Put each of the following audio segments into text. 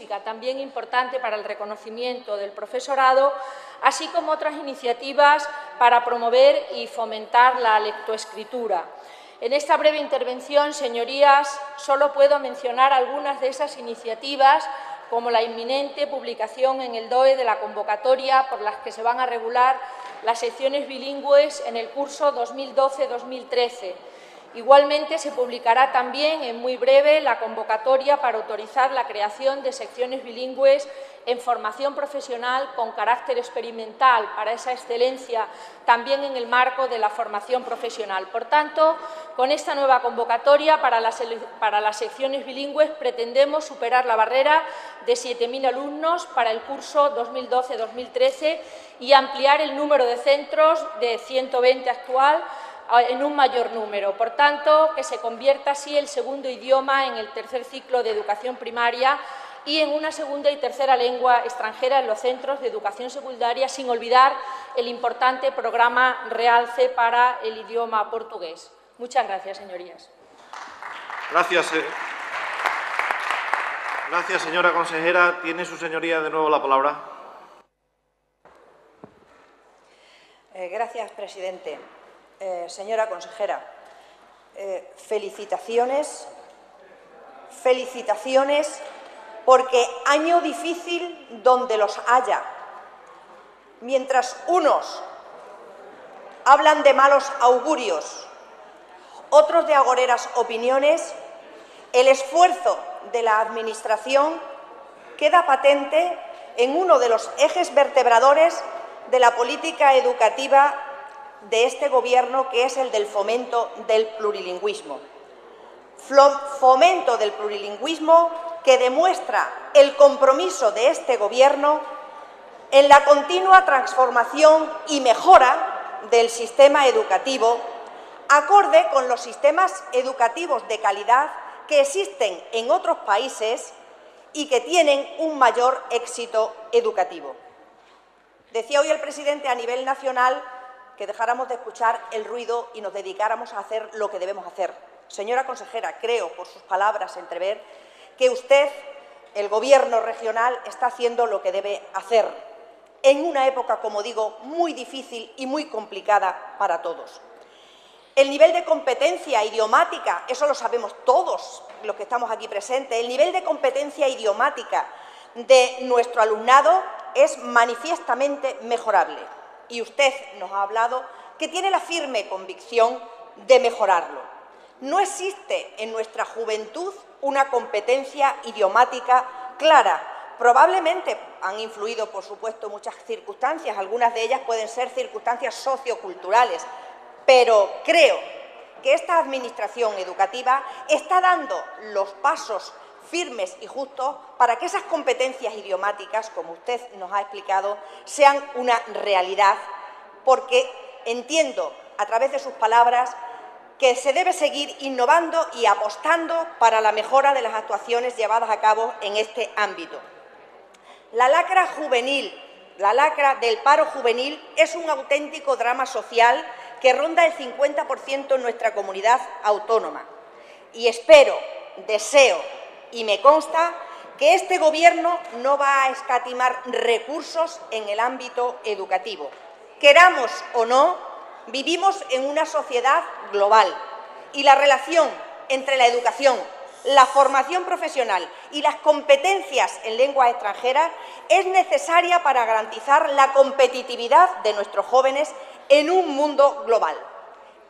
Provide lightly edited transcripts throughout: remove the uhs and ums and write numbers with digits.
también importante para el reconocimiento del profesorado, así como otras iniciativas para promover y fomentar la lectoescritura. En esta breve intervención, señorías, solo puedo mencionar algunas de esas iniciativas, como la inminente publicación en el DOE de la convocatoria por las que se van a regular las secciones bilingües en el curso 2012-2013. Igualmente, se publicará también en muy breve la convocatoria para autorizar la creación de secciones bilingües en formación profesional con carácter experimental para esa excelencia también en el marco de la formación profesional. Por tanto, con esta nueva convocatoria para las secciones bilingües pretendemos superar la barrera de 7.000 alumnos para el curso 2012-2013 y ampliar el número de centros de 120 actual en un mayor número. Por tanto, que se convierta así el segundo idioma en el tercer ciclo de educación primaria y en una segunda y tercera lengua extranjera en los centros de educación secundaria, sin olvidar el importante programa Realce para el idioma portugués. Muchas gracias, señorías. Gracias, señora consejera. Tiene su señoría de nuevo la palabra. Gracias, presidente. Señora consejera, felicitaciones porque año difícil donde los haya. Mientras unos hablan de malos augurios, otros de agoreras opiniones, el esfuerzo de la Administración queda patente en uno de los ejes vertebradores de la política educativa de este Gobierno, que es el del fomento del plurilingüismo. Fomento del plurilingüismo que demuestra el compromiso de este Gobierno en la continua transformación y mejora del sistema educativo, acorde con los sistemas educativos de calidad que existen en otros países y que tienen un mayor éxito educativo. Decía hoy el presidente a nivel nacional que dejáramos de escuchar el ruido y nos dedicáramos a hacer lo que debemos hacer. Señora consejera, creo, por sus palabras, entrever que usted, el Gobierno regional, está haciendo lo que debe hacer en una época, como digo, muy difícil y muy complicada para todos. El nivel de competencia idiomática, eso lo sabemos todos los que estamos aquí presentes, el nivel de competencia idiomática de nuestro alumnado es manifiestamente mejorable. Y usted nos ha hablado que tiene la firme convicción de mejorarlo. No existe en nuestra juventud una competencia idiomática clara. Probablemente han influido, por supuesto, muchas circunstancias, algunas de ellas pueden ser circunstancias socioculturales, pero creo que esta Administración educativa está dando los pasos firmes y justos para que esas competencias idiomáticas, como usted nos ha explicado, sean una realidad, porque entiendo, a través de sus palabras, que se debe seguir innovando y apostando para la mejora de las actuaciones llevadas a cabo en este ámbito. La lacra juvenil, la lacra del paro juvenil, es un auténtico drama social que ronda el 50% en nuestra comunidad autónoma. Y espero, deseo y me consta que este Gobierno no va a escatimar recursos en el ámbito educativo. Queramos o no, vivimos en una sociedad global y la relación entre la educación, la formación profesional y las competencias en lenguas extranjeras es necesaria para garantizar la competitividad de nuestros jóvenes en un mundo global.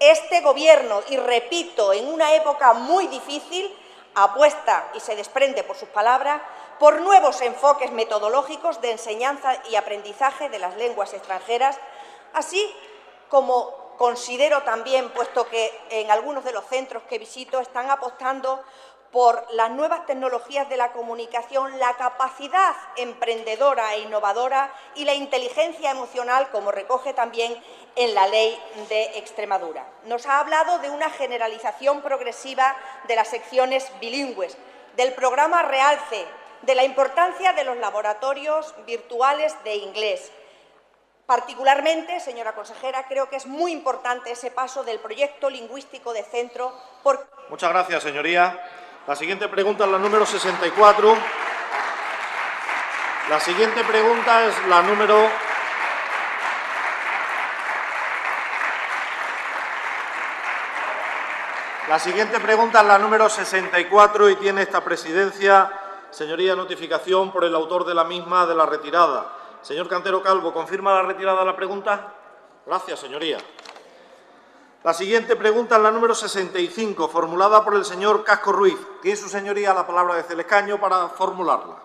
Este Gobierno, y repito, en una época muy difícil, apuesta, y se desprende por sus palabras, por nuevos enfoques metodológicos de enseñanza y aprendizaje de las lenguas extranjeras, así como considero también, puesto que en algunos de los centros que visito están apostando por las nuevas tecnologías de la comunicación, la capacidad emprendedora e innovadora y la inteligencia emocional, como recoge también en la Ley de Extremadura. Nos ha hablado de una generalización progresiva de las secciones bilingües, del programa Realce, de la importancia de los laboratorios virtuales de inglés. Particularmente, señora consejera, creo que es muy importante ese paso del proyecto lingüístico de centro. Muchas gracias, señoría. La siguiente pregunta es la número 64. La siguiente pregunta es la número... La siguiente pregunta es la número 64 y tiene esta presidencia, señoría, notificación por el autor de la misma de la retirada. Señor Cantero Calvo, ¿confirma la retirada de la pregunta? Gracias, señoría. La siguiente pregunta es la número 65, formulada por el señor Casco Ruiz. Tiene su señoría la palabra desde el escaño para formularla.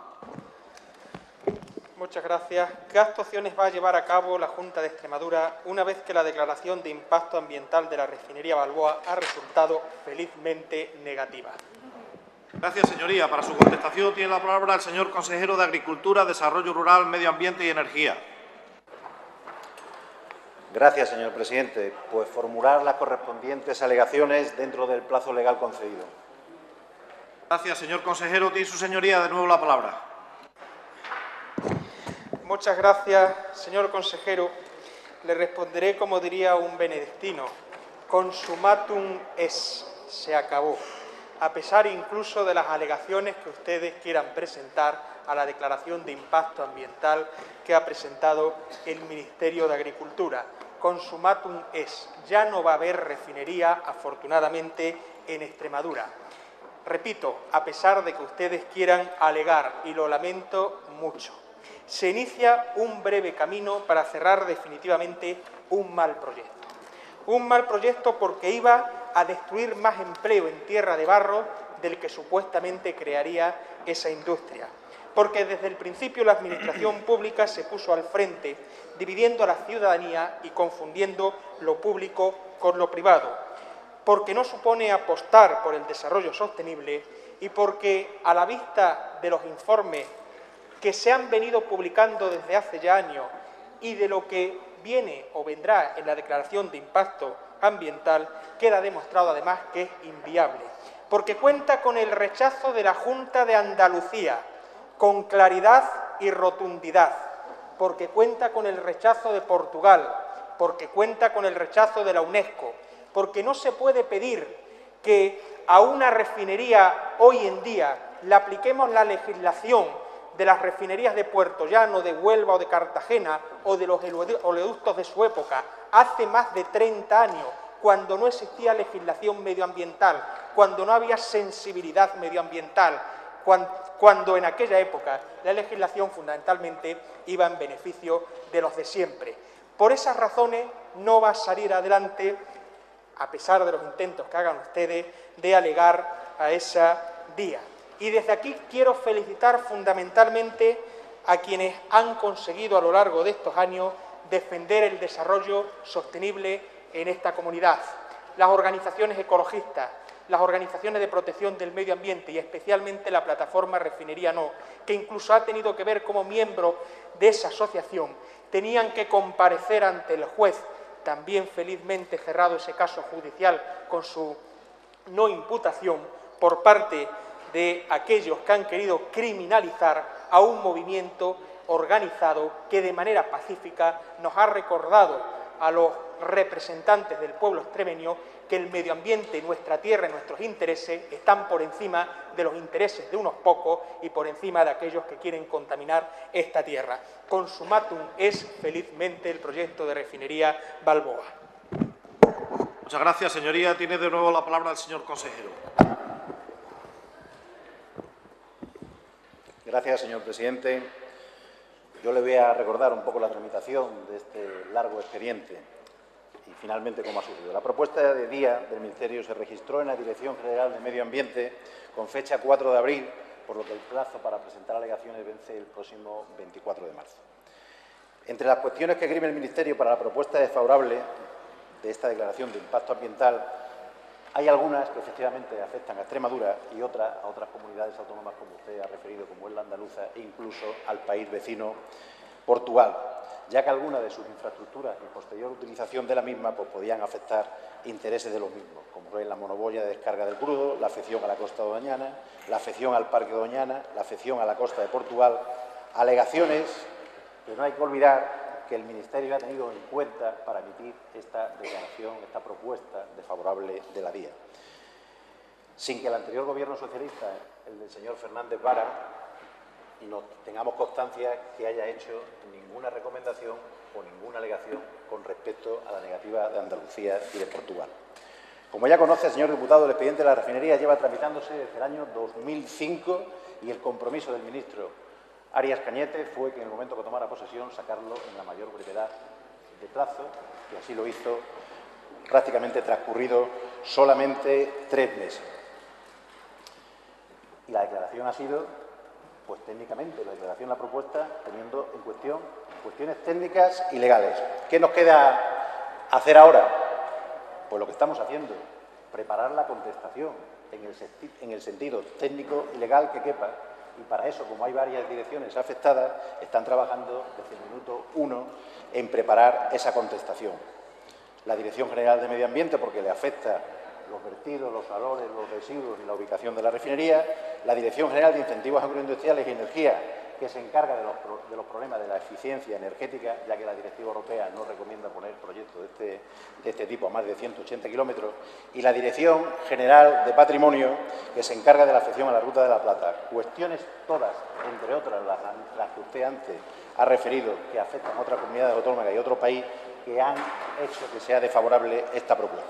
Muchas gracias. ¿Qué actuaciones va a llevar a cabo la Junta de Extremadura una vez que la declaración de impacto ambiental de la refinería Balboa ha resultado felizmente negativa? Gracias, señoría. Para su contestación tiene la palabra el señor consejero de Agricultura, Desarrollo Rural, Medio Ambiente y Energía. Gracias, señor presidente. Pues formular las correspondientes alegaciones dentro del plazo legal concedido. Gracias, señor consejero. Tiene su señoría de nuevo la palabra. Muchas gracias, señor consejero. Le responderé como diría un benedictino: consumatum es, se acabó, a pesar incluso de las alegaciones que ustedes quieran presentar a la declaración de impacto ambiental que ha presentado el Ministerio de Agricultura. Consumatum es, ya no va a haber refinería, afortunadamente, en Extremadura. Repito, a pesar de que ustedes quieran alegar, y lo lamento mucho. Se inicia un breve camino para cerrar definitivamente un mal proyecto. Un mal proyecto porque iba a destruir más empleo en tierra de barro del que supuestamente crearía esa industria. Porque desde el principio la administración pública se puso al frente, dividiendo a la ciudadanía y confundiendo lo público con lo privado. Porque no supone apostar por el desarrollo sostenible y porque, a la vista de los informes que se han venido publicando desde hace ya años y de lo que viene o vendrá en la declaración de impacto ambiental, queda demostrado además que es inviable, porque cuenta con el rechazo de la Junta de Andalucía, con claridad y rotundidad, porque cuenta con el rechazo de Portugal, porque cuenta con el rechazo de la UNESCO, porque no se puede pedir que a una refinería hoy en día le apliquemos la legislación de las refinerías de Puerto Llano, de Huelva o de Cartagena, o de los oleoductos de su época, hace más de 30 años, cuando no existía legislación medioambiental, cuando no había sensibilidad medioambiental, cuando en aquella época la legislación fundamentalmente iba en beneficio de los de siempre. Por esas razones no va a salir adelante, a pesar de los intentos que hagan ustedes, de alegar a esa vía. Y desde aquí quiero felicitar fundamentalmente a quienes han conseguido a lo largo de estos años defender el desarrollo sostenible en esta comunidad. Las organizaciones ecologistas, las organizaciones de protección del medio ambiente y especialmente la plataforma Refinería No, que incluso ha tenido que ver como miembro de esa asociación, tenían que comparecer ante el juez, también felizmente cerrado ese caso judicial con su no imputación por parte de aquellos que han querido criminalizar a un movimiento organizado que de manera pacífica nos ha recordado a los representantes del pueblo extremeño que el medio ambiente, nuestra tierra y nuestros intereses están por encima de los intereses de unos pocos y por encima de aquellos que quieren contaminar esta tierra. Consumatum es felizmente el proyecto de refinería Balboa. Muchas gracias, señoría. Tiene de nuevo la palabra el señor consejero. Gracias, señor presidente. Yo le voy a recordar un poco la tramitación de este largo expediente y, finalmente, cómo ha sucedido. La propuesta de día del Ministerio se registró en la Dirección General de Medio Ambiente con fecha 4 de abril, por lo que el plazo para presentar alegaciones vence el próximo 24 de marzo. Entre las cuestiones que esgrime el Ministerio para la propuesta desfavorable de esta declaración de impacto ambiental, hay algunas que efectivamente afectan a Extremadura y otras a otras comunidades autónomas, como usted ha referido, como es la andaluza, e incluso al país vecino, Portugal, ya que algunas de sus infraestructuras y posterior utilización de la misma podían afectar intereses de los mismos, como es la monoboya de descarga del crudo, la afección a la costa de Doñana, la afección al Parque Doñana, la afección a la costa de Portugal, alegaciones que no hay que olvidar que el Ministerio ha tenido en cuenta para emitir esta declaración, esta propuesta desfavorable de la DIA. Sin que el anterior Gobierno socialista, el del señor Fernández Vara, y no tengamos constancia que haya hecho ninguna recomendación o ninguna alegación con respecto a la negativa de Andalucía y de Portugal. Como ya conoce, señor diputado, el expediente de la refinería lleva tramitándose desde el año 2005 y el compromiso del ministro Arias Cañete fue que en el momento que tomara posesión sacarlo en la mayor brevedad de plazo, y así lo hizo prácticamente transcurrido solamente 3 meses. Y la declaración ha sido, pues técnicamente, la declaración, la propuesta, teniendo en cuestión cuestiones técnicas y legales. ¿Qué nos queda hacer ahora? Pues lo que estamos haciendo, preparar la contestación en el sentido técnico y legal que quepa. Y para eso, como hay varias direcciones afectadas, están trabajando desde el minuto 1 en preparar esa contestación. La Dirección General de Medio Ambiente, porque le afecta los vertidos, los valores, los residuos y la ubicación de la refinería. La Dirección General de Incentivos Agroindustriales y Energía, que se encarga de los problemas de la eficiencia energética, ya que la Directiva Europea no recomienda poner proyectos de este tipo a más de 180 kilómetros, y la Dirección General de Patrimonio, que se encarga de la afección a la Ruta de la Plata. Cuestiones todas, entre otras las que usted antes ha referido, que afectan a otras comunidades autónomas y a otro país, que han hecho que sea desfavorable esta propuesta.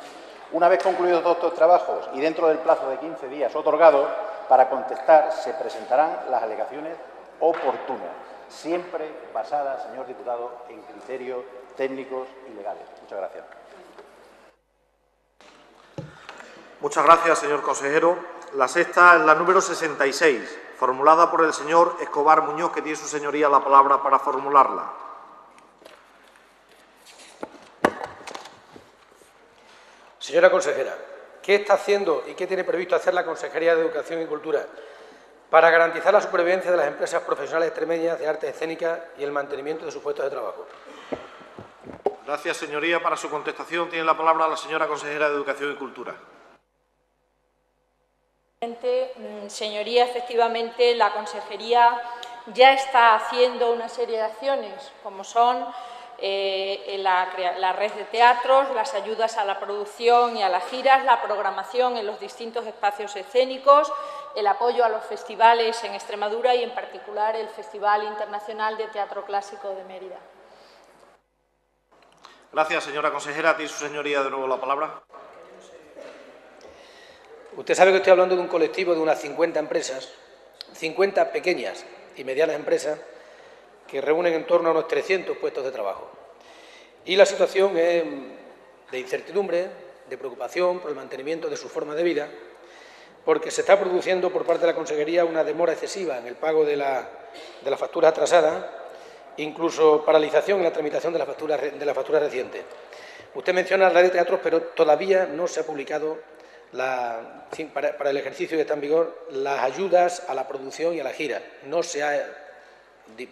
Una vez concluidos todos estos trabajos y dentro del plazo de 15 días otorgado, para contestar se presentarán las alegaciones oportunas, siempre basadas, señor diputado, en criterios técnicos y legales. Muchas gracias. Muchas gracias, señor consejero. La sexta es la número 66, formulada por el señor Escobar Muñoz, que tiene su señoría la palabra para formularla. Señora consejera, ¿qué está haciendo y qué tiene previsto hacer la Consejería de Educación y Cultura para garantizar la supervivencia de las empresas profesionales extremeñas de artes escénicas y el mantenimiento de sus puestos de trabajo? Gracias, señoría. Para su contestación tiene la palabra la señora consejera de Educación y Cultura. Señoría, efectivamente, la Consejería ya está haciendo una serie de acciones, como son la red de teatros, las ayudas a la producción y a las giras, la programación en los distintos espacios escénicos, el apoyo a los festivales en Extremadura y, en particular, el Festival Internacional de Teatro Clásico de Mérida. Gracias, señora consejera. Tiene su señoría de nuevo la palabra. Usted sabe que estoy hablando de un colectivo de unas 50 empresas, 50 pequeñas y medianas empresas, que reúnen en torno a unos 300 puestos de trabajo. Y la situación es de incertidumbre, de preocupación por el mantenimiento de su forma de vida, porque se está produciendo por parte de la Consejería una demora excesiva en el pago de la factura atrasada, incluso paralización en la tramitación de la factura reciente. Usted menciona la red de teatros, pero todavía no se ha publicado para el ejercicio que está en vigor las ayudas a la producción y a la gira. No se ha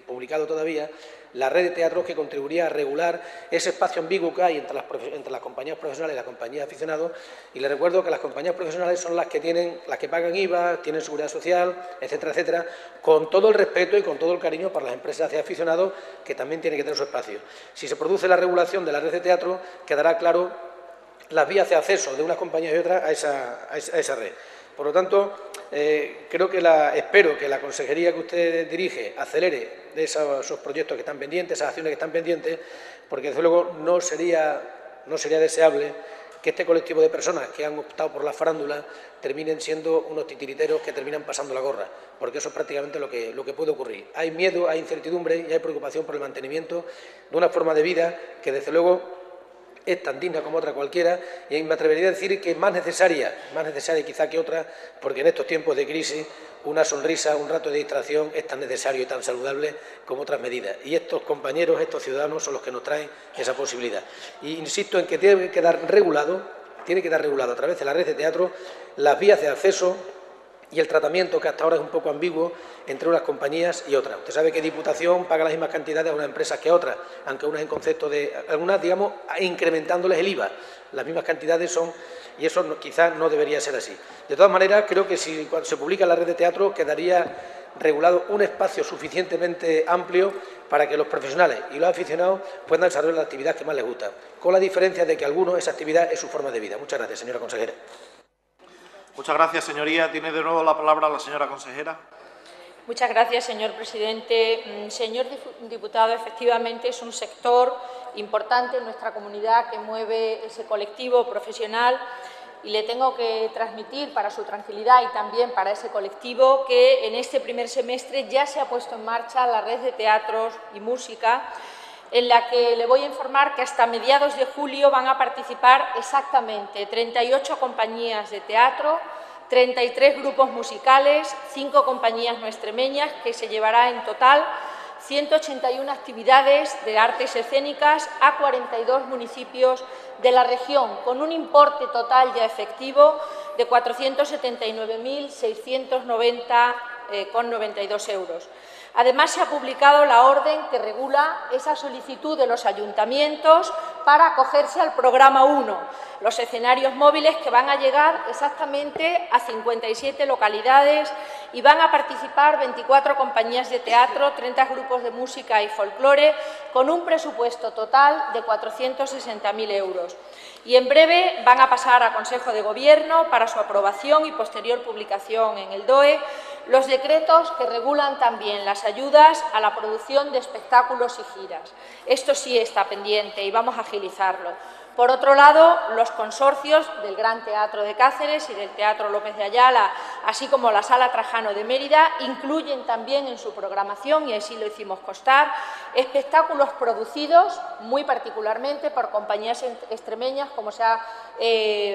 publicado todavía la red de teatros que contribuiría a regular ese espacio ambiguo que hay entre las compañías profesionales y las compañías de aficionados. Y le recuerdo que las compañías profesionales son las que pagan IVA, tienen seguridad social, etcétera, etcétera, con todo el respeto y con todo el cariño para las empresas de aficionados, que también tienen que tener su espacio. Si se produce la regulación de la red de teatro, quedará claro las vías de acceso de unas compañías y otras a esa red. Por lo tanto, espero que la consejería que usted dirige acelere esos proyectos que están pendientes, esas acciones que están pendientes, porque desde luego no sería deseable que este colectivo de personas que han optado por la farándula terminen siendo unos titiriteros que terminan pasando la gorra, porque eso es prácticamente lo que puede ocurrir. Hay miedo, hay incertidumbre y hay preocupación por el mantenimiento de una forma de vida que desde luego es tan digna como otra cualquiera, y me atrevería a decir que es más necesaria quizá que otra, porque en estos tiempos de crisis una sonrisa, un rato de distracción es tan necesario y tan saludable como otras medidas. Y estos compañeros, estos ciudadanos son los que nos traen esa posibilidad. Y insisto en que tiene que quedar regulado a través de la red de teatro las vías de acceso y el tratamiento, que hasta ahora es un poco ambiguo, entre unas compañías y otras. Usted sabe que Diputación paga las mismas cantidades a unas empresas que a otras, aunque unas en concepto de, algunas, digamos, incrementándoles el IVA. Las mismas cantidades son, y eso quizás no debería ser así. De todas maneras, creo que si cuando se publica la red de teatro quedaría regulado un espacio suficientemente amplio para que los profesionales y los aficionados puedan desarrollar la actividad que más les gusta, con la diferencia de que a algunos esa actividad es su forma de vida. Muchas gracias, señora consejera. Muchas gracias, señoría. Tiene de nuevo la palabra la señora consejera. Muchas gracias, señor presidente. Señor diputado, efectivamente es un sector importante en nuestra comunidad que mueve ese colectivo profesional y le tengo que transmitir para su tranquilidad y también para ese colectivo que en este primer semestre ya se ha puesto en marcha la red de teatros y música, en la que le voy a informar que hasta mediados de julio van a participar exactamente 38 compañías de teatro, 33 grupos musicales, 5 compañías no extremeñas, que se llevará en total 181 actividades de artes escénicas a 42 municipios de la región, con un importe total ya efectivo de 479.690,92 euros. Además, se ha publicado la orden que regula esa solicitud de los ayuntamientos para acogerse al programa 1, los escenarios móviles que van a llegar exactamente a 57 localidades y van a participar 24 compañías de teatro, 30 grupos de música y folclore, con un presupuesto total de 460.000 euros. Y en breve van a pasar a Consejo de Gobierno para su aprobación y posterior publicación en el DOE los decretos que regulan también las ayudas a la producción de espectáculos y giras. Esto sí está pendiente y vamos a agilizarlo. Por otro lado, los consorcios del Gran Teatro de Cáceres y del Teatro López de Ayala, así como la Sala Trajano de Mérida, incluyen también en su programación, y así lo hicimos constar, espectáculos producidos muy particularmente por compañías extremeñas, como se ha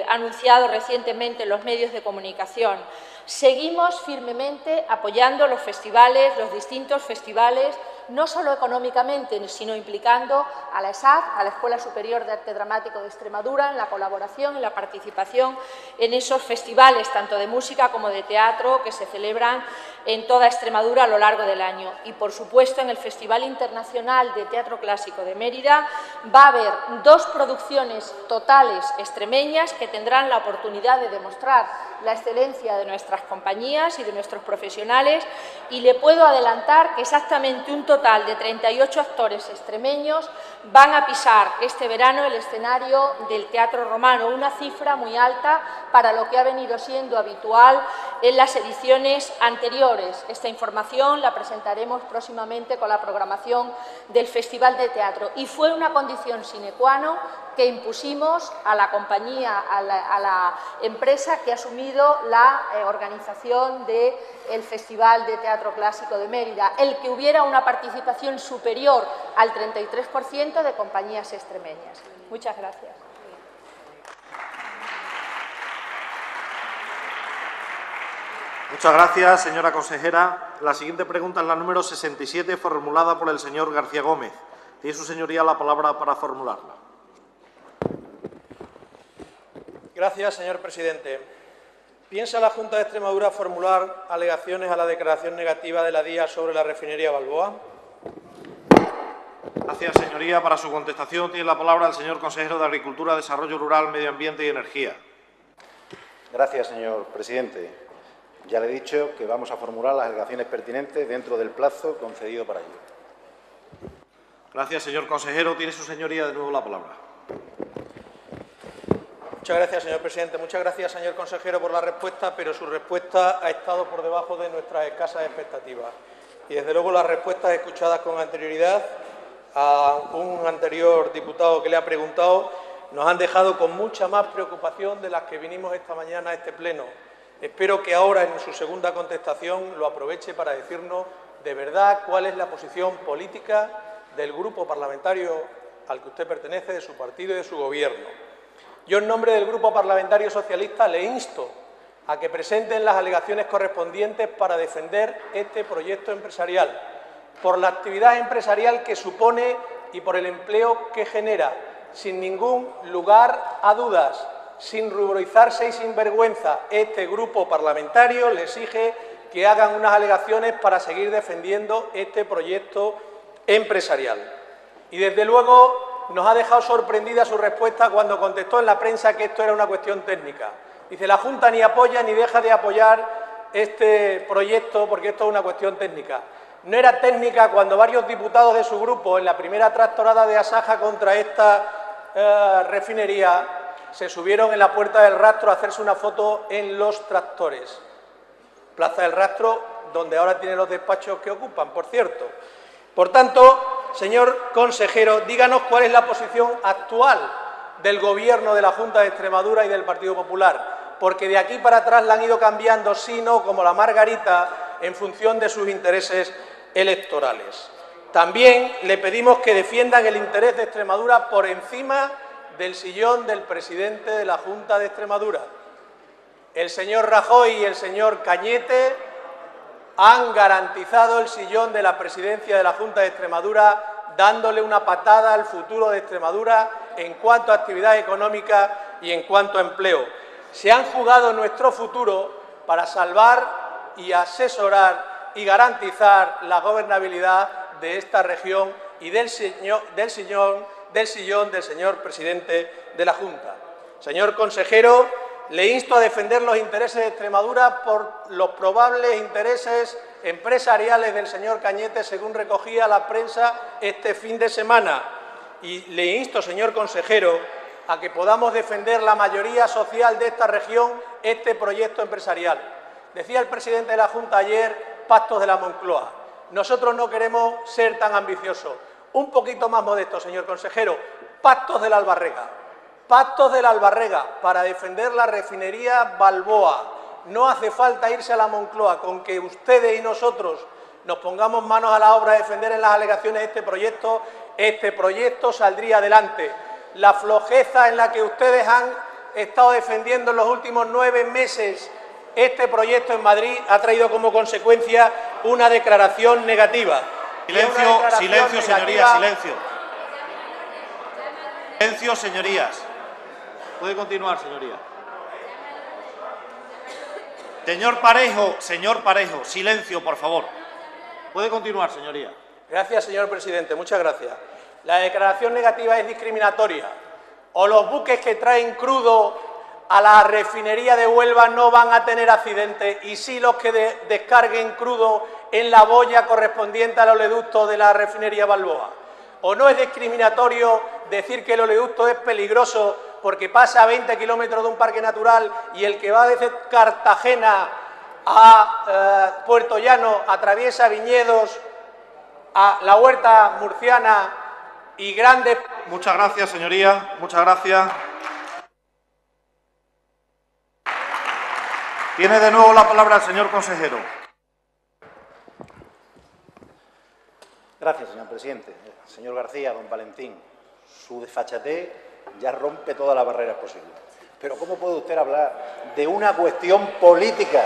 anunciado recientemente en los medios de comunicación. Seguimos firmemente apoyando los festivales, los distintos festivales, no solo económicamente, sino implicando a la ESAD, a la Escuela Superior de Arte Dramático de Extremadura, en la colaboración, en la participación en esos festivales, tanto de música como de teatro, que se celebran en toda Extremadura a lo largo del año. Y, por supuesto, en el Festival Internacional de Teatro Clásico de Mérida va a haber 2 producciones totales extremeñas que tendrán la oportunidad de demostrar la excelencia de nuestras compañías y de nuestros profesionales, y le puedo adelantar que exactamente un total de 38 actores extremeños van a pisar este verano el escenario del Teatro Romano, una cifra muy alta para lo que ha venido siendo habitual en las ediciones anteriores. Esta información la presentaremos próximamente con la programación del Festival de Teatro, y fue una condición sine qua non que impusimos a la compañía, a la empresa que ha asumido la organización del Festival de Teatro Clásico de Mérida, el que hubiera una participación superior al 33% de compañías extremeñas. Muchas gracias. Muchas gracias, señora consejera. La siguiente pregunta es la número 67, formulada por el señor García Gómez. Tiene su señoría la palabra para formularla. Gracias, señor presidente. ¿Piensa la Junta de Extremadura formular alegaciones a la declaración negativa de la DIA sobre la refinería Balboa? Gracias, señoría. Para su contestación tiene la palabra el señor consejero de Agricultura, Desarrollo Rural, Medio Ambiente y Energía. Gracias, señor presidente. Ya le he dicho que vamos a formular las alegaciones pertinentes dentro del plazo concedido para ello. Gracias, señor consejero. Tiene su señoría de nuevo la palabra. Muchas gracias, señor presidente. Muchas gracias, señor consejero, por la respuesta, pero su respuesta ha estado por debajo de nuestras escasas expectativas. Y, desde luego, las respuestas escuchadas con anterioridad a un anterior diputado que le ha preguntado nos han dejado con mucha más preocupación de las que vinimos esta mañana a este pleno. Espero que ahora, en su segunda contestación, lo aproveche para decirnos de verdad cuál es la posición política del grupo parlamentario al que usted pertenece, de su partido y de su gobierno. Yo, en nombre del Grupo Parlamentario Socialista, le insto a que presenten las alegaciones correspondientes para defender este proyecto empresarial, por la actividad empresarial que supone y por el empleo que genera, sin ningún lugar a dudas, sin ruborizarse y sin vergüenza. Este grupo parlamentario le exige que hagan unas alegaciones para seguir defendiendo este proyecto empresarial. Y, desde luego, nos ha dejado sorprendida su respuesta cuando contestó en la prensa que esto era una cuestión técnica. Dice: la Junta ni apoya ni deja de apoyar este proyecto porque esto es una cuestión técnica. No era técnica cuando varios diputados de su grupo, en la primera tractorada de Asaja contra esta refinería, se subieron en la Puerta del Rastro a hacerse una foto en los tractores. Plaza del Rastro, donde ahora tiene los despachos que ocupan, por cierto. Por tanto, señor consejero, díganos cuál es la posición actual del Gobierno de la Junta de Extremadura y del Partido Popular, porque de aquí para atrás la han ido cambiando, sí, no, como la margarita, en función de sus intereses electorales. También le pedimos que defiendan el interés de Extremadura por encima del sillón del presidente de la Junta de Extremadura. El señor Rajoy y el señor Cañete han garantizado el sillón de la presidencia de la Junta de Extremadura, dándole una patada al futuro de Extremadura en cuanto a actividad económica y en cuanto a empleo. Se han jugado nuestro futuro para salvar y asesorar y garantizar la gobernabilidad de esta región y del sillón del señor presidente de la Junta. Señor consejero, le insto a defender los intereses de Extremadura por los probables intereses empresariales del señor Cañete, según recogía la prensa este fin de semana. Y le insto, señor consejero, a que podamos defender la mayoría social de esta región este proyecto empresarial. Decía el presidente de la Junta ayer, pactos de la Moncloa. Nosotros no queremos ser tan ambiciosos. Un poquito más modesto, señor consejero. Pactos de la Albarrega. Pactos de la Albarrega para defender la refinería Balboa. No hace falta irse a la Moncloa, con que ustedes y nosotros nos pongamos manos a la obra de defender en las alegaciones este proyecto saldría adelante. La flojeza en la que ustedes han estado defendiendo en los últimos 9 meses este proyecto en Madrid ha traído como consecuencia una declaración negativa. Silencio, señorías, silencio. Silencio, señorías. Puede continuar, señoría. Señor Parejo, silencio, por favor. Puede continuar, señoría. Gracias, señor presidente. Muchas gracias. La declaración negativa es discriminatoria. O los buques que traen crudo a la refinería de Huelva no van a tener accidentes, y sí los que descarguen crudo en la boya correspondiente al oleoducto de la refinería Balboa. ¿O no es discriminatorio decir que el oleoducto es peligroso porque pasa a 20 kilómetros de un parque natural y el que va desde Cartagena a Puerto Llano atraviesa viñedos, a la huerta murciana y grandes... Muchas gracias, señoría. Muchas gracias. Tiene de nuevo la palabra el señor consejero. Gracias, señor presidente. Señor García, don Valentín, su desfachatez ya rompe todas las barreras posibles. Pero ¿cómo puede usted hablar de una cuestión política?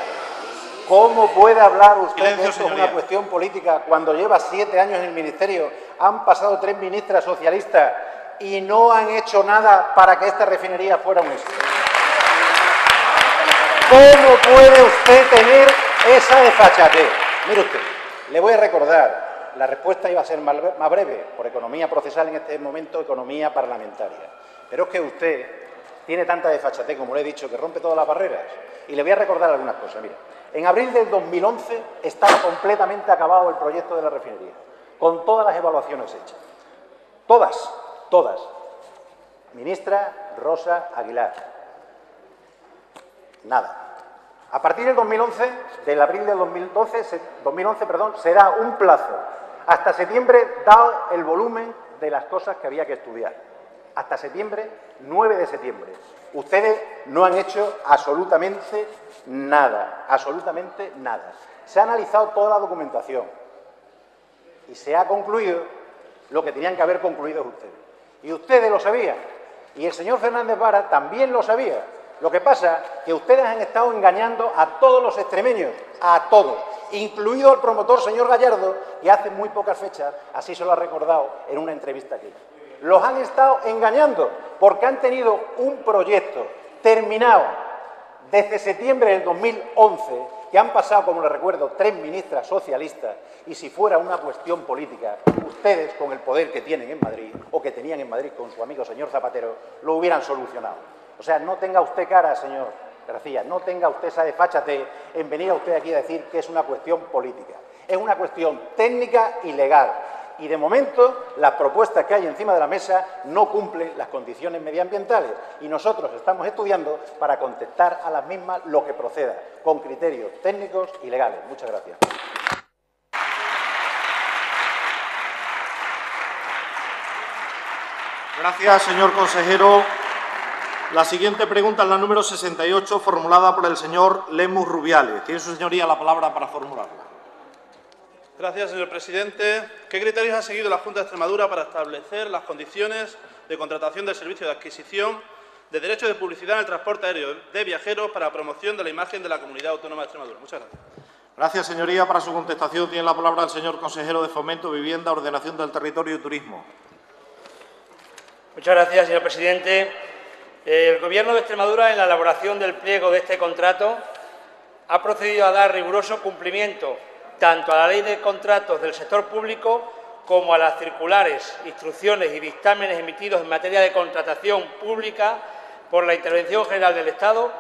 ¿Cómo puede hablar usted de esto, una cuestión política, cuando lleva 7 años en el Ministerio? Han pasado 3 ministras socialistas y no han hecho nada para que esta refinería fuera un éxito. ¿Cómo puede usted tener esa desfachatez? Mire usted, le voy a recordar, la respuesta iba a ser más breve, por economía procesal en este momento, economía parlamentaria. Pero es que usted tiene tanta desfachatez, como le he dicho, que rompe todas las barreras. Y le voy a recordar algunas cosas. Mira, en abril del 2011 estaba completamente acabado el proyecto de la refinería, con todas las evaluaciones hechas. Todas. Ministra Rosa Aguilar. Nada. A partir del 2011, del abril del 2011, se da un plazo. Hasta septiembre, dado el volumen de las cosas que había que estudiar. Hasta septiembre, 9 de septiembre. Ustedes no han hecho absolutamente nada, Se ha analizado toda la documentación y se ha concluido lo que tenían que haber concluido ustedes. Y ustedes lo sabían. Y el señor Fernández Vara también lo sabía. Lo que pasa es que ustedes han estado engañando a todos los extremeños, a todos, incluido al promotor señor Gallardo, que hace muy pocas fechas, así se lo ha recordado en una entrevista aquí. Los han estado engañando porque han tenido un proyecto terminado desde septiembre del 2011, que han pasado, como les recuerdo, 3 ministras socialistas, y si fuera una cuestión política, ustedes, con el poder que tienen en Madrid, o que tenían en Madrid con su amigo señor Zapatero, lo hubieran solucionado. O sea, no tenga usted cara, señor García, no tenga usted esa desfachatez en venir a usted aquí a decir que es una cuestión política. Es una cuestión técnica y legal. Y, de momento, las propuestas que hay encima de la mesa no cumplen las condiciones medioambientales y nosotros estamos estudiando para contestar a las mismas lo que proceda, con criterios técnicos y legales. Muchas gracias. Gracias, señor consejero. La siguiente pregunta es la número 68, formulada por el señor Lemus Rubiales. Tiene su señoría la palabra para formularla. Gracias, señor presidente. ¿Qué criterios ha seguido la Junta de Extremadura para establecer las condiciones de contratación del servicio de adquisición de derechos de publicidad en el transporte aéreo de viajeros para promoción de la imagen de la Comunidad Autónoma de Extremadura? Muchas gracias. Gracias, señoría. Para su contestación tiene la palabra el señor consejero de Fomento, Vivienda, Ordenación del Territorio y Turismo. Muchas gracias, señor presidente. El Gobierno de Extremadura, en la elaboración del pliego de este contrato, ha procedido a dar riguroso cumplimiento tanto a la Ley de Contratos del sector público como a las circulares, instrucciones y dictámenes emitidos en materia de contratación pública por la Intervención General del Estado,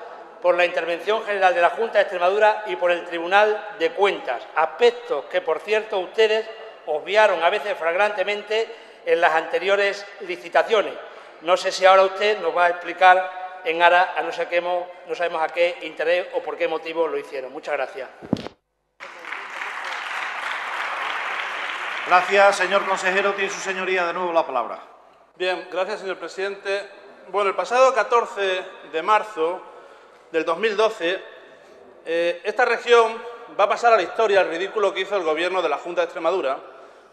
por la Intervención General de la Junta de Extremadura y por el Tribunal de Cuentas, aspectos que, por cierto, ustedes obviaron a veces flagrantemente en las anteriores licitaciones. No sé si ahora usted nos va a explicar en aras a no sabemos a qué interés o por qué motivo lo hicieron. Muchas gracias. Gracias, señor consejero. Tiene su señoría de nuevo la palabra. Bien, gracias, señor presidente. Bueno, el pasado 14 de marzo del 2012, esta región va a pasar a la historia el ridículo que hizo el Gobierno de la Junta de Extremadura,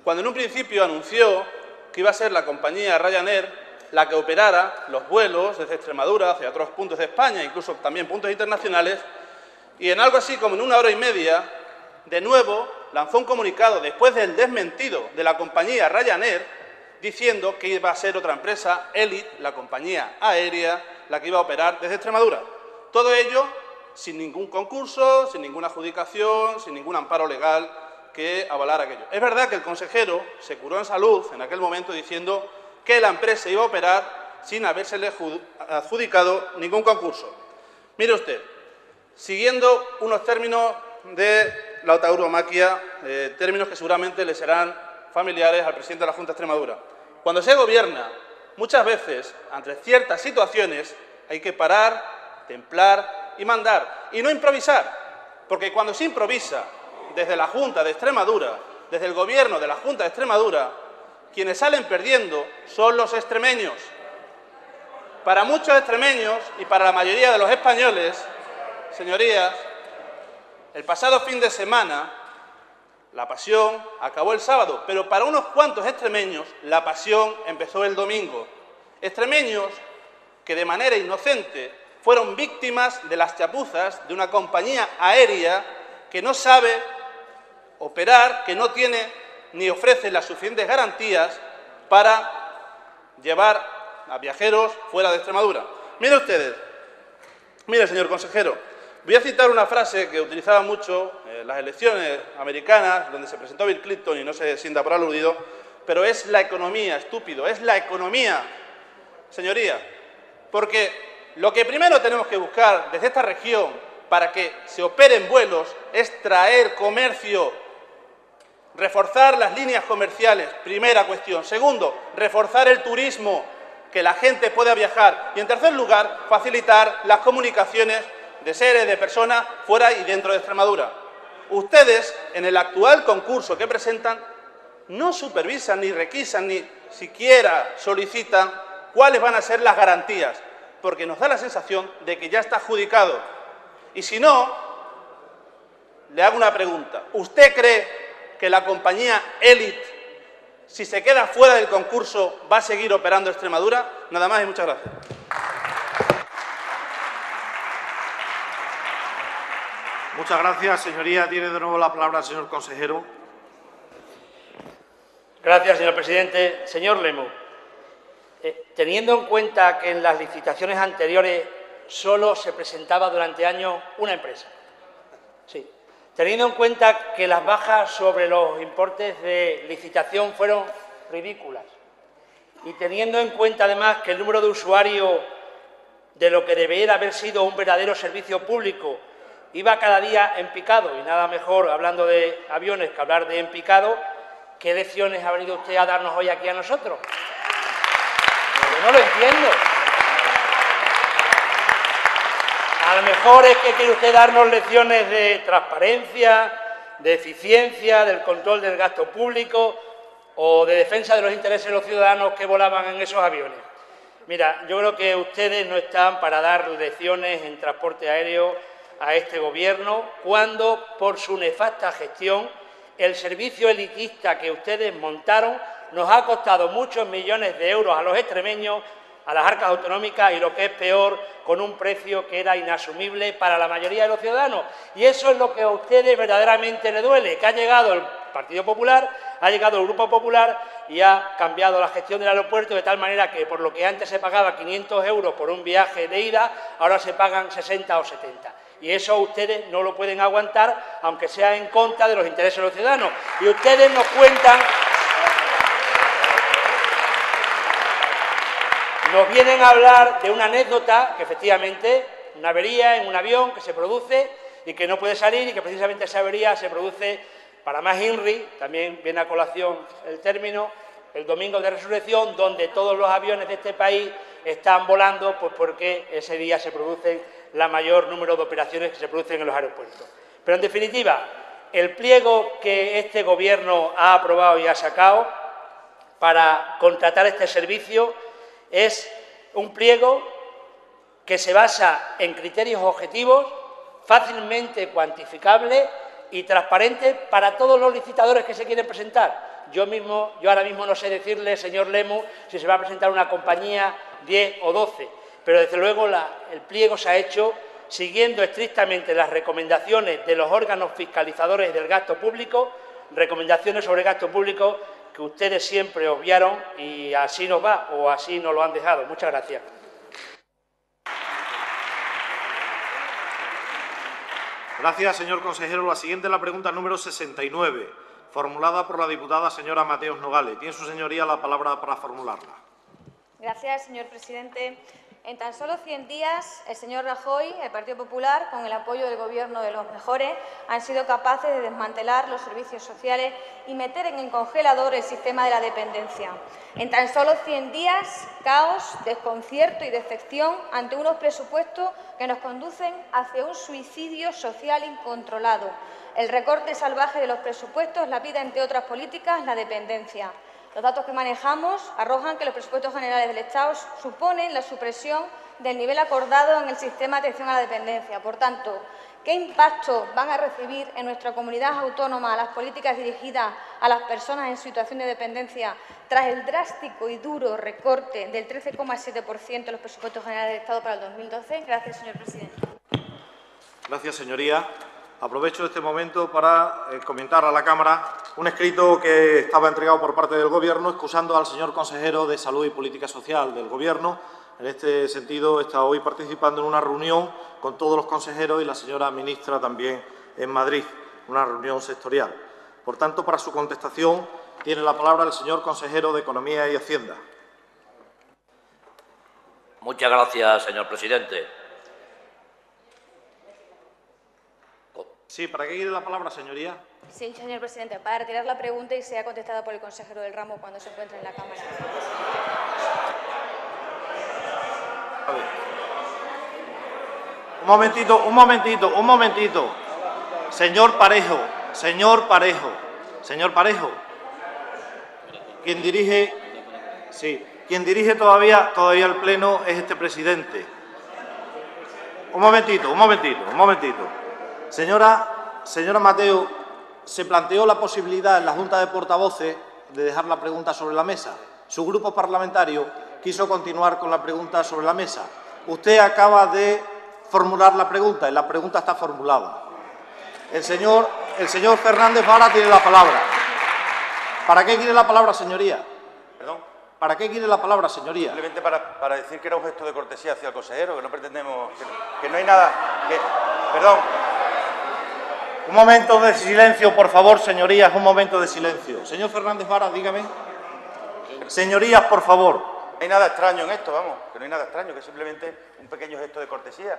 cuando en un principio anunció que iba a ser la compañía Ryanair la que operara los vuelos desde Extremadura hacia otros puntos de España, incluso también puntos internacionales, y en algo así como en 1 hora y media, de nuevo lanzó un comunicado después del desmentido de la compañía Ryanair, diciendo que iba a ser otra empresa, Elite, la compañía aérea, la que iba a operar desde Extremadura. Todo ello sin ningún concurso, sin ninguna adjudicación, sin ningún amparo legal que avalara aquello. Es verdad que el consejero se curó en salud en aquel momento diciendo que la empresa iba a operar sin habérsele adjudicado ningún concurso. Mire usted, siguiendo unos términos de la tauromaquia, términos que seguramente le serán familiares al presidente de la Junta de Extremadura. Cuando se gobierna, muchas veces, ante ciertas situaciones, hay que parar, templar y mandar, y no improvisar, porque cuando se improvisa desde la Junta de Extremadura, desde el Gobierno de la Junta de Extremadura, quienes salen perdiendo son los extremeños. Para muchos extremeños y para la mayoría de los españoles, señorías, el pasado fin de semana la pasión acabó el sábado, pero para unos cuantos extremeños la pasión empezó el domingo. Extremeños que de manera inocente fueron víctimas de las chapuzas de una compañía aérea que no sabe operar, que no tiene ni ofrece las suficientes garantías para llevar a viajeros fuera de Extremadura. Miren ustedes, mire, señor consejero, voy a citar una frase que utilizaba mucho en las elecciones americanas, donde se presentó Bill Clinton y no se sienta por aludido, pero es la economía, estúpido, es la economía, señoría, porque lo que primero tenemos que buscar desde esta región para que se operen vuelos es traer comercio, reforzar las líneas comerciales, primera cuestión. Segundo, reforzar el turismo, que la gente pueda viajar. Y en tercer lugar, facilitar las comunicaciones de seres, de personas, fuera y dentro de Extremadura. Ustedes, en el actual concurso que presentan, no supervisan, ni requisan, ni siquiera solicitan cuáles van a ser las garantías, porque nos da la sensación de que ya está adjudicado. Y si no, le hago una pregunta. ¿Usted cree que la compañía Elite, si se queda fuera del concurso, va a seguir operando Extremadura? Nada más y muchas gracias. Muchas gracias, señoría. Tiene de nuevo la palabra el señor consejero. Gracias, señor presidente. Señor Lemus, teniendo en cuenta que en las licitaciones anteriores solo se presentaba durante años una empresa, sí, teniendo en cuenta que las bajas sobre los importes de licitación fueron ridículas y teniendo en cuenta además que el número de usuarios de lo que debería haber sido un verdadero servicio público iba cada día en picado, y nada mejor hablando de aviones que hablar de en picado, ¿qué lecciones ha venido usted a darnos hoy aquí a nosotros? Yo no lo entiendo. A lo mejor es que quiere usted darnos lecciones de transparencia, de eficiencia, del control del gasto público o de defensa de los intereses de los ciudadanos que volaban en esos aviones. Mira, yo creo que ustedes no están para dar lecciones en transporte aéreo a este Gobierno cuando, por su nefasta gestión, el servicio elitista que ustedes montaron nos ha costado muchos millones de euros a los extremeños, a las arcas autonómicas y, lo que es peor, con un precio que era inasumible para la mayoría de los ciudadanos. Y eso es lo que a ustedes verdaderamente les duele, que ha llegado el Partido Popular, ha llegado el Grupo Popular y ha cambiado la gestión del aeropuerto de tal manera que por lo que antes se pagaba 500 euros por un viaje de ida, ahora se pagan 60 o 70. Y eso ustedes no lo pueden aguantar, aunque sea en contra de los intereses de los ciudadanos. Y ustedes nos cuentan, nos vienen a hablar de una anécdota que efectivamente, una avería en un avión que se produce y que no puede salir y que precisamente esa avería se produce para más INRI, también viene a colación el término, el domingo de Resurrección, donde todos los aviones de este país están volando, pues porque ese día se producen la mayor número de operaciones que se producen en los aeropuertos. Pero, en definitiva, el pliego que este Gobierno ha aprobado y ha sacado para contratar este servicio es un pliego que se basa en criterios objetivos, fácilmente cuantificables y transparentes para todos los licitadores que se quieren presentar. Yo ahora mismo no sé decirle, señor Lemus, si se va a presentar una compañía 10 o 12, pero desde luego el pliego se ha hecho siguiendo estrictamente las recomendaciones de los órganos fiscalizadores del gasto público, recomendaciones sobre gasto público que ustedes siempre obviaron y así nos va o así nos lo han dejado. Muchas gracias. Gracias, señor consejero. La siguiente es la pregunta número 69, formulada por la diputada señora Mateos Nogales. Tiene su señoría la palabra para formularla. Gracias, señor presidente. En tan solo 100 días, el señor Rajoy, el Partido Popular, con el apoyo del Gobierno de los mejores, han sido capaces de desmantelar los servicios sociales y meter en el congelador el sistema de la dependencia. En tan solo 100 días, caos, desconcierto y decepción ante unos presupuestos que nos conducen hacia un suicidio social incontrolado. El recorte salvaje de los presupuestos, la vida, entre otras políticas, la dependencia. Los datos que manejamos arrojan que los presupuestos generales del Estado suponen la supresión del nivel acordado en el sistema de atención a la dependencia. Por tanto, ¿qué impacto van a recibir en nuestra comunidad autónoma las políticas dirigidas a las personas en situación de dependencia tras el drástico y duro recorte del 13,7% de los presupuestos generales del Estado para el 2012? Gracias, señor presidente. Gracias, señoría. Aprovecho este momento para comentar a la Cámara un escrito que estaba entregado por parte del Gobierno excusando al señor consejero de Salud y Política Social del Gobierno. En este sentido, está hoy participando en una reunión con todos los consejeros y la señora ministra también en Madrid, una reunión sectorial. Por tanto, para su contestación, tiene la palabra el señor consejero de Economía y Hacienda. Muchas gracias, señor presidente. Sí, ¿para qué quiere la palabra, señoría? Sí, señor presidente, para retirar la pregunta y sea contestada por el consejero del ramo cuando se encuentre en la Cámara. A ver. Un momentito. Señor Parejo. Quien dirige todavía el Pleno es este presidente. Un momentito. Señora Mateo, se planteó la posibilidad en la Junta de Portavoces de dejar la pregunta sobre la mesa. Su grupo parlamentario quiso continuar con la pregunta sobre la mesa. Usted acaba de formular la pregunta y la pregunta está formulada. El señor Fernández Vara tiene la palabra. ¿Para qué quiere la palabra, señoría? ¿Perdón? ¿Para qué quiere la palabra, señoría? Simplemente para decir que era un gesto de cortesía hacia el consejero, que no pretendemos, que no hay nada, perdón. Un momento de silencio, por favor, señorías, un momento de silencio. Señor Fernández Vara, dígame. Señorías, por favor. No hay nada extraño en esto, vamos, que no hay nada extraño, que es simplemente un pequeño gesto de cortesía.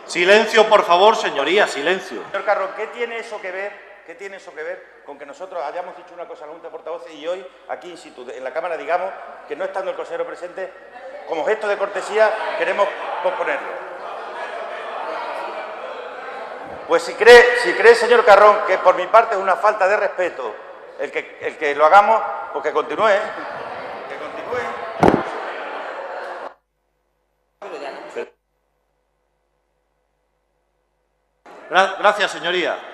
Silencio, por favor, señorías, silencio. Señor Carro, ¿qué tiene eso que ver ¿Qué tiene eso que ver con que nosotros hayamos dicho una cosa en la Junta de Portavoces y hoy, aquí in situ, en la Cámara, digamos que no estando el consejero presente, como gesto de cortesía, queremos posponerlo? Pues si cree, señor Carrón, que por mi parte es una falta de respeto el que lo hagamos, pues que continúe, ¿eh? Que continúe. Gracias, señoría.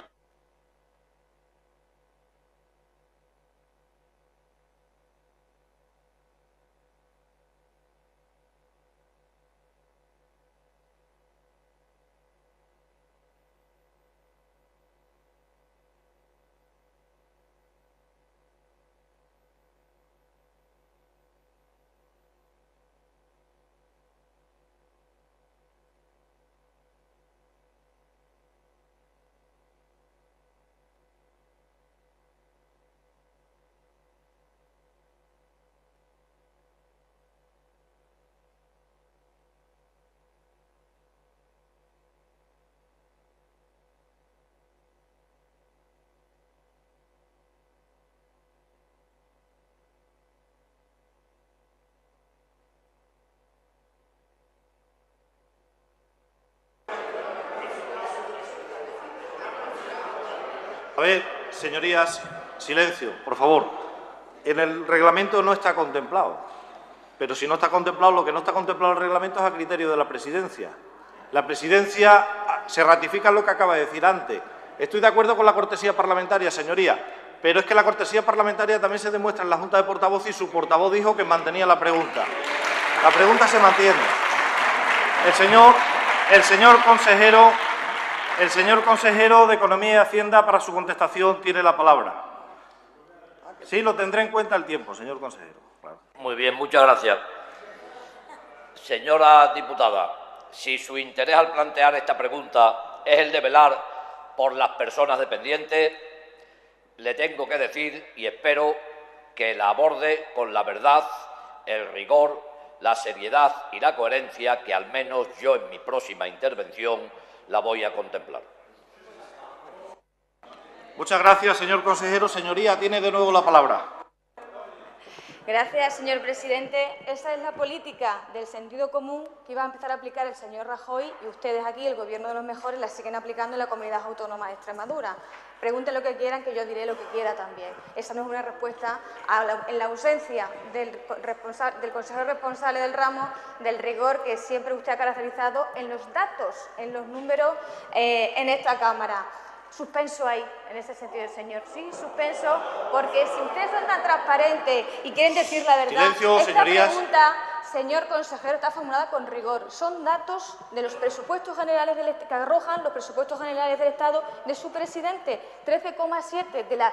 A ver, señorías, silencio, por favor. En el reglamento no está contemplado. Pero si no está contemplado, lo que no está contemplado en el reglamento es a criterio de la presidencia. La presidencia se ratifica en lo que acaba de decir antes. Estoy de acuerdo con la cortesía parlamentaria, señoría, pero es que la cortesía parlamentaria también se demuestra en la Junta de Portavoces y su portavoz dijo que mantenía la pregunta. La pregunta se mantiene. El señor consejero de Economía y Hacienda, para su contestación, tiene la palabra. Sí, lo tendré en cuenta el tiempo, señor consejero. Claro. Muy bien, muchas gracias. Señora diputada, si su interés al plantear esta pregunta es el de velar por las personas dependientes, le tengo que decir y espero que la aborde con la verdad, el rigor, la seriedad y la coherencia que al menos yo en mi próxima intervención la voy a contemplar. Muchas gracias, señor consejero. Señoría, tiene de nuevo la palabra. Gracias, señor presidente. Esa es la política del sentido común que iba a empezar a aplicar el señor Rajoy y ustedes aquí, el Gobierno de los mejores, la siguen aplicando en la Comunidad Autónoma de Extremadura. Pregunten lo que quieran, que yo diré lo que quiera también. Esa no es una respuesta en la ausencia del consejero responsable del ramo, del rigor que siempre usted ha caracterizado en los datos, en los números en esta Cámara. Suspenso ahí, en ese sentido, señor. Sí, suspenso, porque si ustedes son tan transparentes y quieren decir la verdad, silencio, esta señorías. pregunta, señor consejero, está formulada con rigor. Son datos de los presupuestos generales que arrojan los presupuestos generales del Estado de su presidente, 13,7 de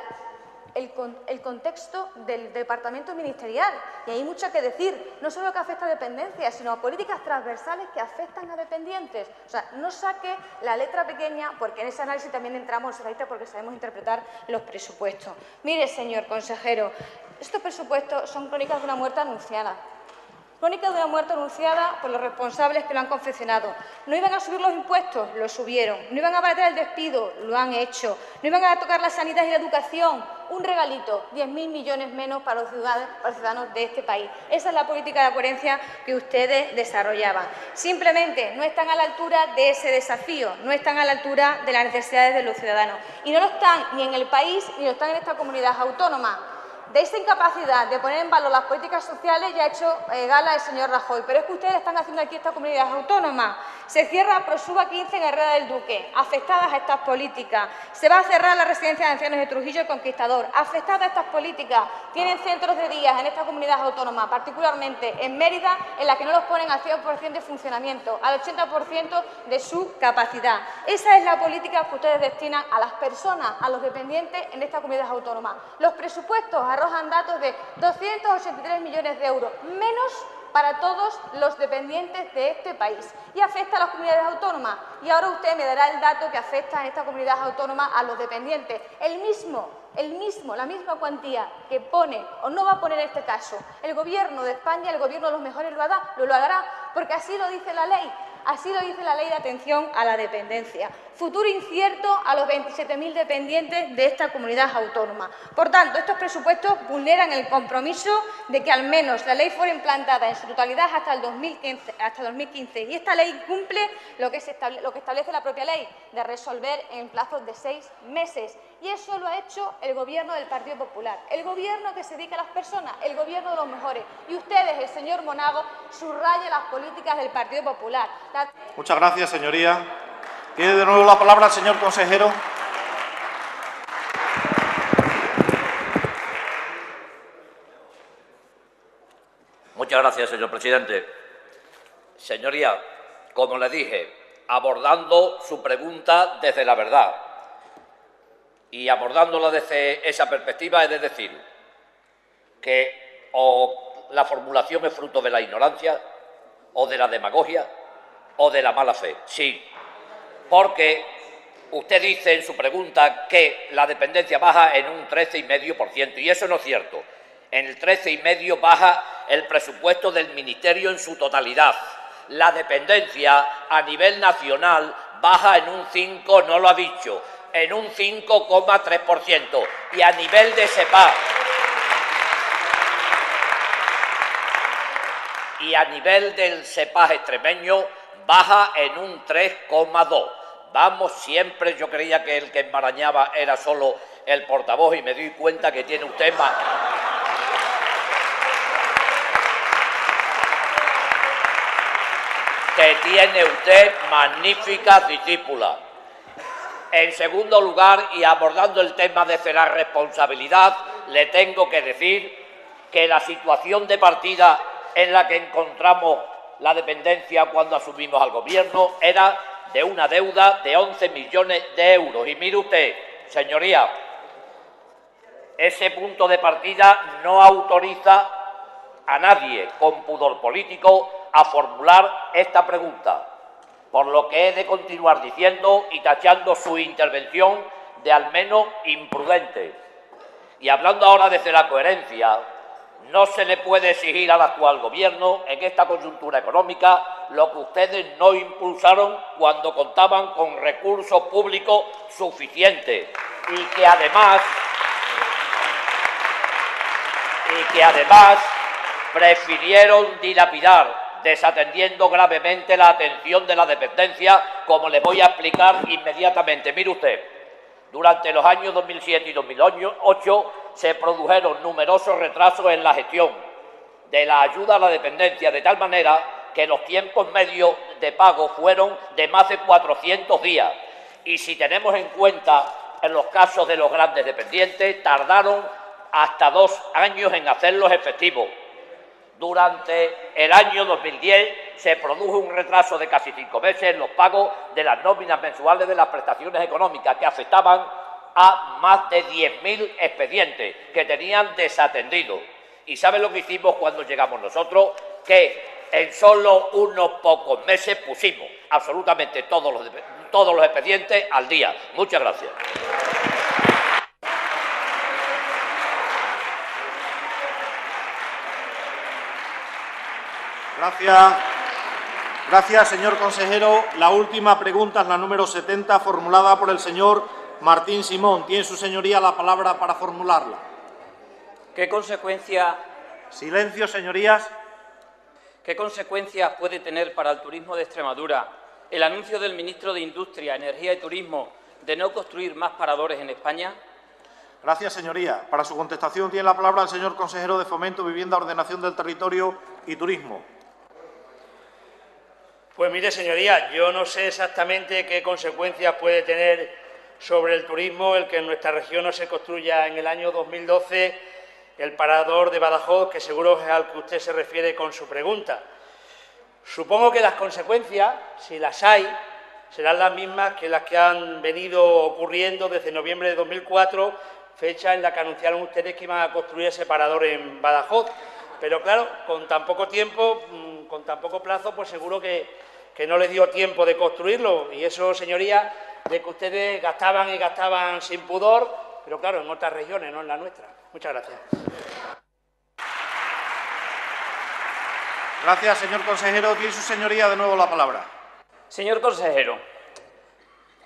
el contexto del departamento ministerial. Y hay mucho que decir, no solo que afecta a dependencias, sino a políticas transversales que afectan a dependientes. O sea, no saque la letra pequeña, porque en ese análisis también entramos los socialistas porque sabemos interpretar los presupuestos. Mire, señor consejero, estos presupuestos son crónicas de una muerte anunciada. Crónica de una muerte anunciada por los responsables que lo han confeccionado. No iban a subir los impuestos, lo subieron. No iban a abaratar el despido, lo han hecho. No iban a tocar la sanidad y la educación. Un regalito, 10.000 millones menos para los ciudadanos de este país. Esa es la política de coherencia que ustedes desarrollaban. Simplemente no están a la altura de ese desafío, no están a la altura de las necesidades de los ciudadanos. Y no lo están ni en el país ni lo están en esta comunidad autónoma. De esa incapacidad de poner en valor las políticas sociales ya ha hecho gala el señor Rajoy, pero es que ustedes están haciendo aquí esta comunidad autónoma. Se cierra Prosuba 15 en Herrera del Duque, afectadas a estas políticas. Se va a cerrar la residencia de ancianos de Trujillo el Conquistador, afectadas a estas políticas. Tienen centros de días en esta comunidad autónoma, particularmente en Mérida, en la que no los ponen al 100% de funcionamiento, al 80% de su capacidad. Esa es la política que ustedes destinan a las personas, a los dependientes en esta comunidad autónoma. Los presupuestos arrojan datos de 283 millones de euros, menos para todos los dependientes de este país, y afecta a las comunidades autónomas. Y ahora usted me dará el dato que afecta en esta comunidad autónoma a los dependientes. La misma cuantía que pone o no va a poner en este caso el Gobierno de España, el Gobierno de los mejores lo hará, porque así lo dice la ley. Así lo dice la Ley de Atención a la Dependencia. futuro incierto a los 27.000 dependientes de esta comunidad autónoma. Por tanto, estos presupuestos vulneran el compromiso de que al menos la ley fuera implantada en su totalidad hasta el 2015 y esta ley cumple lo que establece la propia ley, de resolver en plazos de 6 meses. Y eso lo ha hecho el Gobierno del Partido Popular, el Gobierno que se dedica a las personas, el Gobierno de los mejores. Y ustedes, el señor Monago, subraya las políticas del Partido Popular. Muchas gracias, señoría. Tiene de nuevo la palabra el señor consejero. Muchas gracias, señor presidente. Señoría, como le dije, abordando su pregunta desde la verdad y abordándola desde esa perspectiva, es decir, que o la formulación es fruto de la ignorancia, o de la demagogia, o de la mala fe. Sí, porque usted dice en su pregunta que la dependencia baja en un 13,5%, y eso no es cierto. En el 13,5% baja el presupuesto del Ministerio en su totalidad. La dependencia a nivel nacional baja en un 5, no lo ha dicho, en un 5,3%. Y a nivel de SEPA, y a nivel del SEPA extremeño, baja en un 3,2%. Vamos siempre, yo creía que el que enmarañaba era solo el portavoz y me doy cuenta que tiene usted más. Que tiene usted magníficas discípulas. En segundo lugar, y abordando el tema de la responsabilidad, le tengo que decir que la situación de partida en la que encontramos la dependencia cuando asumimos al Gobierno era de una deuda de 11 millones de euros. Y mire usted, señoría, ese punto de partida no autoriza a nadie con pudor político a formular esta pregunta, por lo que he de continuar diciendo y tachando su intervención de al menos imprudente. Y hablando ahora desde la coherencia, no se le puede exigir al actual Gobierno en esta coyuntura económica lo que ustedes no impulsaron cuando contaban con recursos públicos suficientes y que además prefirieron dilapidar, desatendiendo gravemente la atención de la dependencia, como le voy a explicar inmediatamente. Mire usted, durante los años 2007 y 2008 se produjeron numerosos retrasos en la gestión de la ayuda a la dependencia, de tal manera que los tiempos medios de pago fueron de más de 400 días. Y si tenemos en cuenta en los casos de los grandes dependientes, tardaron hasta 2 años en hacerlos efectivos. Durante el año 2010 se produjo un retraso de casi 5 meses en los pagos de las nóminas mensuales de las prestaciones económicas, que afectaban a más de 10.000 expedientes que tenían desatendidos. ¿Y saben lo que hicimos cuando llegamos nosotros? Que en solo unos pocos meses pusimos absolutamente todos los expedientes al día. Muchas gracias. Gracias, señor consejero. La última pregunta es la número 70, formulada por el señor Martín Simón. Tiene su señoría la palabra para formularla. ¿Qué consecuencia? Silencio, señorías. ¿Qué consecuencias puede tener para el turismo de Extremadura el anuncio del ministro de Industria, Energía y Turismo de no construir más paradores en España? Gracias, señoría. Para su contestación tiene la palabra el señor consejero de Fomento, Vivienda, Ordenación del Territorio y Turismo. Pues mire, señoría, yo no sé exactamente qué consecuencias puede tener sobre el turismo el que en nuestra región no se construya en el año 2012 el parador de Badajoz, que seguro es al que usted se refiere con su pregunta. Supongo que las consecuencias, si las hay, serán las mismas que las que han venido ocurriendo desde noviembre de 2004, fecha en la que anunciaron ustedes que iban a construir ese parador en Badajoz. Pero claro, con tan poco tiempo, con tan poco plazo, pues seguro que no les dio tiempo de construirlo. Y eso, señoría, de que ustedes gastaban y gastaban sin pudor, pero claro, en otras regiones, no en la nuestra. Muchas gracias. Gracias, señor consejero. Tiene su señoría de nuevo la palabra. Señor consejero,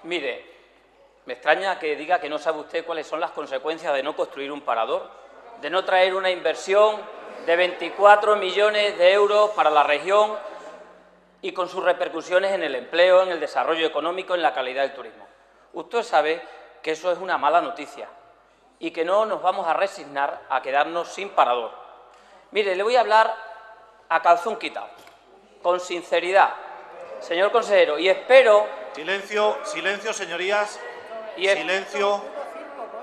Mire, me extraña que diga que no sabe usted cuáles son las consecuencias de no construir un parador, de no traer una inversión de 24 millones de euros para la región y con sus repercusiones en el empleo, en el desarrollo económico, en la calidad del turismo. Usted sabe que eso es una mala noticia y que no nos vamos a resignar a quedarnos sin parador. Mire, le voy a hablar a calzón quitado, con sinceridad, señor consejero, y espero... Silencio, silencio, señorías. Silencio,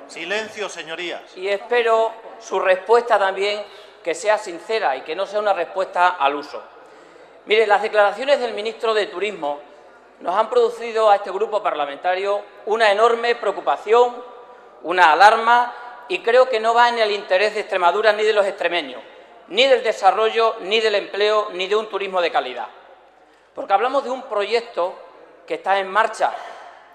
silencio, señorías. Y espero su respuesta también que sea sincera y que no sea una respuesta al uso. Mire, las declaraciones del ministro de Turismo nos han producido a este grupo parlamentario una enorme preocupación, una alarma, y creo que no va en el interés de Extremadura ni de los extremeños, ni del desarrollo, ni del empleo, ni de un turismo de calidad. Porque hablamos de un proyecto que está en marcha,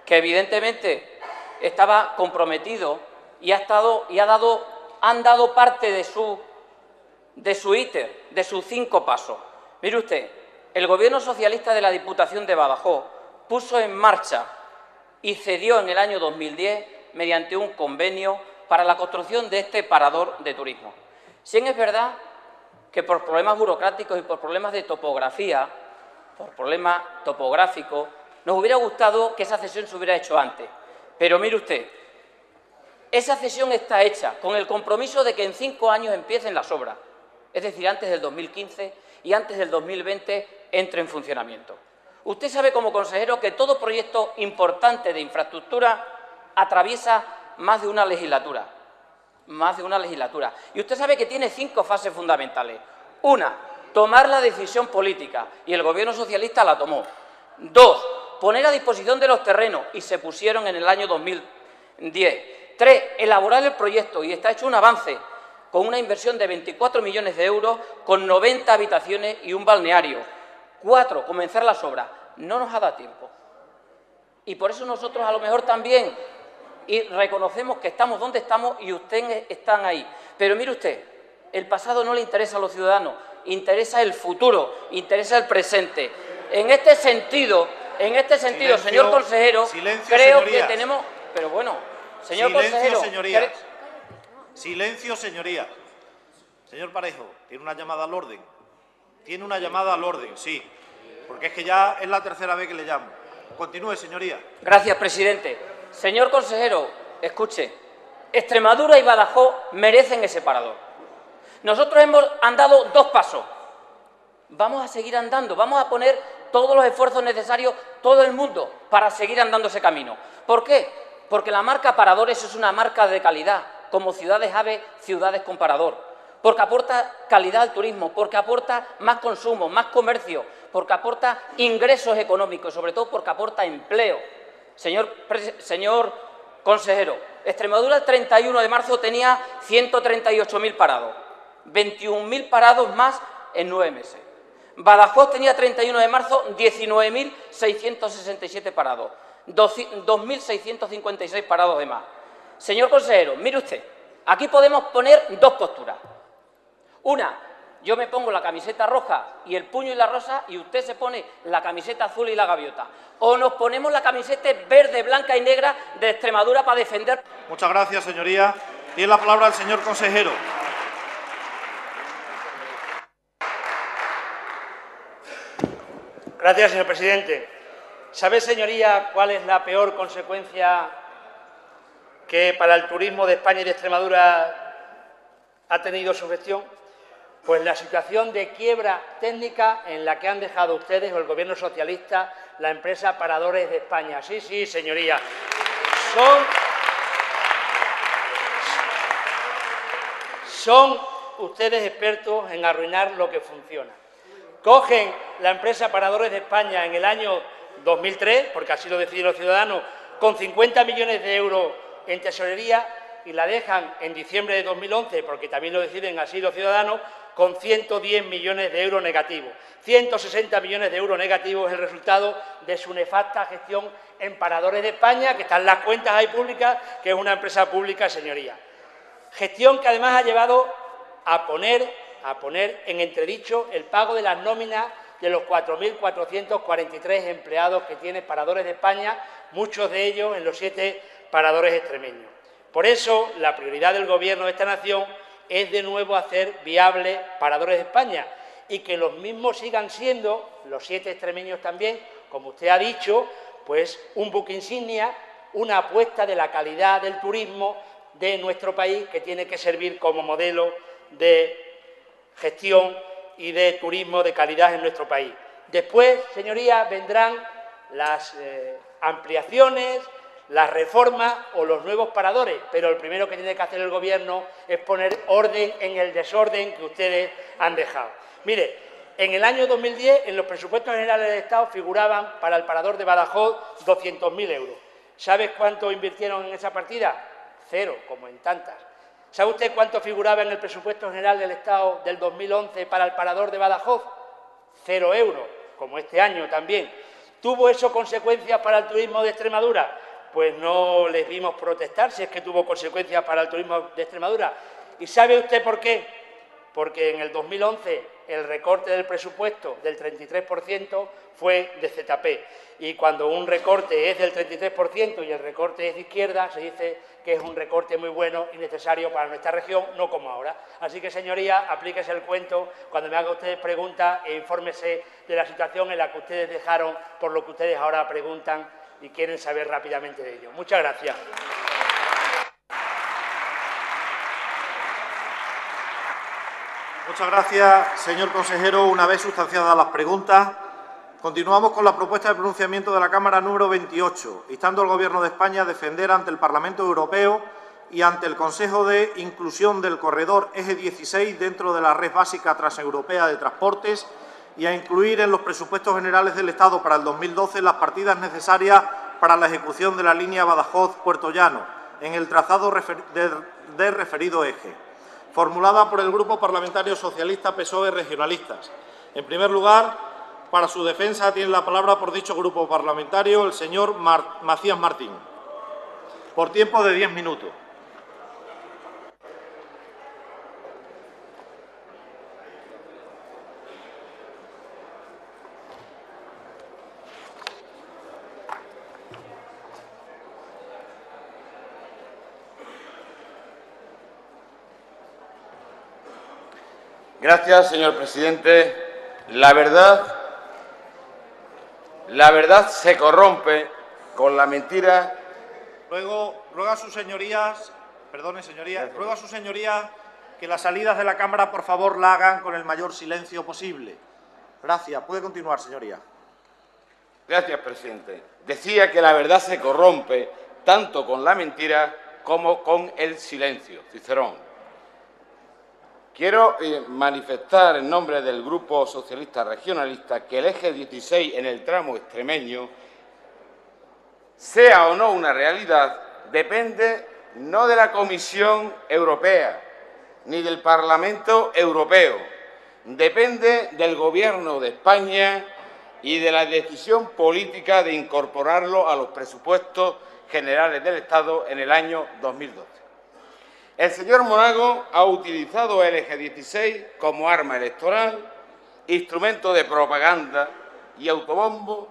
que evidentemente estaba comprometido y han dado parte de su íter, de sus 5 pasos. Mire usted, el Gobierno socialista de la Diputación de Badajoz puso en marcha y cedió en el año 2010 mediante un convenio para la construcción de este parador de turismo. Si bien es verdad que por problemas burocráticos y por problemas de topografía, por problemas topográficos, nos hubiera gustado que esa cesión se hubiera hecho antes. Pero mire usted, esa cesión está hecha con el compromiso de que en 5 años empiecen las obras, es decir, antes del 2015 y antes del 2020 entre en funcionamiento. Usted sabe como consejero que todo proyecto importante de infraestructura atraviesa más de una legislatura. Y usted sabe que tiene 5 fases fundamentales. Una, tomar la decisión política, y el Gobierno socialista la tomó. 2, poner a disposición de los terrenos, y se pusieron en el año 2010. 3, elaborar el proyecto, y está hecho un avance con una inversión de 24 millones de euros, con 90 habitaciones y un balneario. 4, comenzar las obras. No nos ha dado tiempo. Y por eso nosotros a lo mejor también reconocemos que estamos donde estamos y ustedes están ahí. Pero mire usted, el pasado no le interesa a los ciudadanos, interesa el futuro, interesa el presente. En este sentido, silencio, señor consejero, creo señorías. que tenemos... Pero bueno, señor silencio, consejero... Señorías. Silencio, señorías. Señor Parejo, tiene una llamada al orden. Tiene una llamada al orden, sí. Porque es que ya es la 3ª vez que le llamo. Continúe, señoría. Gracias, presidente. Señor consejero, escuche. Extremadura y Badajoz merecen ese parador. Nosotros hemos andado 2 pasos. Vamos a seguir andando, vamos a poner todos los esfuerzos necesarios, todo el mundo, para seguir andando ese camino. ¿Por qué? Porque la marca Paradores es una marca de calidad, como Ciudades Ave, ciudades con parador. Porque aporta calidad al turismo, porque aporta más consumo, más comercio, porque aporta ingresos económicos, sobre todo porque aporta empleo. Señor consejero, Extremadura el 31 de marzo tenía 138.000 parados, 21.000 parados más en 9 meses. Badajoz tenía 31 de marzo 19.667 parados, 2.656 parados de más. Señor consejero, mire usted, aquí podemos poner 2 posturas. Una, yo me pongo la camiseta roja y el puño y la rosa y usted se pone la camiseta azul y la gaviota. O nos ponemos la camiseta verde, blanca y negra de Extremadura para defender... Muchas gracias, señoría. Tiene la palabra el señor consejero. Gracias, señor presidente. ¿Sabe, señoría, cuál es la peor consecuencia que para el turismo de España y de Extremadura ha tenido su gestión? Pues la situación de quiebra técnica en la que han dejado ustedes o el Gobierno socialista la empresa Paradores de España. Sí, sí, señoría. Son ustedes expertos en arruinar lo que funciona. Cogen la empresa Paradores de España en el año 2003, porque así lo decidieron los ciudadanos, con 50 millones de euros en tesorería, y la dejan en diciembre de 2011, porque también lo deciden así los ciudadanos, con 110 millones de euros negativos. 160 millones de euros negativos es el resultado de su nefasta gestión en Paradores de España, que están las cuentas ahí públicas, que es una empresa pública, señoría. Gestión que además ha llevado a poner en entredicho el pago de las nóminas de los 4.443 empleados que tiene Paradores de España, muchos de ellos en los 7 paradores extremeños. Por eso, la prioridad del Gobierno de esta nación es de nuevo hacer viables Paradores de España y que los mismos sigan siendo, los 7 extremeños también, como usted ha dicho, pues un buque insignia, una apuesta de la calidad del turismo de nuestro país que tiene que servir como modelo de gestión y de turismo de calidad en nuestro país. Después, señorías, vendrán las ampliaciones, las reformas o los nuevos paradores, pero el primero que tiene que hacer el Gobierno es poner orden en el desorden que ustedes han dejado. Mire, en el año 2010, en los presupuestos generales del Estado figuraban para el parador de Badajoz 200.000 euros. ¿Sabes cuánto invirtieron en esa partida? 0, como en tantas. ¿Sabe usted cuánto figuraba en el presupuesto general del Estado del 2011 para el parador de Badajoz? 0 euros, como este año también. ¿Tuvo eso consecuencias para el turismo de Extremadura? Pues no les vimos protestar si es que tuvo consecuencias para el turismo de Extremadura. ¿Y sabe usted por qué? Porque en el 2011 el recorte del presupuesto del 33% fue de ZP. Y cuando un recorte es del 33% y el recorte es de izquierda, se dice que es un recorte muy bueno y necesario para nuestra región, no como ahora. Así que, señoría, aplíquese el cuento cuando me hagan ustedes preguntas e infórmese de la situación en la que ustedes dejaron por lo que ustedes ahora preguntan y quieren saber rápidamente de ello. Muchas gracias. Muchas gracias, señor consejero. Una vez sustanciadas las preguntas, continuamos con la propuesta de pronunciamiento de la Cámara número 28, instando al Gobierno de España a defender ante el Parlamento Europeo y ante el Consejo de inclusión del corredor Eje 16 dentro de la red básica transeuropea de transportes y a incluir en los presupuestos generales del Estado para el 2012 las partidas necesarias para la ejecución de la línea Badajoz-Puerto Llano en el trazado de referido eje, formulada por el Grupo Parlamentario Socialista PSOE Regionalistas. En primer lugar, para su defensa tiene la palabra por dicho grupo parlamentario el señor Macías Martín, por tiempo de 10 minutos. Gracias, señor presidente. La verdad se corrompe con la mentira. Ruego a sus señorías, perdone, señoría, ruego a sus señorías que las salidas de la Cámara, por favor, la hagan con el mayor silencio posible. Gracias. Puede continuar, señoría. Gracias, presidente. Decía que la verdad se corrompe tanto con la mentira como con el silencio. Cicerón. Quiero manifestar en nombre del Grupo Socialista Regionalista que el eje 16 en el tramo extremeño, sea o no una realidad, depende no de la Comisión Europea ni del Parlamento Europeo, depende del Gobierno de España y de la decisión política de incorporarlo a los presupuestos generales del Estado en el año 2012. El señor Monago ha utilizado el eje 16 como arma electoral, instrumento de propaganda y autobombo.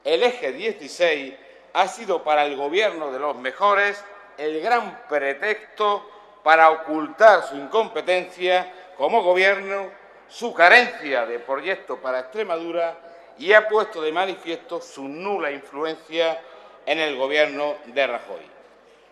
El eje 16 ha sido para el Gobierno de los mejores el gran pretexto para ocultar su incompetencia como Gobierno, su carencia de proyecto para Extremadura y ha puesto de manifiesto su nula influencia en el Gobierno de Rajoy.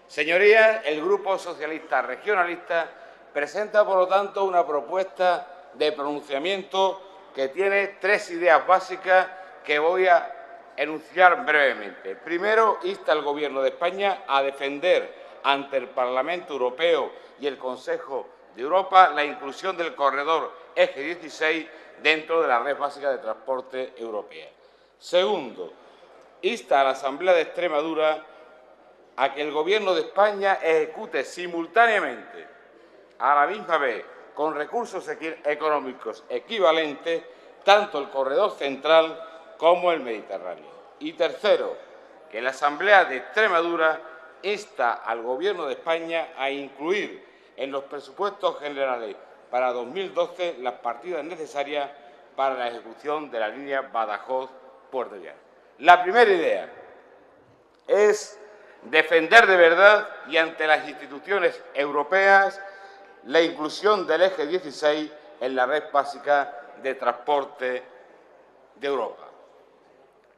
Señorías, el Grupo Socialista Regionalista presenta, por lo tanto, una propuesta de pronunciamiento que tiene 3 ideas básicas que voy a enunciar brevemente. Primero, insta al Gobierno de España a defender ante el Parlamento Europeo y el Consejo de Europa la inclusión del corredor Eje 16 dentro de la red básica de transporte europea. Segundo, insta a la Asamblea de Extremadura a que el Gobierno de España ejecute simultáneamente, a la misma vez, con recursos económicos equivalentes, tanto el corredor central como el Mediterráneo. Y tercero, que la Asamblea de Extremadura insta al Gobierno de España a incluir en los presupuestos generales para 2012 las partidas necesarias para la ejecución de la línea Badajoz-Puerto Llano. La primera idea, es defender de verdad y ante las instituciones europeas la inclusión del eje 16 en la red básica de transporte de Europa.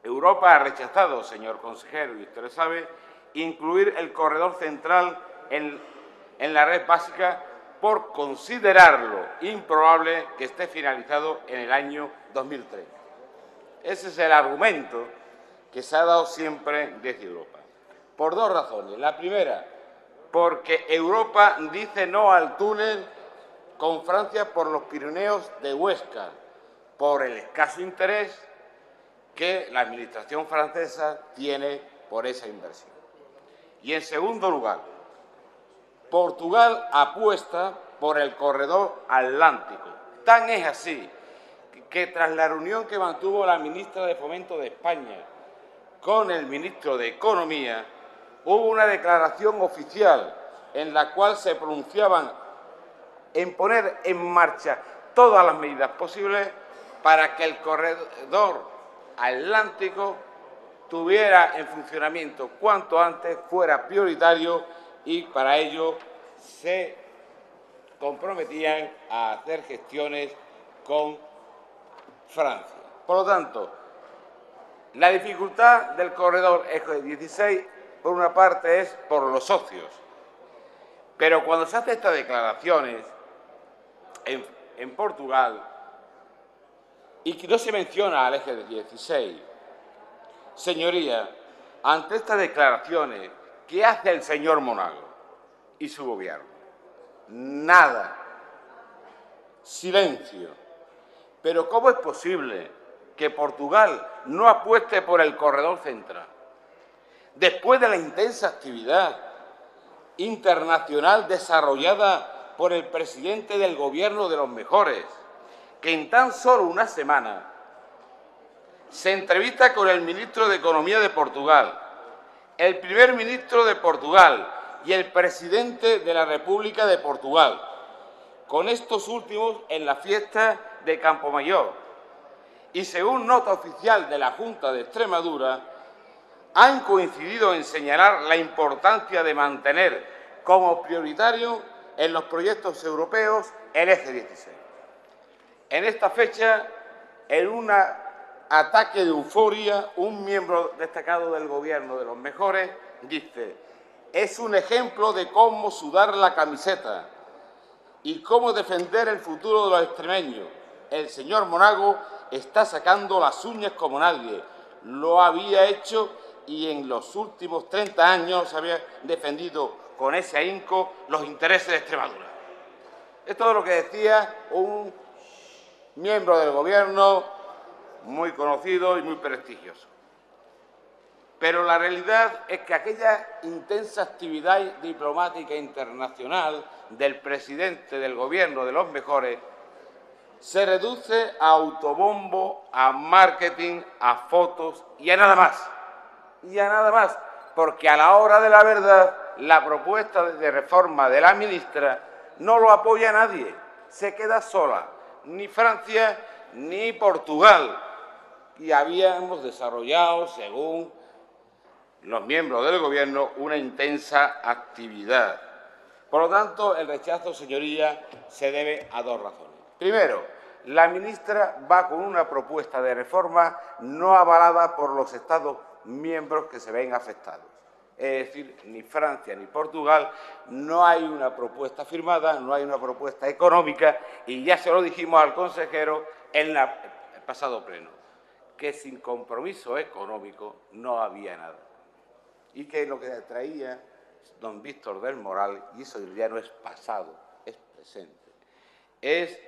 Europa ha rechazado, señor consejero, y usted lo sabe, incluir el corredor central en la red básica por considerarlo improbable que esté finalizado en el año 2030. Ese es el argumento que se ha dado siempre desde Europa. Por dos razones. La primera, porque Europa dice no al túnel con Francia por los Pirineos de Huesca, por el escaso interés que la Administración francesa tiene por esa inversión. Y, en segundo lugar, Portugal apuesta por el corredor atlántico. Tan es así que tras la reunión que mantuvo la ministra de Fomento de España con el ministro de Economía, hubo una declaración oficial en la cual se pronunciaban en poner en marcha todas las medidas posibles para que el corredor atlántico tuviera en funcionamiento cuanto antes, fuera prioritario, y para ello se comprometían a hacer gestiones con Francia. Por lo tanto, la dificultad del corredor eje 16, por una parte, es por los socios. Pero cuando se hacen estas declaraciones en Portugal y que no se menciona al eje 16, señoría, ante estas declaraciones, ¿qué hace el señor Monago y su gobierno? Nada. Silencio. Pero ¿cómo es posible que Portugal no apueste por el corredor central? Después de la intensa actividad internacional desarrollada por el presidente del Gobierno de los Mejores, que en tan solo una semana se entrevista con el ministro de Economía de Portugal, el primer ministro de Portugal y el presidente de la República de Portugal, con estos últimos en la fiesta de Campomayor. Y según nota oficial de la Junta de Extremadura, han coincidido en señalar la importancia de mantener como prioritario en los proyectos europeos el eje 16. En esta fecha, en un ataque de euforia, un miembro destacado del Gobierno de los Mejores dice: es un ejemplo de cómo sudar la camiseta y cómo defender el futuro de los extremeños. El señor Monago está sacando las uñas como nadie. Lo había hecho y en los últimos 30 años había defendido con ese ahínco los intereses de Extremadura. Esto es lo que decía un miembro del Gobierno muy conocido y muy prestigioso. Pero la realidad es que aquella intensa actividad diplomática internacional del presidente del Gobierno de los Mejores se reduce a autobombo, a marketing, a fotos y a nada más. Y a nada más, porque a la hora de la verdad, la propuesta de reforma de la ministra no lo apoya nadie, se queda sola, ni Francia ni Portugal. Y habíamos desarrollado, según los miembros del Gobierno, una intensa actividad. Por lo tanto, el rechazo, señoría, se debe a dos razones. Primero, la ministra va con una propuesta de reforma no avalada por los Estados miembros que se ven afectados. Es decir, ni Francia ni Portugal, no hay una propuesta firmada, no hay una propuesta económica, y ya se lo dijimos al consejero en el pasado pleno, que sin compromiso económico no había nada. Y que lo que traía don Víctor del Moral, y eso ya no es pasado, es presente, es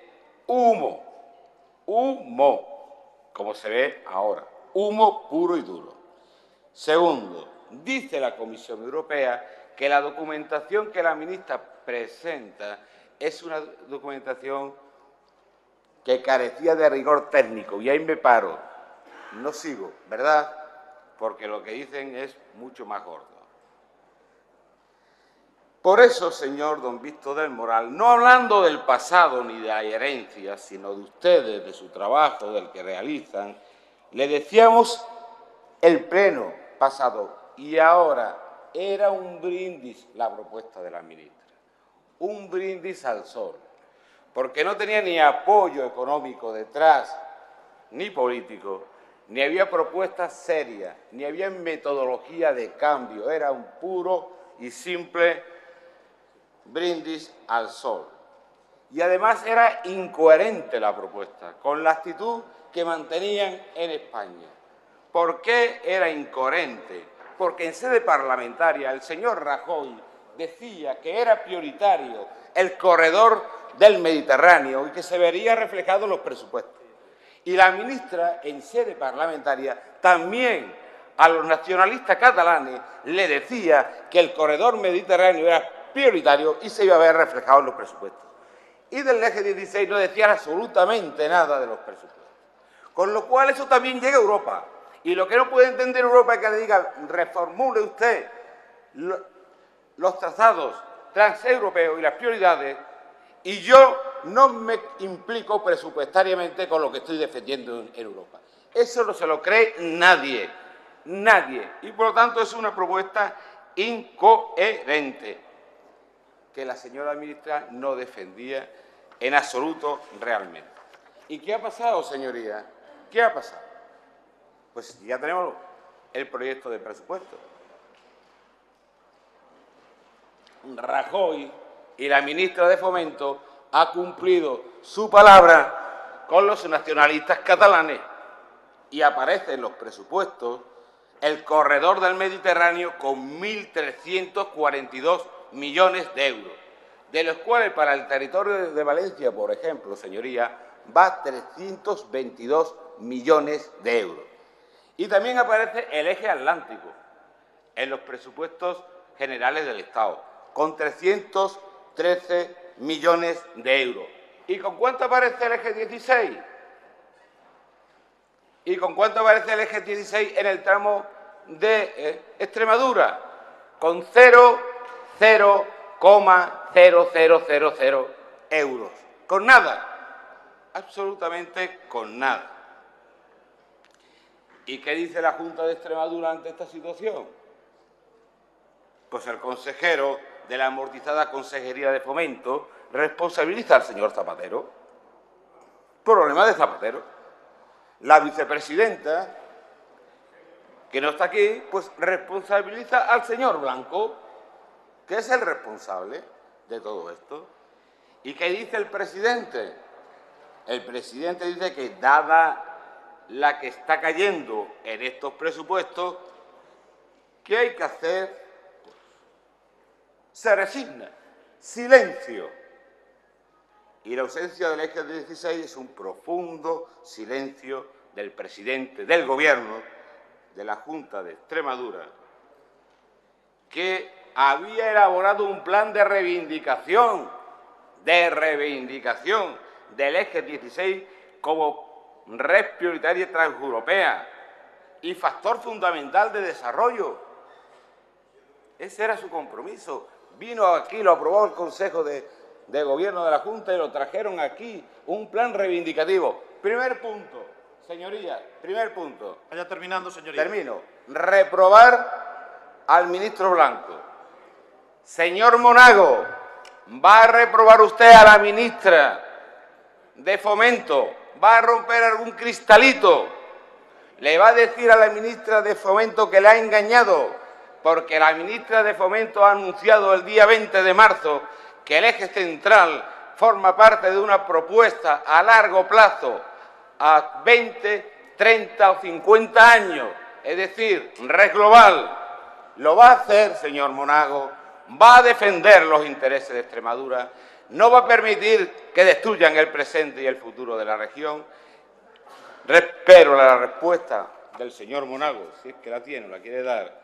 humo, como se ve ahora, humo puro y duro. Segundo, dice la Comisión Europea que la documentación que la ministra presenta es una documentación que carecía de rigor técnico. Y ahí me paro, no sigo, ¿verdad? Porque lo que dicen es mucho más gordo. Por eso, señor don Víctor del Moral, no hablando del pasado ni de la herencia, sino de ustedes, de su trabajo, del que realizan, le decíamos el pleno pasado: y ahora era un brindis la propuesta de la ministra, un brindis al sol, porque no tenía ni apoyo económico detrás, ni político, ni había propuestas serias, ni había metodología de cambio, era un puro y simple brindis al sol. Y además era incoherente la propuesta con la actitud que mantenían en España. ¿Por qué era incoherente? Porque en sede parlamentaria el señor Rajoy decía que era prioritario el corredor del Mediterráneo y que se vería reflejado en los presupuestos. Y la ministra, en sede parlamentaria, también a los nacionalistas catalanes le decía que el corredor mediterráneo era prioritario y se iba a ver reflejado en los presupuestos. Y del eje 16 no decían absolutamente nada de los presupuestos. Con lo cual eso también llega a Europa. Y lo que no puede entender Europa es que le diga, reformule usted los trazados transeuropeos y las prioridades, y yo no me implico presupuestariamente con lo que estoy defendiendo en Europa. Eso no se lo cree nadie, nadie. Y por lo tanto es una propuesta incoherente que la señora ministra no defendía en absoluto realmente. ¿Y qué ha pasado, señoría? ¿Qué ha pasado? Pues ya tenemos el proyecto de presupuesto. Rajoy y la ministra de Fomento ha cumplido su palabra con los nacionalistas catalanes y aparece en los presupuestos el corredor del Mediterráneo con 1.342 millones de euros, de los cuales para el territorio de Valencia, por ejemplo, señoría, va 322 millones de euros. Y también aparece el eje atlántico en los presupuestos generales del Estado, con 313 millones de euros. ¿Y con cuánto aparece el eje 16? ¿Y con cuánto aparece el eje 16 en el tramo de Extremadura? Con 0,0000 euros. Con nada. Absolutamente con nada. ¿Y qué dice la Junta de Extremadura ante esta situación? Pues el consejero de la amortizada Consejería de Fomento responsabiliza al señor Zapatero. Problema de Zapatero. La vicepresidenta, que no está aquí, pues responsabiliza al señor Blanco, que es el responsable de todo esto. ¿Y qué dice el presidente? El presidente dice que dada la que está cayendo en estos presupuestos, ¿qué hay que hacer? Pues, se resigna. Silencio. Y la ausencia del eje 16 es un profundo silencio del presidente del Gobierno, de la Junta de Extremadura, que había elaborado un plan de reivindicación del eje 16 como red prioritaria transeuropea y factor fundamental de desarrollo. Ese era su compromiso. Vino aquí, lo aprobó el Consejo de Gobierno de la Junta y lo trajeron aquí, un plan reivindicativo. Primer punto, señorías, primer punto. Vaya terminando, señoría. Termino. Reprobar al ministro Blanco. Señor Monago, ¿va a reprobar usted a la ministra de Fomento? ¿Va a romper algún cristalito? ¿Le va a decir a la ministra de Fomento que le ha engañado? Porque la ministra de Fomento ha anunciado el día 20 de marzo que el eje central forma parte de una propuesta a largo plazo, a 20, 30 o 50 años, es decir, red global. ¿Lo va a hacer, señor Monago? ¿Va a defender los intereses de Extremadura? ¿No va a permitir que destruyan el presente y el futuro de la región? Espero la respuesta del señor Monago, si es que la tiene o la quiere dar,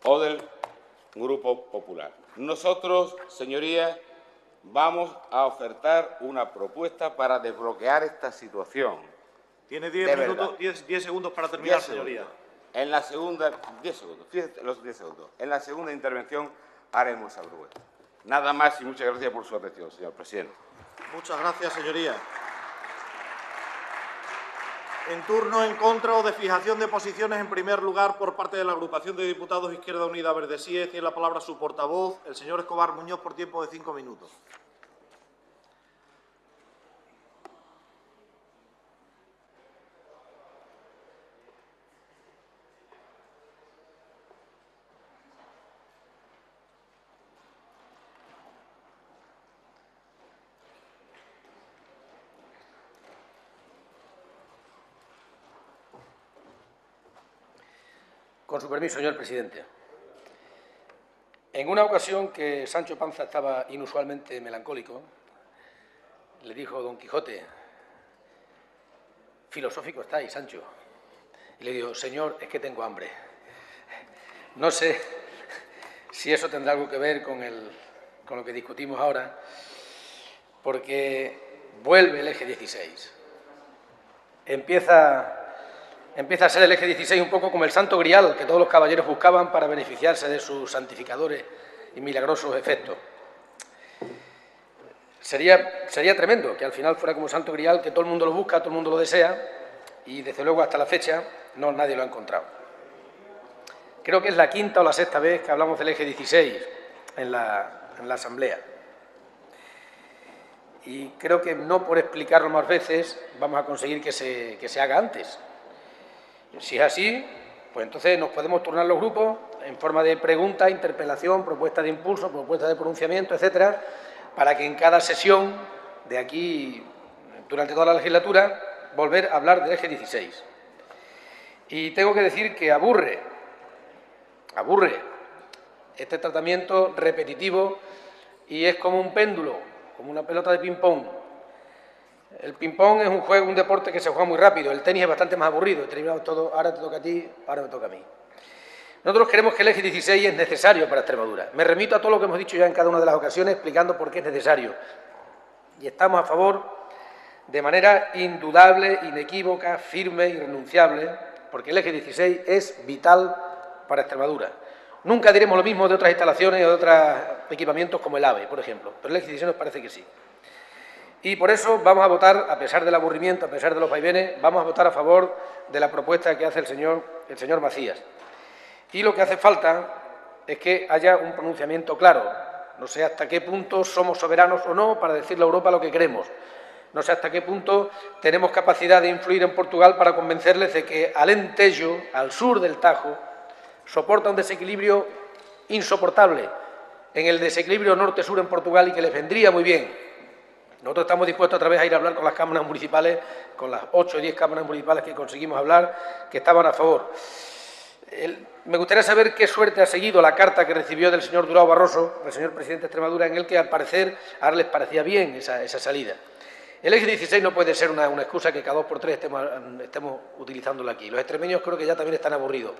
o del Grupo Popular. Nosotros, señorías, vamos a ofertar una propuesta para desbloquear esta situación. Tiene 10 segundos para terminar, señoría. En la segunda, 10 segundos, fíjate los 10 segundos. En la segunda intervención haremos esa propuesta. Nada más y muchas gracias por su atención, señor presidente. Muchas gracias, señoría. En turno en contra o de fijación de posiciones, en primer lugar, por parte de la agrupación de diputados Izquierda Unida Verde Sí, tiene la palabra su portavoz, el señor Escobar Muñoz, por tiempo de 5 minutos. Con su permiso, señor presidente. En una ocasión que Sancho Panza estaba inusualmente melancólico, le dijo Don Quijote: filosófico estáis, Sancho. Y le dijo: señor, es que tengo hambre. No sé si eso tendrá algo que ver con lo que discutimos ahora, porque vuelve el eje 16. Empieza a ser el eje 16 un poco como el santo grial que todos los caballeros buscaban para beneficiarse de sus santificadores y milagrosos efectos. Sería tremendo que al final fuera como el santo grial, que todo el mundo lo busca, todo el mundo lo desea, y desde luego hasta la fecha nadie lo ha encontrado. Creo que es la quinta o la sexta vez que hablamos del eje 16 en la Asamblea. Y creo que no por explicarlo más veces vamos a conseguir que se haga antes. Si es así, pues entonces nos podemos turnar los grupos en forma de pregunta, interpelación, propuesta de impulso, propuesta de pronunciamiento, etcétera, para que en cada sesión de aquí, durante toda la legislatura, volver a hablar del eje 16. Y tengo que decir que aburre este tratamiento repetitivo y es como un péndulo, como una pelota de ping-pong. El ping-pong es un juego, un deporte que se juega muy rápido. El tenis es bastante más aburrido. Terminamos todo, ahora te toca a ti, ahora me toca a mí. Nosotros creemos que el eje 16 es necesario para Extremadura. Me remito a todo lo que hemos dicho ya en cada una de las ocasiones explicando por qué es necesario. Y estamos a favor de manera indudable, inequívoca, firme, irrenunciable, porque el eje 16 es vital para Extremadura. Nunca diremos lo mismo de otras instalaciones o de otros equipamientos como el AVE, por ejemplo, pero el eje 16 nos parece que sí. Y por eso vamos a votar, a pesar del aburrimiento, a pesar de los vaivenes, vamos a votar a favor de la propuesta que hace el señor Macías. Y lo que hace falta es que haya un pronunciamiento claro. No sé hasta qué punto somos soberanos o no para decirle a Europa lo que queremos. No sé hasta qué punto tenemos capacidad de influir en Portugal para convencerles de que Alentejo, al sur del Tajo, soporta un desequilibrio insoportable en el desequilibrio norte-sur en Portugal y que les vendría muy bien. Nosotros estamos dispuestos otra vez a ir a hablar con las cámaras municipales, con las 8 o 10 cámaras municipales que conseguimos hablar, que estaban a favor. Me gustaría saber qué suerte ha seguido la carta que recibió del señor Durão Barroso, del señor presidente de Extremadura, en el que al parecer ahora les parecía bien esa salida. El eje 16 no puede ser una excusa que cada 2 por 3 estemos utilizándolo aquí. Los extremeños creo que ya también están aburridos.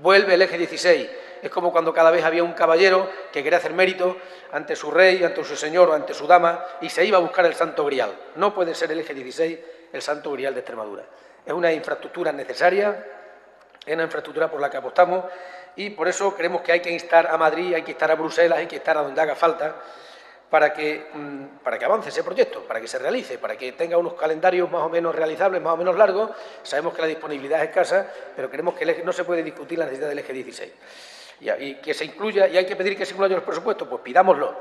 Vuelve el eje 16. Es como cuando cada vez había un caballero que quería hacer mérito ante su rey, ante su señor o ante su dama y se iba a buscar el santo grial. No puede ser el eje 16 el santo grial de Extremadura. Es una infraestructura necesaria, es una infraestructura por la que apostamos y por eso creemos que hay que instar a Madrid, hay que instar a Bruselas, hay que instar a donde haga falta para que avance ese proyecto, para que se realice, para que tenga unos calendarios más o menos realizables, más o menos largos. Sabemos que la disponibilidad es escasa, pero creemos que no se puede discutir la necesidad del eje 16. Y que se incluya, y hay que pedir que se incluya en los presupuestos, pues pidámoslo.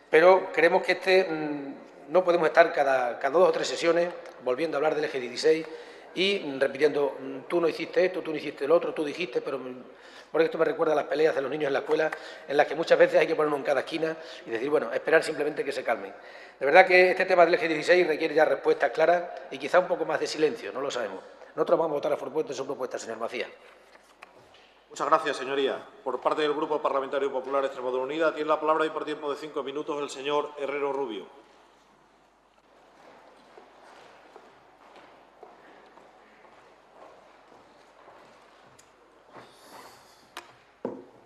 Pero creemos que no podemos estar cada 2 o 3 sesiones volviendo a hablar del eje 16 y repitiendo, tú no hiciste esto, tú no hiciste lo otro, tú dijiste, pero... Porque esto me recuerda a las peleas de los niños en la escuela, en las que muchas veces hay que ponernos en cada esquina y decir, bueno, esperar simplemente que se calmen. De verdad que este tema del eje 16 requiere ya respuestas claras y quizá un poco más de silencio, no lo sabemos. Nosotros vamos a votar a favor de su propuesta, señor Macías. Muchas gracias, señoría. Por parte del Grupo Parlamentario Popular Extremadura Unida, tiene la palabra y por tiempo de 5 minutos el señor Herrero Rubio.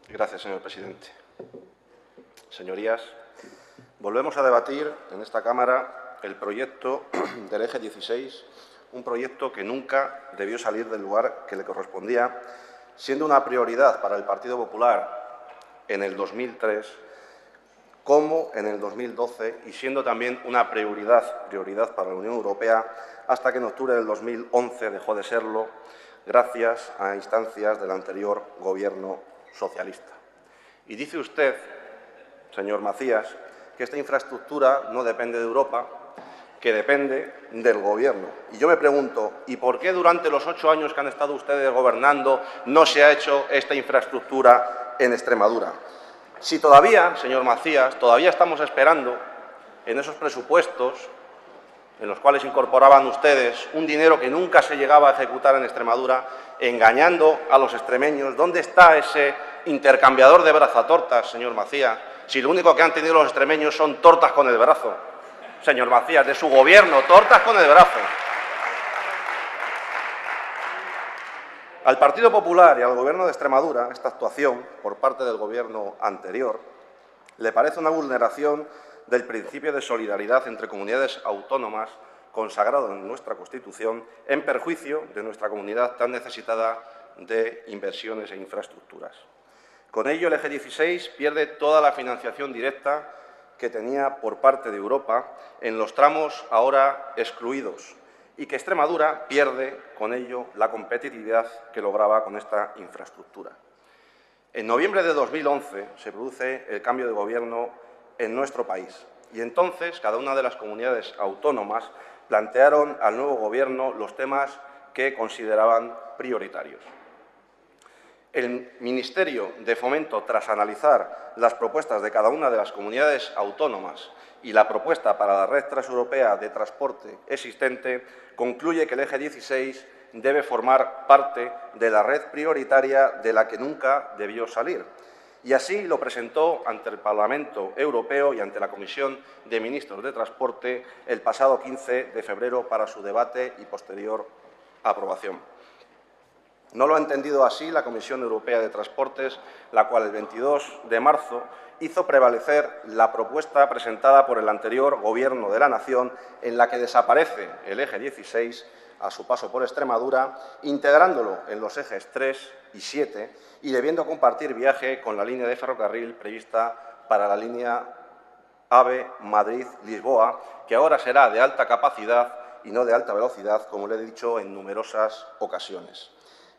Gracias, señor presidente. Señorías, volvemos a debatir en esta Cámara el proyecto del eje 16, un proyecto que nunca debió salir del lugar que le correspondía, siendo una prioridad para el Partido Popular en el 2003, como en el 2012 y siendo también una prioridad para la Unión Europea hasta que en octubre del 2011 dejó de serlo gracias a instancias del anterior Gobierno socialista. Y dice usted, señor Macías, que esta infraestructura no depende de Europa, que depende del Gobierno. Y yo me pregunto, ¿y por qué durante los 8 años que han estado ustedes gobernando no se ha hecho esta infraestructura en Extremadura? Si todavía, señor Macías, todavía estamos esperando en esos presupuestos en los cuales incorporaban ustedes un dinero que nunca se llegaba a ejecutar en Extremadura, engañando a los extremeños. ¿Dónde está ese intercambiador de brazatortas, señor Macías? Si lo único que han tenido los extremeños son tortas con el brazo, señor Macías, de su Gobierno, tortas con el brazo. Al Partido Popular y al Gobierno de Extremadura, esta actuación por parte del Gobierno anterior le parece una vulneración del principio de solidaridad entre comunidades autónomas consagrado en nuestra Constitución, en perjuicio de nuestra comunidad tan necesitada de inversiones e infraestructuras. Con ello, el eje 16 pierde toda la financiación directa que tenía por parte de Europa en los tramos ahora excluidos, y que Extremadura pierde con ello la competitividad que lograba con esta infraestructura. En noviembre de 2011 se produce el cambio de Gobierno en nuestro país y entonces cada una de las comunidades autónomas plantearon al nuevo Gobierno los temas que consideraban prioritarios. El Ministerio de Fomento, tras analizar las propuestas de cada una de las comunidades autónomas y la propuesta para la red transeuropea de transporte existente, concluye que el eje 16 debe formar parte de la red prioritaria de la que nunca debió salir. Y así lo presentó ante el Parlamento Europeo y ante la Comisión de Ministros de Transporte el pasado 15 de febrero para su debate y posterior aprobación. No lo ha entendido así la Comisión Europea de Transportes, la cual el 22 de marzo hizo prevalecer la propuesta presentada por el anterior Gobierno de la Nación, en la que desaparece el eje 16 a su paso por Extremadura, integrándolo en los ejes 3 y 7 y debiendo compartir viaje con la línea de ferrocarril prevista para la línea AVE Madrid-Lisboa, que ahora será de alta capacidad y no de alta velocidad, como le he dicho en numerosas ocasiones.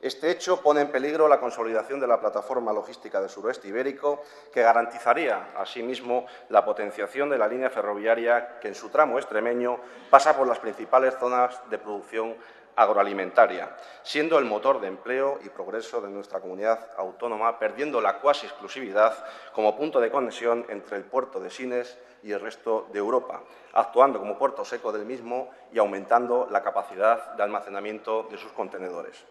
Este hecho pone en peligro la consolidación de la plataforma logística del suroeste ibérico, que garantizaría, asimismo, la potenciación de la línea ferroviaria que en su tramo extremeño pasa por las principales zonas de producción agroalimentaria, siendo el motor de empleo y progreso de nuestra comunidad autónoma, perdiendo la cuasi exclusividad como punto de conexión entre el puerto de Sines y el resto de Europa, actuando como puerto seco del mismo y aumentando la capacidad de almacenamiento de sus contenedores.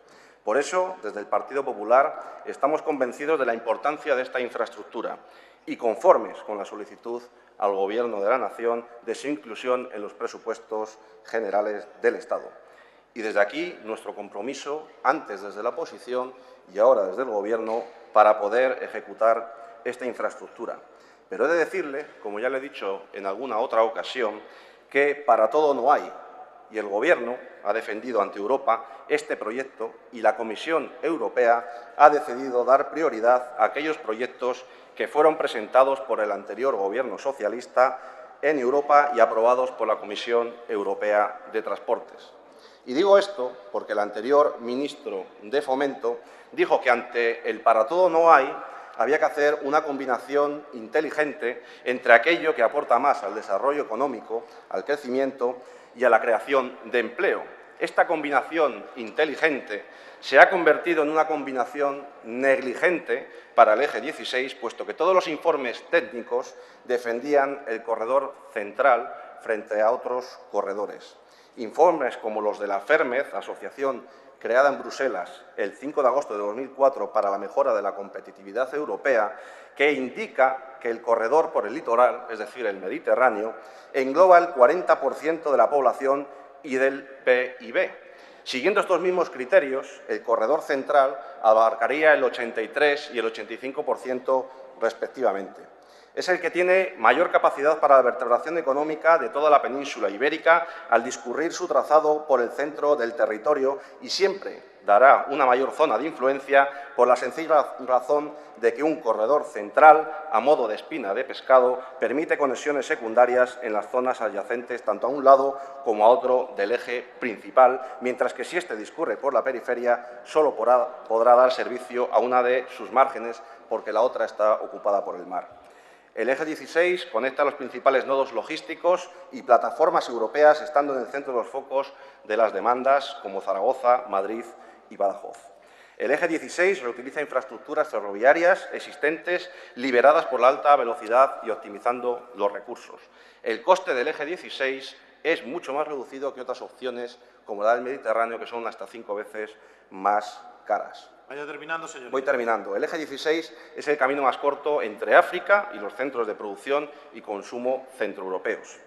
Por eso, desde el Partido Popular, estamos convencidos de la importancia de esta infraestructura y conformes con la solicitud al Gobierno de la Nación de su inclusión en los presupuestos generales del Estado. Y desde aquí, nuestro compromiso, antes desde la oposición y ahora desde el Gobierno, para poder ejecutar esta infraestructura. Pero he de decirle, como ya le he dicho en alguna otra ocasión, que para todo no hay. Y el Gobierno ha defendido ante Europa este proyecto y la Comisión Europea ha decidido dar prioridad a aquellos proyectos que fueron presentados por el anterior Gobierno socialista en Europa y aprobados por la Comisión Europea de Transportes. Y digo esto porque el anterior ministro de Fomento dijo que ante el para todo no hay, había que hacer una combinación inteligente entre aquello que aporta más al desarrollo económico, al crecimiento y a la creación de empleo. Esta combinación inteligente se ha convertido en una combinación negligente para el eje 16, puesto que todos los informes técnicos defendían el corredor central frente a otros corredores. Informes como los de la Fermez, asociación creada en Bruselas el 5 de agosto de 2004 para la mejora de la competitividad europea, que indica que el corredor por el litoral, es decir, el Mediterráneo, engloba el 40% de la población y del PIB. Siguiendo estos mismos criterios, el corredor central abarcaría el 83 y el 85% respectivamente. Es el que tiene mayor capacidad para la vertebración económica de toda la península ibérica al discurrir su trazado por el centro del territorio y siempre dará una mayor zona de influencia por la sencilla razón de que un corredor central, a modo de espina de pescado, permite conexiones secundarias en las zonas adyacentes tanto a un lado como a otro del eje principal, mientras que si éste discurre por la periferia solo podrá dar servicio a una de sus márgenes porque la otra está ocupada por el mar. El eje 16 conecta los principales nodos logísticos y plataformas europeas, estando en el centro de los focos de las demandas como Zaragoza, Madrid y Badajoz. El eje 16 reutiliza infraestructuras ferroviarias existentes liberadas por la alta velocidad y optimizando los recursos. El coste del eje 16 es mucho más reducido que otras opciones como la del Mediterráneo, que son hasta 5 veces más caras. Vaya terminando, señor. Voy terminando. El eje 16 es el camino más corto entre África y los centros de producción y consumo centroeuropeos.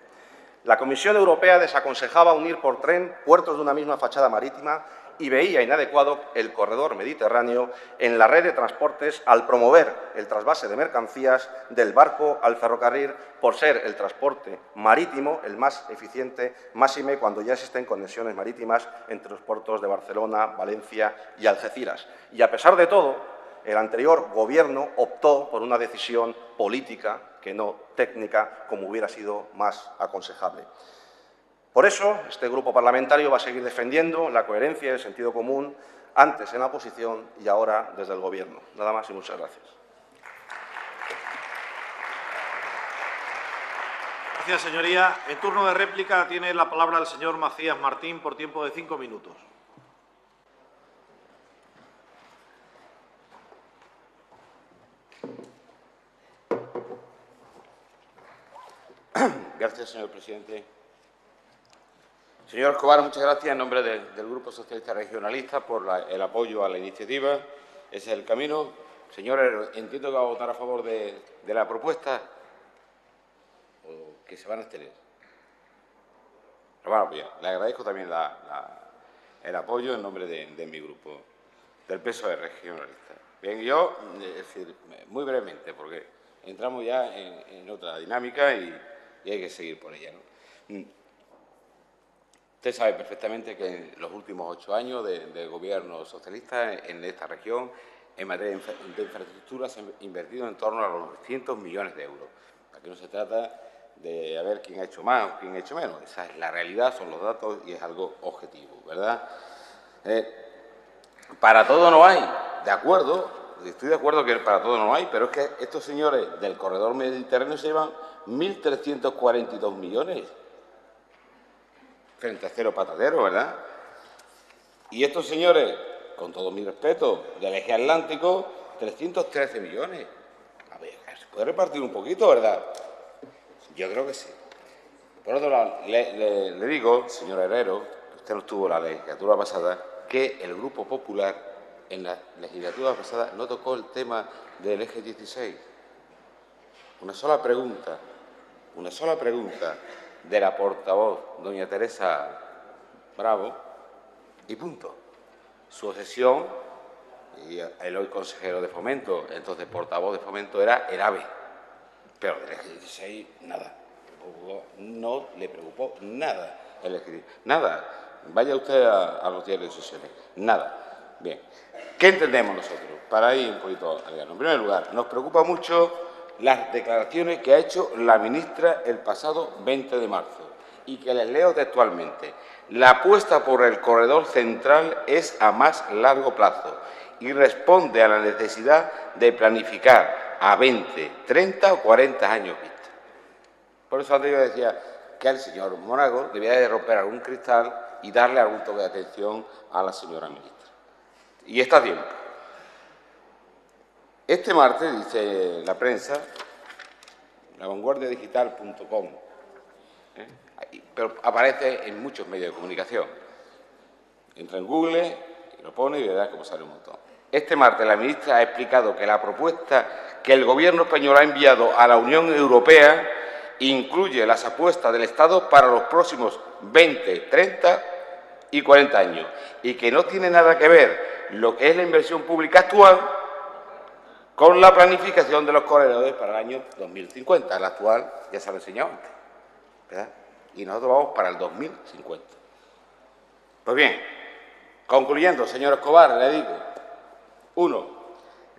La Comisión Europea desaconsejaba unir por tren puertos de una misma fachada marítima y veía inadecuado el corredor mediterráneo en la red de transportes al promover el trasvase de mercancías del barco al ferrocarril por ser el transporte marítimo el más eficiente, máxime cuando ya existen conexiones marítimas entre los puertos de Barcelona, Valencia y Algeciras. Y a pesar de todo, el anterior Gobierno optó por una decisión política que no técnica, como hubiera sido más aconsejable. Por eso, este grupo parlamentario va a seguir defendiendo la coherencia y el sentido común, antes en la oposición y ahora desde el Gobierno. Nada más y muchas gracias. Gracias, señoría. En turno de réplica tiene la palabra el señor Macías Martín por tiempo de 5 minutos. Gracias, señor presidente. Señor Escobar, muchas gracias en nombre del Grupo Socialista Regionalista por el apoyo a la iniciativa. Ese es el camino. Señor Herrero, entiendo que va a votar a favor de la propuesta o que se van a abstener. Pero bueno, bien, le agradezco también el apoyo en nombre de mi grupo, del PSOE Regionalista. Bien, yo, es decir, muy brevemente, porque entramos ya en otra dinámica y hay que seguir por ella, ¿no? Usted sabe perfectamente que en los últimos 8 años de gobierno socialista en esta región, en materia de infraestructura, se han invertido en torno a los 900 millones de euros. Aquí no se trata de a ver quién ha hecho más o quién ha hecho menos. Esa es la realidad, son los datos y es algo objetivo, ¿verdad? Para todo no hay, de acuerdo, estoy de acuerdo que para todo no hay, pero es que estos señores del corredor mediterráneo se llevan 1.342 millones. Frente a cero patatero, ¿verdad? Y estos señores, con todo mi respeto, del eje atlántico, 313 millones. A ver, se puede repartir un poquito, ¿verdad? Yo creo que sí. Por otro lado, le digo, señor Herrero, que usted no estuvo en la legislatura pasada, que el Grupo Popular en la legislatura pasada no tocó el tema del eje 16. Una sola pregunta de la portavoz, doña Teresa Bravo, y punto. Su obsesión, y el hoy consejero de Fomento, entonces portavoz de Fomento, era el AVE. Pero del eje 16, nada. No le preocupó nada el eje 16. Nada. Vaya usted a los diarios sociales. Nada. Bien. ¿Qué entendemos nosotros? Para ir un poquito al grano. En primer lugar, nos preocupa mucho las declaraciones que ha hecho la ministra el pasado 20 de marzo y que les leo textualmente. La apuesta por el corredor central es a más largo plazo y responde a la necesidad de planificar a 20, 30 o 40 años vista. Por eso antes yo decía que el señor Monago debía de romper algún cristal y darle algún toque de atención a la señora ministra. Y está a tiempo. Este martes, dice la prensa, lavanguardiadigital.com, pero aparece en muchos medios de comunicación. Entra en Google y lo pone y verá cómo sale un montón. Este martes la ministra ha explicado que la propuesta que el Gobierno español ha enviado a la Unión Europea incluye las apuestas del Estado para los próximos 20, 30 y 40 años y que no tiene nada que ver lo que es la inversión pública actual con la planificación de los corredores para el año 2050. El actual ya se lo he enseñado antes, ¿verdad? Y nosotros vamos para el 2050. Pues bien, concluyendo, señor Escobar, le digo, 1.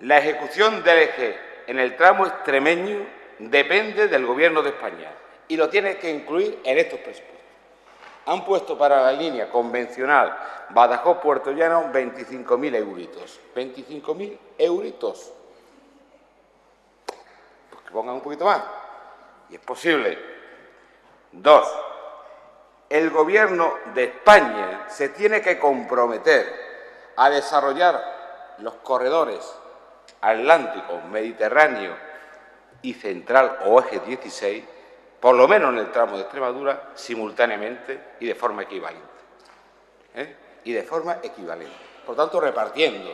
La ejecución del eje en el tramo extremeño depende del Gobierno de España y lo tiene que incluir en estos presupuestos. Han puesto para la línea convencional Badajoz-Puerto Llano 25.000 euritos. 25.000 euritos. Pues que pongan un poquito más. Y es posible. 2. El Gobierno de España se tiene que comprometer a desarrollar los corredores Atlántico, Mediterráneo y Central o Eje 16, por lo menos en el tramo de Extremadura, simultáneamente y de forma equivalente. Y de forma equivalente. Por tanto, repartiendo,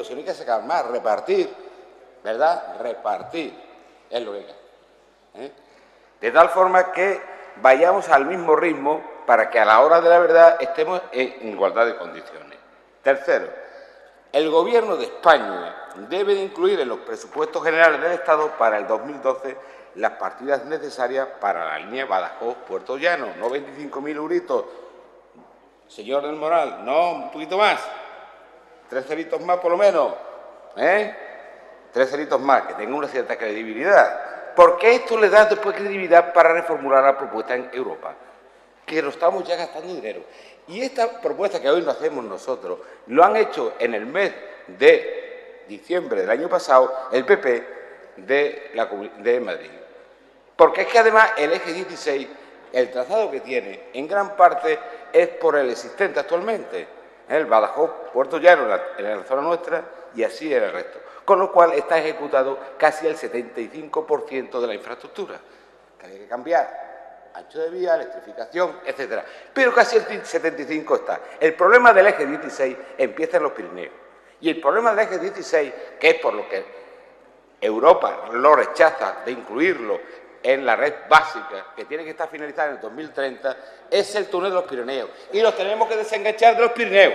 si no hay que sacar más, repartir, ¿verdad? Repartir es lo que hay que hacer. De tal forma que vayamos al mismo ritmo para que a la hora de la verdad estemos en igualdad de condiciones. Tercero, el Gobierno de España debe de incluir en los presupuestos generales del Estado para el 2012 las partidas necesarias para la línea Badajoz-Puerto Llano, no 25.000 euritos. Señor del Moral, no, un poquito más. 3 ceritos más por lo menos. 3 ceritos más, que tenga una cierta credibilidad. Porque esto le da después credibilidad para reformular la propuesta en Europa, que lo estamos ya gastando dinero. Y esta propuesta que hoy no hacemos nosotros, lo han hecho en el mes de diciembre del año pasado el PP de Madrid. Porque es que además el eje 16, el trazado que tiene, en gran parte es por el existente actualmente. El Badajoz-Puerto Llano en la zona nuestra y así en el resto. Con lo cual está ejecutado casi el 75% de la infraestructura. Que hay que cambiar ancho de vía, electrificación, etcétera. Pero casi el 75% está. El problema del eje 16 empieza en los Pirineos. Y el problema del eje 16, que es por lo que Europa lo rechaza de incluirlo en la red básica, que tiene que estar finalizada en el 2030, es el túnel de los Pirineos. Y los tenemos que desenganchar de los Pirineos.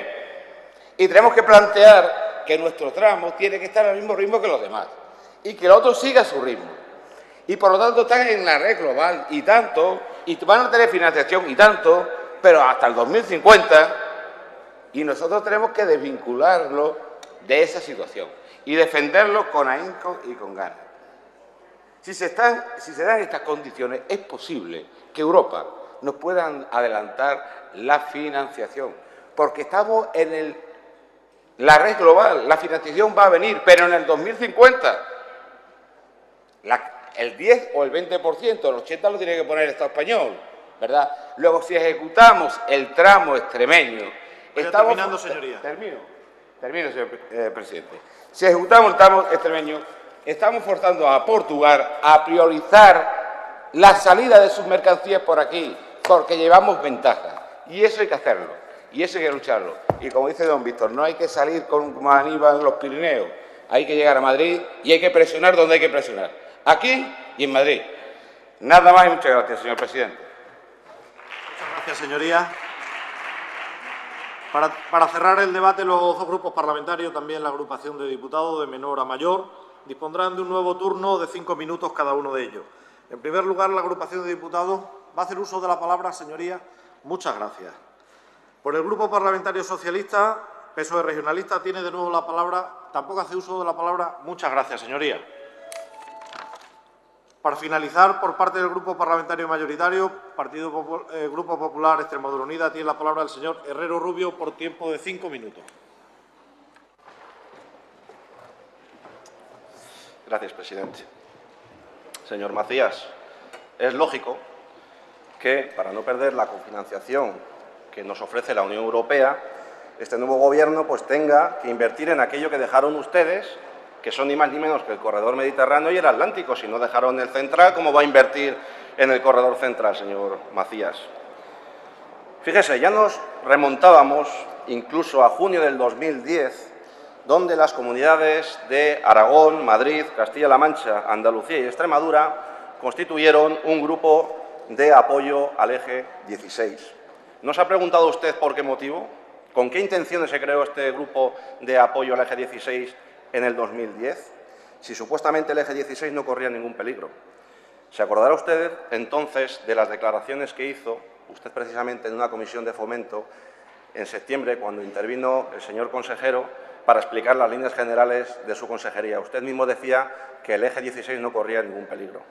Y tenemos que plantear que nuestro tramo tiene que estar al mismo ritmo que los demás. Y que el otro siga su ritmo. Y por lo tanto están en la red global y tanto, y van a tener financiación y tanto, pero hasta el 2050, y nosotros tenemos que desvincularlo de esa situación y defenderlo con ahínco y con ganas. Si se dan estas condiciones, es posible que Europa nos pueda adelantar la financiación, porque estamos en la red global, la financiación va a venir, pero en el 2050. El 10 o el 20%, el 80% lo tiene que poner el Estado español, ¿verdad? Luego, si ejecutamos el tramo extremeño... Estamos terminando, señoría. Termino, señor presidente. Si ejecutamos el tramo extremeño, estamos forzando a Portugal a priorizar la salida de sus mercancías por aquí, porque llevamos ventaja. Y eso hay que hacerlo, y eso hay que lucharlo. Y como dice don Víctor, no hay que salir como Aníbal en los Pirineos, hay que llegar a Madrid y hay que presionar donde hay que presionar. Aquí y en Madrid. Nada más y muchas gracias, señor presidente. Muchas gracias, señoría. Para cerrar el debate, los dos grupos parlamentarios, también la agrupación de diputados de menor a mayor, dispondrán de un nuevo turno de 5 minutos cada uno de ellos. En primer lugar, la agrupación de diputados va a hacer uso de la palabra, señoría. Muchas gracias. Por el Grupo Parlamentario Socialista, PSOE Regionalista, tiene de nuevo la palabra, tampoco hace uso de la palabra. Muchas gracias, señoría. Para finalizar, por parte del Grupo Parlamentario Mayoritario, Grupo Popular Extremadura Unida, tiene la palabra el señor Herrero Rubio por tiempo de 5 minutos. Gracias, presidente. Señor Macías, es lógico que, para no perder la cofinanciación que nos ofrece la Unión Europea, este nuevo Gobierno pues tenga que invertir en aquello que dejaron ustedes, que son ni más ni menos que el corredor mediterráneo y el Atlántico. Si no dejaron el central, ¿cómo va a invertir en el corredor central, señor Macías? Fíjese, ya nos remontábamos incluso a junio del 2010, donde las comunidades de Aragón, Madrid, Castilla-La Mancha, Andalucía y Extremadura constituyeron un grupo de apoyo al eje 16. ¿No se ha preguntado usted por qué motivo? ¿Con qué intenciones se creó este grupo de apoyo al eje 16 en el 2010, si supuestamente el eje 16 no corría ningún peligro? ¿Se acordará usted entonces de las declaraciones que hizo usted precisamente en una comisión de fomento en septiembre, cuando intervino el señor consejero para explicar las líneas generales de su consejería? Usted mismo decía que el eje 16 no corría ningún peligro.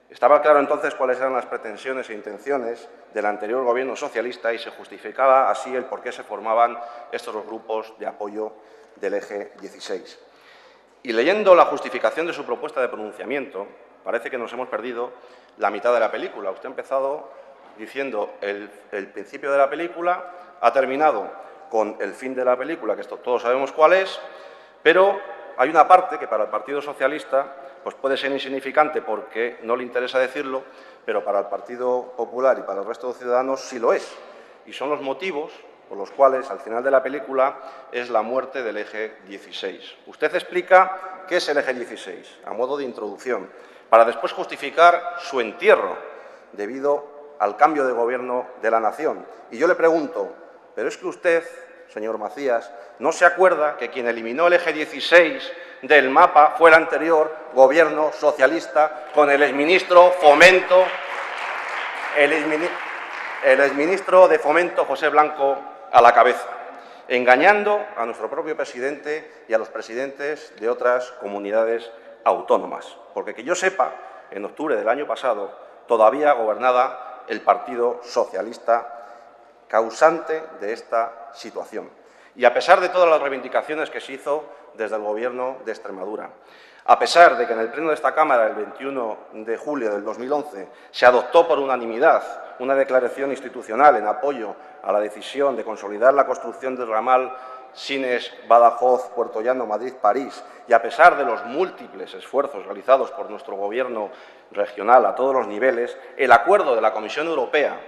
Estaba claro entonces cuáles eran las pretensiones e intenciones del anterior Gobierno socialista y se justificaba así el por qué se formaban estos grupos de apoyo del eje 16. Y leyendo la justificación de su propuesta de pronunciamiento, parece que nos hemos perdido la mitad de la película. Usted ha empezado diciendo el principio de la película, ha terminado con el fin de la película, que esto todos sabemos cuál es, pero hay una parte que para el Partido Socialista pues puede ser insignificante porque no le interesa decirlo, pero para el Partido Popular y para el resto de los ciudadanos sí lo es. Y son los motivos por los cuales, al final de la película, es la muerte del eje 16. Usted explica qué es el eje 16, a modo de introducción, para después justificar su entierro debido al cambio de gobierno de la nación. Y yo le pregunto, ¿pero es que usted, señor Macías, no se acuerda que quien eliminó el eje 16 del mapa fue el anterior Gobierno socialista con el exministro Fomento, el exministro de Fomento José Blanco a la cabeza, engañando a nuestro propio presidente y a los presidentes de otras comunidades autónomas? Porque que yo sepa, en octubre del año pasado todavía gobernaba el Partido Socialista, causante de esta situación. Y a pesar de todas las reivindicaciones que se hizo desde el Gobierno de Extremadura, a pesar de que en el Pleno de esta Cámara, el 21 de julio del 2011, se adoptó por unanimidad una declaración institucional en apoyo a la decisión de consolidar la construcción del ramal Sines, Badajoz, Puerto Llano, Madrid, París, y a pesar de los múltiples esfuerzos realizados por nuestro Gobierno regional a todos los niveles, el acuerdo de la Comisión Europea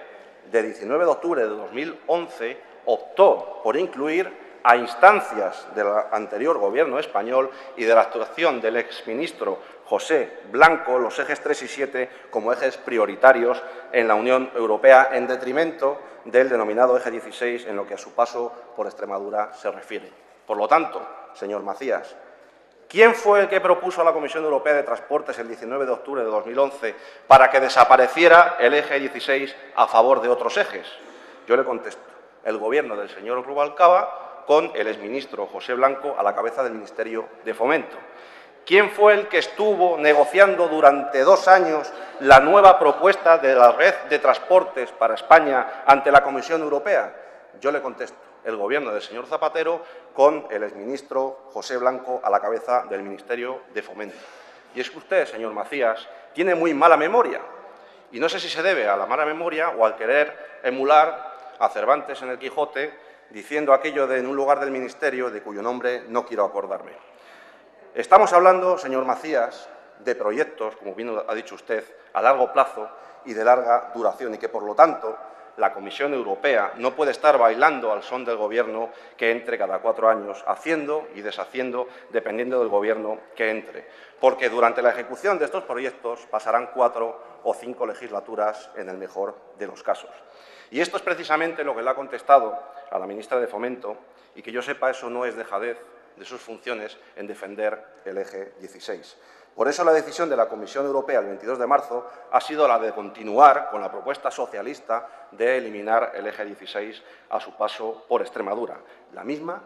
de 19 de octubre de 2011 optó por incluir, a instancias del anterior Gobierno español y de la actuación del exministro José Blanco, los ejes 3 y 7 como ejes prioritarios en la Unión Europea, en detrimento del denominado eje 16 en lo que a su paso por Extremadura se refiere. Por lo tanto, señor Macías, ¿quién fue el que propuso a la Comisión Europea de Transportes el 19 de octubre de 2011 para que desapareciera el eje 16 a favor de otros ejes? Yo le contesto, el Gobierno del señor Rubalcaba, con el exministro José Blanco a la cabeza del Ministerio de Fomento. ¿Quién fue el que estuvo negociando durante 2 años la nueva propuesta de la red de transportes para España ante la Comisión Europea? Yo le contesto, el Gobierno del señor Zapatero, con el exministro José Blanco a la cabeza del Ministerio de Fomento. Y es que usted, señor Macías, tiene muy mala memoria. Y no sé si se debe a la mala memoria o al querer emular a Cervantes en el Quijote, diciendo aquello de en un lugar del ministerio de cuyo nombre no quiero acordarme. Estamos hablando, señor Macías, de proyectos, como bien ha dicho usted, a largo plazo y de larga duración, y que, por lo tanto, la Comisión Europea no puede estar bailando al son del Gobierno que entre cada 4 años, haciendo y deshaciendo, dependiendo del Gobierno que entre, porque durante la ejecución de estos proyectos pasarán 4 o 5 legislaturas en el mejor de los casos. Y esto es precisamente lo que le ha contestado a la ministra de Fomento, y que yo sepa, eso no es dejadez de sus funciones en defender el eje 16. Por eso la decisión de la Comisión Europea el 22 de marzo ha sido la de continuar con la propuesta socialista de eliminar el eje 16 a su paso por Extremadura, la misma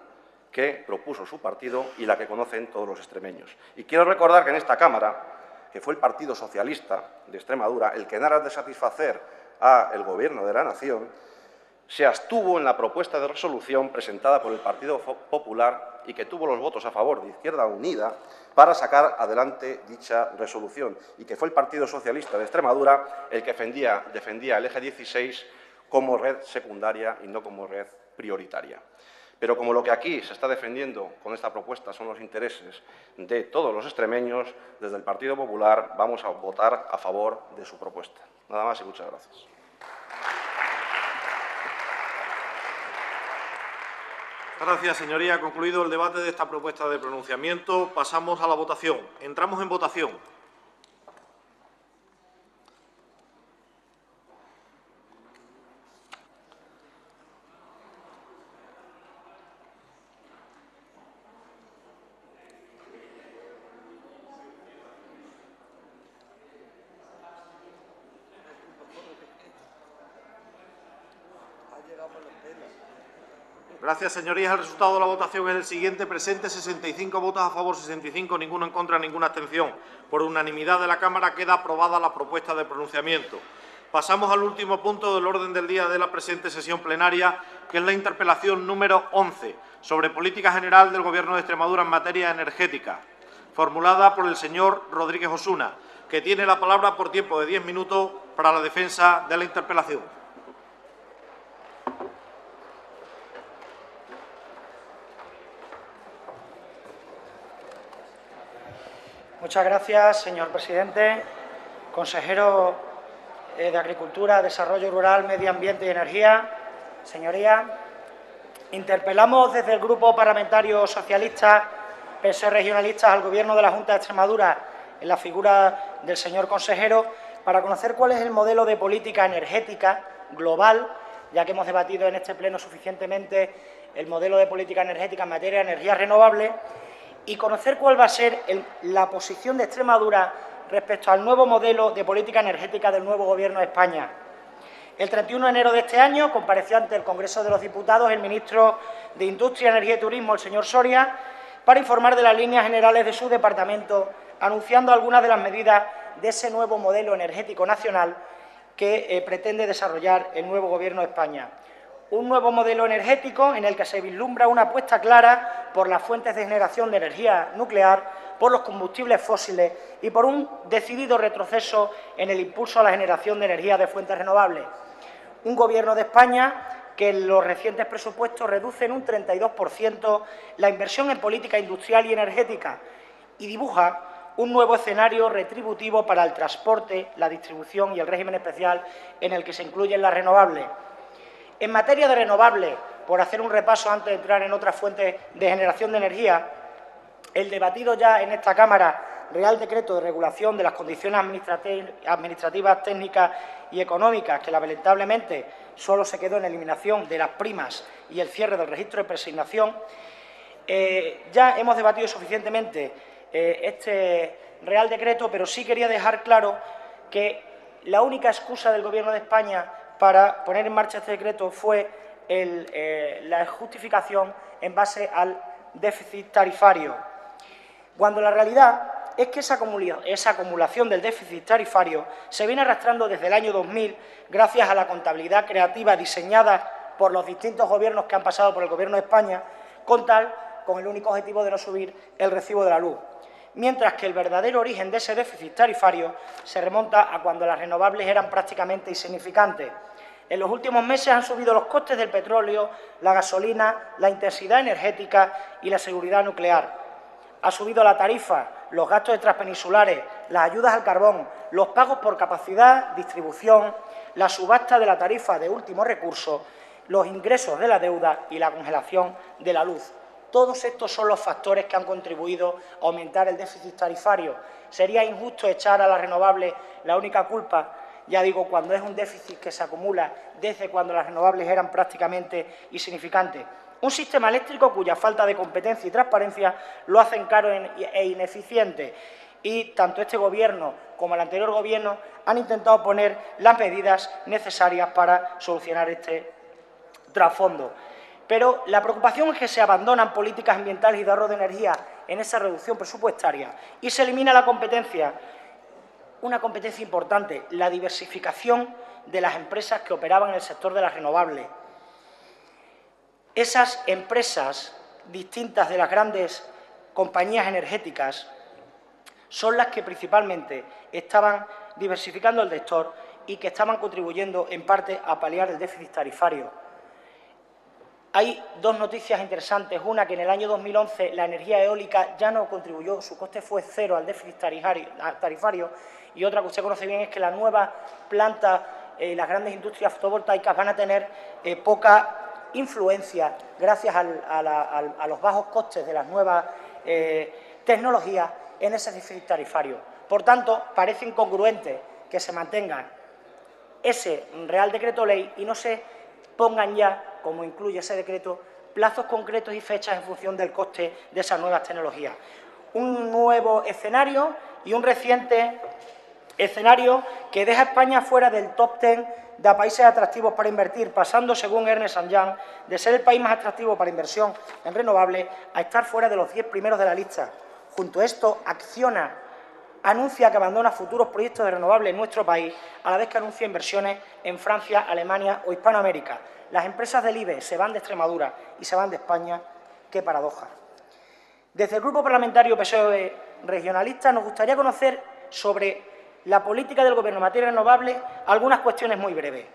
que propuso su partido y la que conocen todos los extremeños. Y quiero recordar que en esta Cámara, que fue el Partido Socialista de Extremadura el que en aras de satisfacer al Gobierno de la Nación, se abstuvo en la propuesta de resolución presentada por el Partido Popular y que tuvo los votos a favor de Izquierda Unida para sacar adelante dicha resolución, y que fue el Partido Socialista de Extremadura el que defendía el eje 16 como red secundaria y no como red prioritaria. Pero como lo que aquí se está defendiendo con esta propuesta son los intereses de todos los extremeños, desde el Partido Popular vamos a votar a favor de su propuesta. Nada más y muchas gracias. Gracias, señoría. Concluido el debate de esta propuesta de pronunciamiento, pasamos a la votación. Entramos en votación. Gracias, señorías. El resultado de la votación es el siguiente. Presentes 65 votos a favor, 65, ninguno en contra, ninguna abstención. Por unanimidad de la Cámara queda aprobada la propuesta de pronunciamiento. Pasamos al último punto del orden del día de la presente sesión plenaria, que es la interpelación número 11, sobre política general del Gobierno de Extremadura en materia energética, formulada por el señor Rodríguez Osuna, que tiene la palabra por tiempo de 10 minutos para la defensa de la interpelación. Muchas gracias, señor presidente. Consejero de Agricultura, Desarrollo Rural, Medio Ambiente y Energía, señorías, interpelamos desde el Grupo Parlamentario Socialista, PSOE Regionalistas, al Gobierno de la Junta de Extremadura, en la figura del señor consejero, para conocer cuál es el modelo de política energética global, ya que hemos debatido en este pleno suficientemente el modelo de política energética en materia de energías renovables, y conocer cuál va a ser la posición de Extremadura respecto al nuevo modelo de política energética del nuevo Gobierno de España. El 31 de enero de este año compareció ante el Congreso de los Diputados el ministro de Industria, Energía y Turismo, el señor Soria, para informar de las líneas generales de su departamento, anunciando algunas de las medidas de ese nuevo modelo energético nacional que pretende desarrollar el nuevo Gobierno de España. Un nuevo modelo energético en el que se vislumbra una apuesta clara por las fuentes de generación de energía nuclear, por los combustibles fósiles y por un decidido retroceso en el impulso a la generación de energía de fuentes renovables. Un Gobierno de España que en los recientes presupuestos reduce en un 32% la inversión en política industrial y energética y dibuja un nuevo escenario retributivo para el transporte, la distribución y el régimen especial en el que se incluyen las renovables. En materia de renovables, por hacer un repaso antes de entrar en otras fuentes de generación de energía, el debatido ya en esta Cámara Real Decreto de Regulación de las Condiciones Administrativas, Técnicas y Económicas, que lamentablemente solo se quedó en eliminación de las primas y el cierre del registro de preasignación, ya hemos debatido suficientemente este Real Decreto, pero sí quería dejar claro que la única excusa del Gobierno de España para poner en marcha este decreto fue la justificación en base al déficit tarifario, cuando la realidad es que esa acumulación del déficit tarifario se viene arrastrando desde el año 2000 gracias a la contabilidad creativa diseñada por los distintos gobiernos que han pasado por el Gobierno de España, con el único objetivo de no subir el recibo de la luz. Mientras que el verdadero origen de ese déficit tarifario se remonta a cuando las renovables eran prácticamente insignificantes. En los últimos meses han subido los costes del petróleo, la gasolina, la intensidad energética y la seguridad nuclear. Ha subido la tarifa, los gastos de transpeninsulares, las ayudas al carbón, los pagos por capacidad, distribución, la subasta de la tarifa de último recurso, los ingresos de la deuda y la congelación de la luz. Todos estos son los factores que han contribuido a aumentar el déficit tarifario. Sería injusto echar a las renovables la única culpa, ya digo, cuando es un déficit que se acumula desde cuando las renovables eran prácticamente insignificantes. Un sistema eléctrico cuya falta de competencia y transparencia lo hacen caro e ineficiente. Y tanto este Gobierno como el anterior Gobierno han intentado poner las medidas necesarias para solucionar este trasfondo. Pero la preocupación es que se abandonan políticas ambientales y de ahorro de energía en esa reducción presupuestaria y se elimina la competencia, una competencia importante, la diversificación de las empresas que operaban en el sector de las renovables. Esas empresas distintas de las grandes compañías energéticas son las que principalmente estaban diversificando el sector y que estaban contribuyendo en parte a paliar el déficit tarifario. Hay dos noticias interesantes. Una, que en el año 2011 la energía eólica ya no contribuyó, su coste fue cero al déficit tarifario. Y otra que usted conoce bien es que la nueva planta, las grandes industrias fotovoltaicas van a tener poca influencia gracias a los bajos costes de las nuevas tecnologías en ese déficit tarifario. Por tanto, parece incongruente que se mantenga ese Real Decreto Ley y no se pongan ya, como incluye ese decreto, plazos concretos y fechas en función del coste de esas nuevas tecnologías. Un nuevo escenario y un reciente escenario que deja a España fuera del top 10 de países atractivos para invertir, pasando, según Ernst & Young, de ser el país más atractivo para inversión en renovables a estar fuera de los 10 primeros de la lista. Junto a esto, Acciona anuncia que abandona futuros proyectos de renovables en nuestro país, a la vez que anuncia inversiones en Francia, Alemania o Hispanoamérica. Las empresas del IBE se van de Extremadura y se van de España. ¡Qué paradoja! Desde el Grupo Parlamentario PSOE Regionalista nos gustaría conocer sobre la política del Gobierno en materia renovable algunas cuestiones muy breves.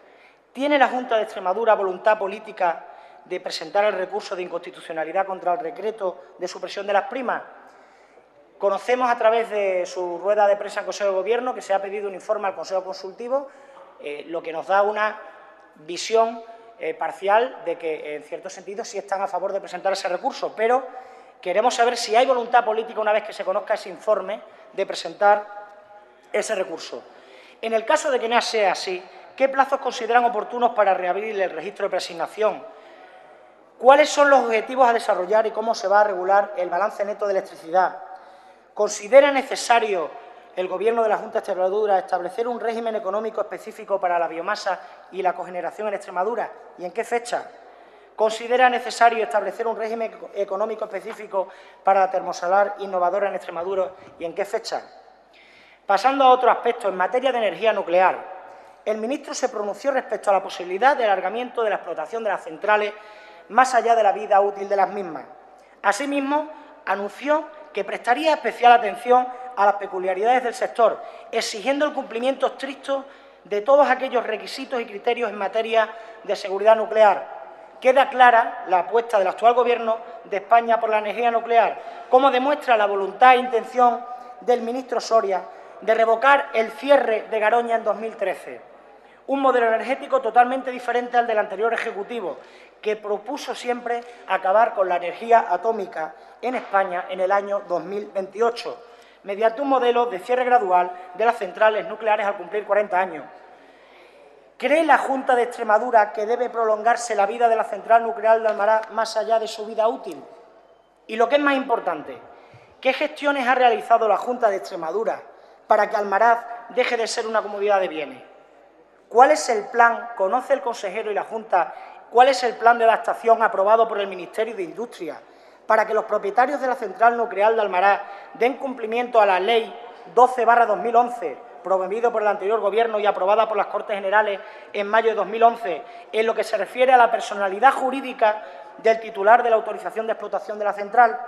¿Tiene la Junta de Extremadura voluntad política de presentar el recurso de inconstitucionalidad contra el decreto de supresión de las primas? Conocemos a través de su rueda de prensa en Consejo de Gobierno que se ha pedido un informe al Consejo Consultivo, lo que nos da una visión parcial de que, en cierto sentido, sí están a favor de presentar ese recurso, pero queremos saber si hay voluntad política, una vez que se conozca ese informe, de presentar ese recurso. En el caso de que no sea así, ¿qué plazos consideran oportunos para reabrir el registro de preasignación? ¿Cuáles son los objetivos a desarrollar y cómo se va a regular el balance neto de electricidad? ¿Considera necesario el Gobierno de la Junta de Extremadura establecer un régimen económico específico para la biomasa y la cogeneración en Extremadura? ¿Y en qué fecha? ¿Considera necesario establecer un régimen económico específico para la termosolar innovadora en Extremadura? ¿Y en qué fecha? Pasando a otro aspecto, en materia de energía nuclear, el ministro se pronunció respecto a la posibilidad de alargamiento de la explotación de las centrales más allá de la vida útil de las mismas. Asimismo, anunció que prestaría especial atención a las peculiaridades del sector, exigiendo el cumplimiento estricto de todos aquellos requisitos y criterios en materia de seguridad nuclear. Queda clara la apuesta del actual Gobierno de España por la energía nuclear, como demuestra la voluntad e intención del ministro Soria de revocar el cierre de Garoña en 2013, un modelo energético totalmente diferente al del anterior Ejecutivo, que propuso siempre acabar con la energía atómica en España en el año 2028, mediante un modelo de cierre gradual de las centrales nucleares al cumplir 40 años. ¿Cree la Junta de Extremadura que debe prolongarse la vida de la central nuclear de Almaraz más allá de su vida útil? Y lo que es más importante, ¿qué gestiones ha realizado la Junta de Extremadura para que Almaraz deje de ser una comunidad de bienes? ¿Cuál es el plan? ¿Conoce el consejero y la Junta cuál es el plan de adaptación aprobado por el Ministerio de Industria para que los propietarios de la central nuclear de Almaraz den cumplimiento a la Ley 12/2011, promovido por el anterior Gobierno y aprobada por las Cortes Generales en mayo de 2011, en lo que se refiere a la personalidad jurídica del titular de la autorización de explotación de la central?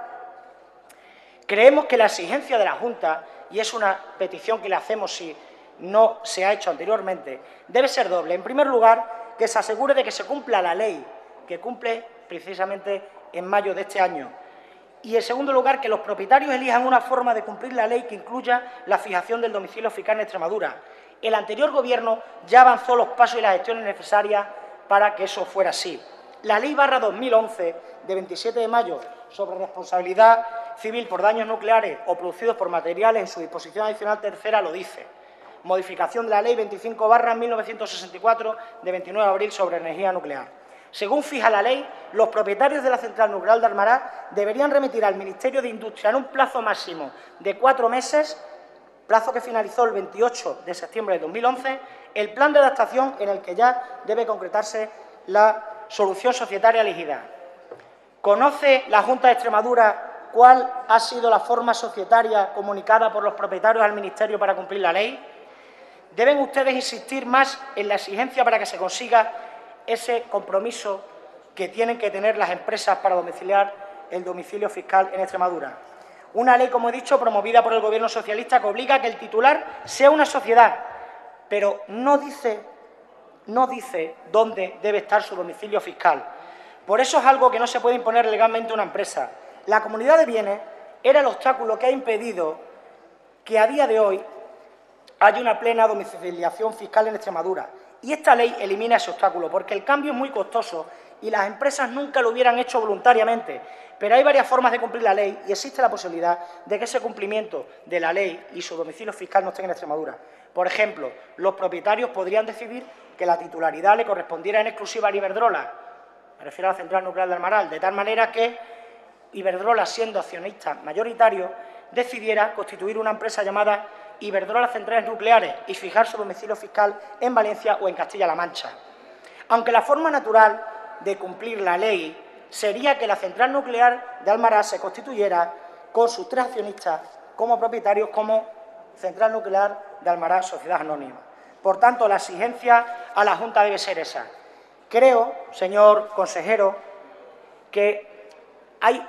Creemos que la exigencia de la Junta, y es una petición que le hacemos si no se ha hecho anteriormente, debe ser doble. En primer lugar, que se asegure de que se cumpla la ley, que cumple precisamente en mayo de este año. Y, en segundo lugar, que los propietarios elijan una forma de cumplir la ley que incluya la fijación del domicilio fiscal en Extremadura. El anterior Gobierno ya avanzó los pasos y las gestiones necesarias para que eso fuera así. La Ley /2011, de 27 de mayo, sobre responsabilidad civil por daños nucleares o producidos por materiales, en su disposición adicional tercera, lo dice. Modificación de la Ley 25/1964, de 29 de abril, sobre energía nuclear. Según fija la ley, los propietarios de la central nuclear de Almaraz deberían remitir al Ministerio de Industria en un plazo máximo de 4 meses, plazo que finalizó el 28 de septiembre de 2011, el plan de adaptación en el que ya debe concretarse la solución societaria elegida. ¿Conoce la Junta de Extremadura cuál ha sido la forma societaria comunicada por los propietarios al Ministerio para cumplir la ley? Deben ustedes insistir más en la exigencia para que se consiga ese compromiso que tienen que tener las empresas para domiciliar el domicilio fiscal en Extremadura. Una ley, como he dicho, promovida por el Gobierno socialista, que obliga a que el titular sea una sociedad, pero no dice dónde debe estar su domicilio fiscal. Por eso es algo que no se puede imponer legalmente a una empresa. La comunidad de bienes era el obstáculo que ha impedido que a día de hoy haya una plena domiciliación fiscal en Extremadura. Y esta ley elimina ese obstáculo, porque el cambio es muy costoso y las empresas nunca lo hubieran hecho voluntariamente. Pero hay varias formas de cumplir la ley y existe la posibilidad de que ese cumplimiento de la ley y su domicilio fiscal no estén en Extremadura. Por ejemplo, los propietarios podrían decidir que la titularidad le correspondiera en exclusiva a Iberdrola, me refiero a la central nuclear de Almaraz, de tal manera que Iberdrola, siendo accionista mayoritario, decidiera constituir una empresa llamada Iberdrola Centrales Nucleares y fijar su domicilio fiscal en Valencia o en Castilla-La Mancha. Aunque la forma natural de cumplir la ley sería que la central nuclear de Almaraz se constituyera con sus 3 accionistas como propietarios como Central Nuclear de Almaraz Sociedad Anónima. Por tanto, la exigencia a la Junta debe ser esa. Creo, señor consejero, que hay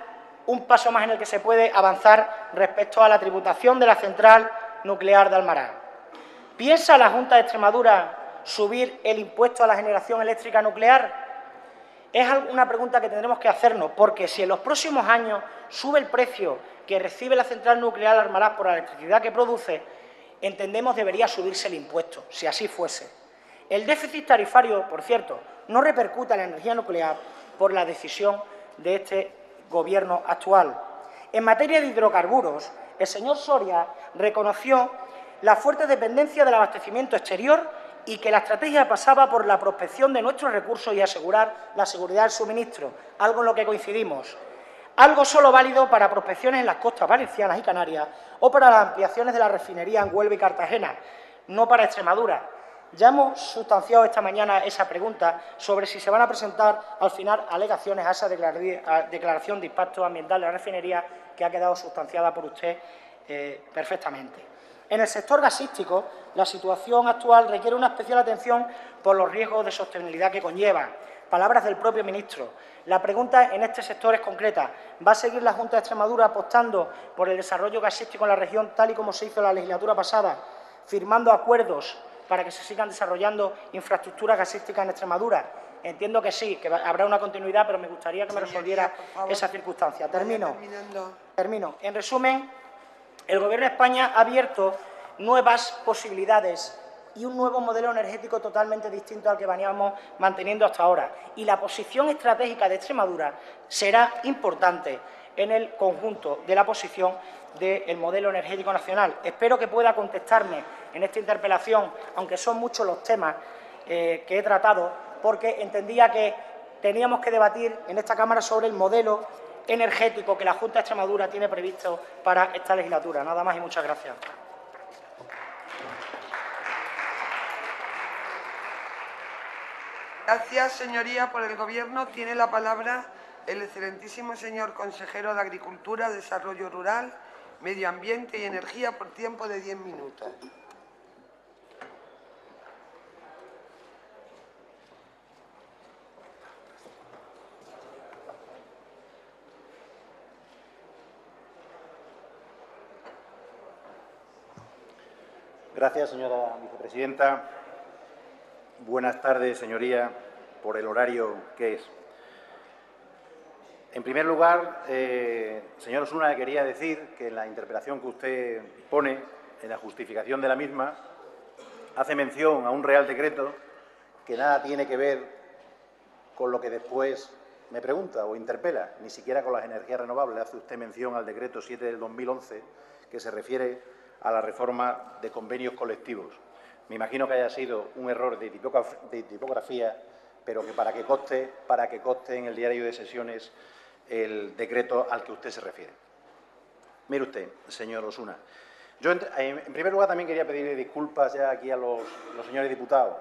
un paso más en el que se puede avanzar respecto a la tributación de la Central Nuclear de Almaraz. ¿Piensa la Junta de Extremadura subir el impuesto a la generación eléctrica nuclear? Es una pregunta que tendremos que hacernos, porque si en los próximos años sube el precio que recibe la Central Nuclear de Almaraz por la electricidad que produce, entendemos debería subirse el impuesto, si así fuese. El déficit tarifario, por cierto, no repercute en la energía nuclear por la decisión de este Gobierno actual. En materia de hidrocarburos, el señor Soria reconoció la fuerte dependencia del abastecimiento exterior y que la estrategia pasaba por la prospección de nuestros recursos y asegurar la seguridad del suministro, algo en lo que coincidimos. Algo solo válido para prospecciones en las costas valencianas y Canarias o para las ampliaciones de la refinería en Huelva y Cartagena, no para Extremadura. Ya hemos sustanciado esta mañana esa pregunta sobre si se van a presentar al final alegaciones a esa declaración de impacto ambiental de la refinería que ha quedado sustanciada por usted perfectamente. En el sector gasístico, la situación actual requiere una especial atención por los riesgos de sostenibilidad que conlleva. Palabras del propio ministro. La pregunta en este sector es concreta. ¿Va a seguir la Junta de Extremadura apostando por el desarrollo gasístico en la región, tal y como se hizo en la legislatura pasada, firmando acuerdos para que se sigan desarrollando infraestructuras gasísticas en Extremadura? Entiendo que sí, que habrá una continuidad, pero me gustaría que me resolviera esa circunstancia. Termino. En resumen, el Gobierno de España ha abierto nuevas posibilidades y un nuevo modelo energético totalmente distinto al que veníamos manteniendo hasta ahora. Y la posición estratégica de Extremadura será importante en el conjunto de la posición del modelo energético nacional. Espero que pueda contestarme en esta interpelación, aunque son muchos los temas que he tratado, porque entendía que teníamos que debatir en esta Cámara sobre el modelo energético que la Junta de Extremadura tiene previsto para esta legislatura. Nada más y muchas gracias. Gracias, señoría. Por el Gobierno tiene la palabra el excelentísimo señor consejero de Agricultura, Desarrollo Rural, Medio Ambiente y Energía por tiempo de 10 minutos. Gracias, señora vicepresidenta. Buenas tardes, señoría, por el horario que es. En primer lugar, señor Osuna, le quería decir que en la interpelación que usted pone, en la justificación de la misma, hace mención a un Real Decreto que nada tiene que ver con lo que después me pregunta o interpela, ni siquiera con las energías renovables. Hace usted mención al Decreto 7 del 2011, que se refiere a la reforma de convenios colectivos. Me imagino que haya sido un error de tipografía, pero que para que conste en el diario de sesiones el decreto al que usted se refiere. Mire usted, señor Osuna, yo en primer lugar también quería pedirle disculpas ya aquí a los señores diputados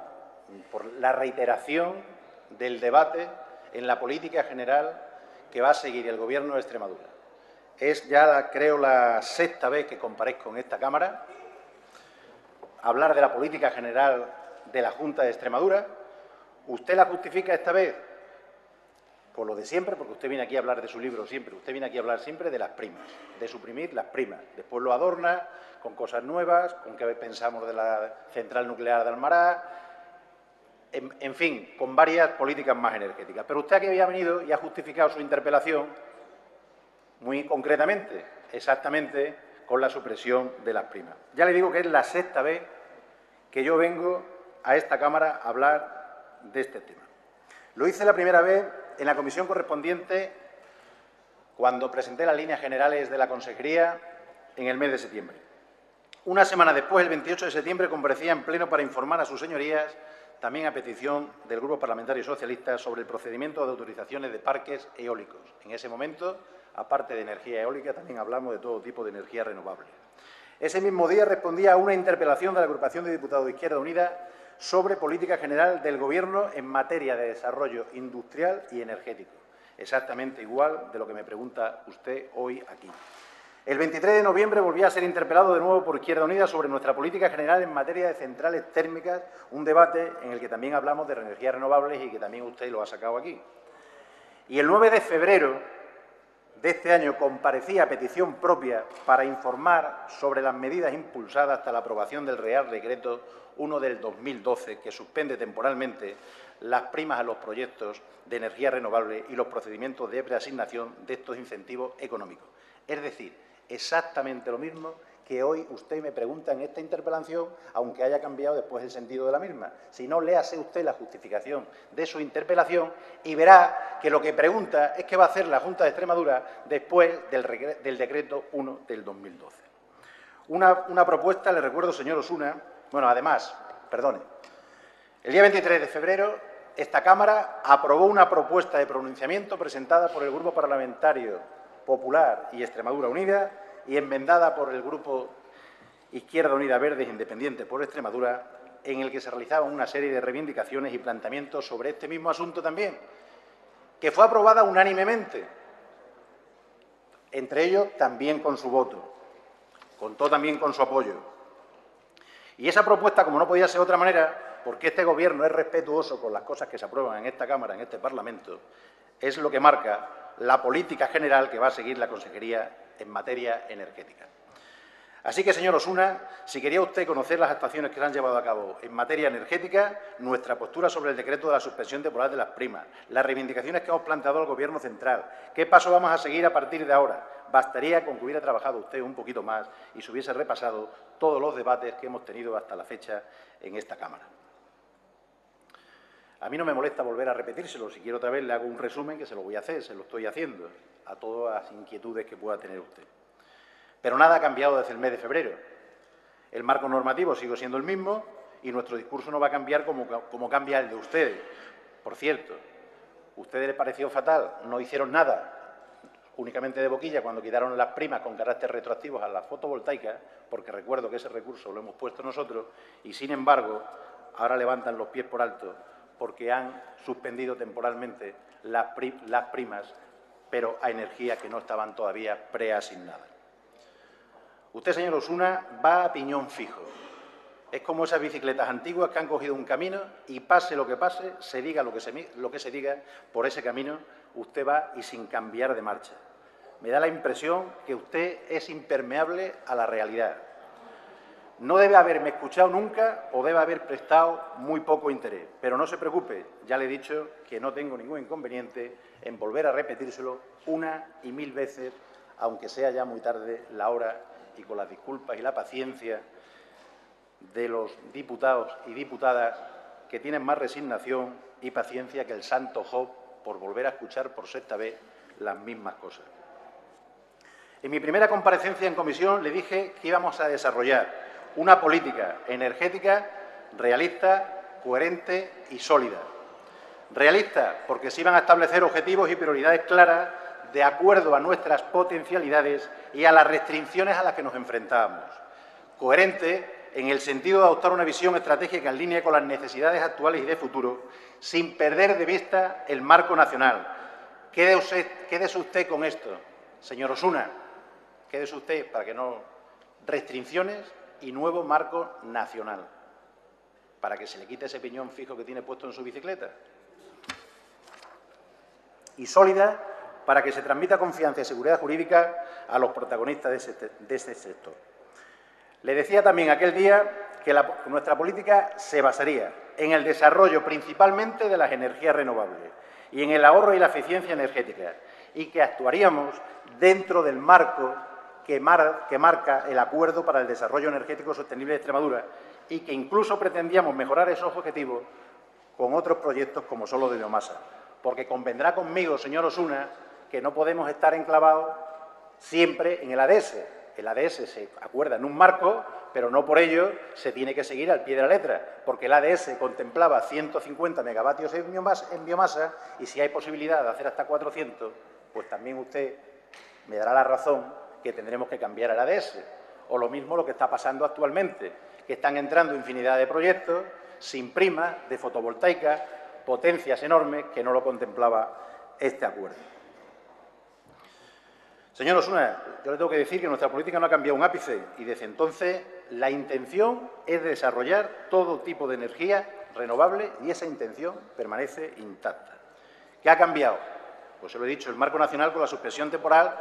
por la reiteración del debate en la política general que va a seguir el Gobierno de Extremadura. Es ya, creo, la 6ª vez que comparezco en esta Cámara a hablar de la política general de la Junta de Extremadura. Usted la justifica esta vez por lo de siempre, porque usted viene aquí a hablar de su libro siempre. Usted viene aquí a hablar siempre de las primas, de suprimir las primas. Después lo adorna con cosas nuevas, con qué pensamos de la central nuclear de Almaraz, en fin, con varias políticas más energéticas. Pero usted aquí había venido y ha justificado su interpelación muy concretamente, exactamente con la supresión de las primas. Ya le digo que es la 6ª vez que yo vengo a esta Cámara a hablar de este tema. Lo hice la primera vez en la comisión correspondiente cuando presenté las líneas generales de la consejería en el mes de septiembre. Una semana después, el 28 de septiembre, comparecía en pleno para informar a sus señorías, también a petición del Grupo Parlamentario Socialista, sobre el procedimiento de autorizaciones de parques eólicos. En ese momento, aparte de energía eólica, también hablamos de todo tipo de energía renovable. Ese mismo día respondía a una interpelación de la agrupación de diputados de Izquierda Unida sobre política general del Gobierno en materia de desarrollo industrial y energético. Exactamente igual de lo que me pregunta usted hoy aquí. El 23 de noviembre volví a ser interpelado de nuevo por Izquierda Unida sobre nuestra política general en materia de centrales térmicas, un debate en el que también hablamos de energías renovables y que también usted lo ha sacado aquí. Y el 9 de febrero de este año comparecí a petición propia para informar sobre las medidas impulsadas hasta la aprobación del Real Decreto 1 del 2012, que suspende temporalmente las primas a los proyectos de energía renovable y los procedimientos de preasignación de estos incentivos económicos. Es decir, exactamente lo mismo que hoy usted me pregunta en esta interpelación, aunque haya cambiado después el sentido de la misma. Si no, léase usted la justificación de su interpelación y verá que lo que pregunta es qué va a hacer la Junta de Extremadura después del Decreto 1 del 2012. Una propuesta, le recuerdo, señor Osuna, bueno, además, perdone, el día 23 de febrero esta Cámara aprobó una propuesta de pronunciamiento presentada por el Grupo Parlamentario Popular y Extremadura Unida y enmendada por el Grupo Izquierda Unida Verdes Independientes por Extremadura, en el que se realizaban una serie de reivindicaciones y planteamientos sobre este mismo asunto también, que fue aprobada unánimemente, entre ellos también con su voto, contó también con su apoyo. Y esa propuesta, como no podía ser de otra manera, porque este Gobierno es respetuoso con las cosas que se aprueban en esta Cámara, en este Parlamento, es lo que marca la política general que va a seguir la Consejería en materia energética. Así que, señor Osuna, si quería usted conocer las actuaciones que se han llevado a cabo en materia energética, nuestra postura sobre el decreto de la suspensión temporal de las primas, las reivindicaciones que hemos planteado al Gobierno central, qué paso vamos a seguir a partir de ahora, bastaría con que hubiera trabajado usted un poquito más y se hubiese repasado todos los debates que hemos tenido hasta la fecha en esta Cámara. A mí no me molesta volver a repetírselo. Si quiero otra vez le hago un resumen, que se lo voy a hacer, se lo estoy haciendo, a todas las inquietudes que pueda tener usted. Pero nada ha cambiado desde el mes de febrero. El marco normativo sigue siendo el mismo y nuestro discurso no va a cambiar como cambia el de ustedes. Por cierto, ¿a ustedes les pareció fatal? No hicieron nada, únicamente de boquilla, cuando quitaron las primas con carácter retroactivo a las fotovoltaicas, porque recuerdo que ese recurso lo hemos puesto nosotros, y sin embargo, ahora levantan los pies por alto porque han suspendido temporalmente las primas, pero a energía que no estaban todavía preasignadas. Usted, señor Osuna, va a piñón fijo. Es como esas bicicletas antiguas que han cogido un camino y pase lo que pase, se diga lo que se diga, por ese camino usted va y sin cambiar de marcha. Me da la impresión que usted es impermeable a la realidad. No debe haberme escuchado nunca o debe haber prestado muy poco interés. Pero no se preocupe, ya le he dicho que no tengo ningún inconveniente en volver a repetírselo una y mil veces, aunque sea ya muy tarde la hora y con las disculpas y la paciencia de los diputados y diputadas que tienen más resignación y paciencia que el santo Job por volver a escuchar por sexta vez las mismas cosas. En mi primera comparecencia en comisión le dije que íbamos a desarrollar una política energética realista, coherente y sólida. Realista, porque se iban a establecer objetivos y prioridades claras de acuerdo a nuestras potencialidades y a las restricciones a las que nos enfrentábamos. Coherente, en el sentido de adoptar una visión estratégica en línea con las necesidades actuales y de futuro, sin perder de vista el marco nacional. Quédese usted con esto, señor Osuna, quédese usted para que no restricciones y nuevo marco nacional, para que se le quite ese piñón fijo que tiene puesto en su bicicleta. Y sólida, para que se transmita confianza y seguridad jurídica a los protagonistas de este sector. Le decía también aquel día que nuestra política se basaría en el desarrollo principalmente de las energías renovables y en el ahorro y la eficiencia energética, y que actuaríamos dentro del marco que marca el Acuerdo para el Desarrollo Energético Sostenible de Extremadura y que incluso pretendíamos mejorar esos objetivos con otros proyectos como son los de biomasa. Porque convendrá conmigo, señor Osuna, que no podemos estar enclavados siempre en el ADS. El ADS se acuerda en un marco, pero no por ello se tiene que seguir al pie de la letra, porque el ADS contemplaba 150 megavatios en biomasa y si hay posibilidad de hacer hasta 400, pues también usted me dará la razón que tendremos que cambiar el ADS. O lo mismo lo que está pasando actualmente, que están entrando infinidad de proyectos sin prima, de fotovoltaica, potencias enormes que no lo contemplaba este acuerdo. Señor Osuna, yo le tengo que decir que nuestra política no ha cambiado un ápice y desde entonces la intención es desarrollar todo tipo de energía renovable y esa intención permanece intacta. ¿Qué ha cambiado? Pues se lo he dicho, el marco nacional con la suspensión temporal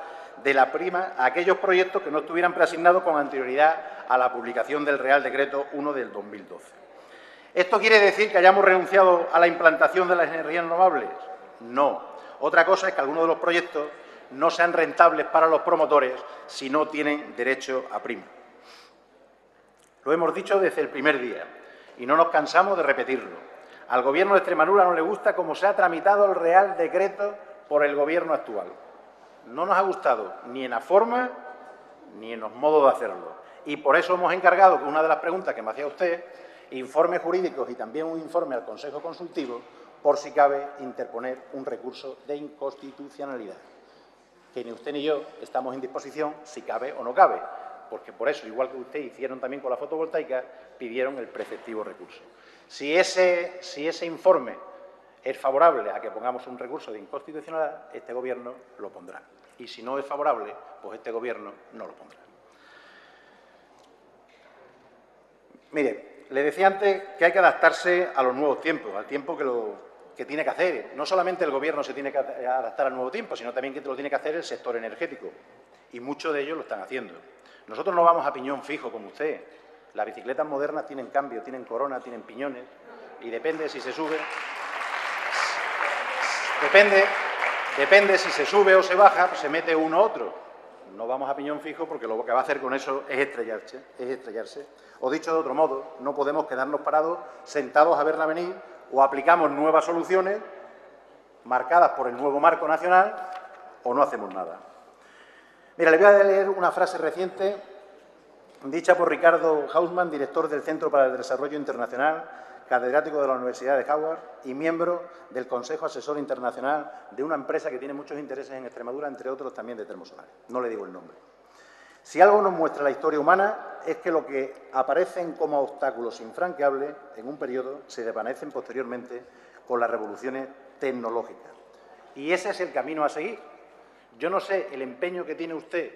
de la prima a aquellos proyectos que no estuvieran preasignados con anterioridad a la publicación del Real Decreto 1 del 2012. ¿Esto quiere decir que hayamos renunciado a la implantación de las energías renovables? No. Otra cosa es que algunos de los proyectos no sean rentables para los promotores si no tienen derecho a prima. Lo hemos dicho desde el primer día y no nos cansamos de repetirlo. Al Gobierno de Extremadura no le gusta cómo se ha tramitado el Real Decreto por el Gobierno actual. No nos ha gustado ni en la forma ni en los modos de hacerlo. Y por eso hemos encargado, que una de las preguntas que me hacía usted, informes jurídicos y también un informe al Consejo Consultivo, por si cabe interponer un recurso de inconstitucionalidad. Que ni usted ni yo estamos en disposición si cabe o no cabe, porque por eso, igual que usted hicieron también con la fotovoltaica, pidieron el preceptivo recurso. Si ese informe es favorable a que pongamos un recurso de inconstitucionalidad, este Gobierno lo pondrá. Y si no es favorable, pues este Gobierno no lo pondrá. Mire, le decía antes que hay que adaptarse a los nuevos tiempos, al tiempo que tiene que hacer. No solamente el Gobierno se tiene que adaptar al nuevo tiempo, sino también que lo tiene que hacer el sector energético. Y muchos de ellos lo están haciendo. Nosotros no vamos a piñón fijo como usted. Las bicicletas modernas tienen cambio, tienen corona, tienen piñones, y depende si se sube. Depende si se sube o se baja, pues se mete uno u otro. No vamos a piñón fijo porque lo que va a hacer con eso es estrellarse. O dicho de otro modo, no podemos quedarnos parados, sentados a verla venir, o aplicamos nuevas soluciones marcadas por el nuevo marco nacional o no hacemos nada. Mira, le voy a leer una frase reciente dicha por Ricardo Hausmann, director del Centro para el Desarrollo Internacional, catedrático de la Universidad de Harvard y miembro del Consejo Asesor Internacional de una empresa que tiene muchos intereses en Extremadura, entre otros también de termosolares. No le digo el nombre. Si algo nos muestra la historia humana es que lo que aparecen como obstáculos infranqueables en un periodo se desvanecen posteriormente con las revoluciones tecnológicas. Y ese es el camino a seguir. Yo no sé el empeño que tiene usted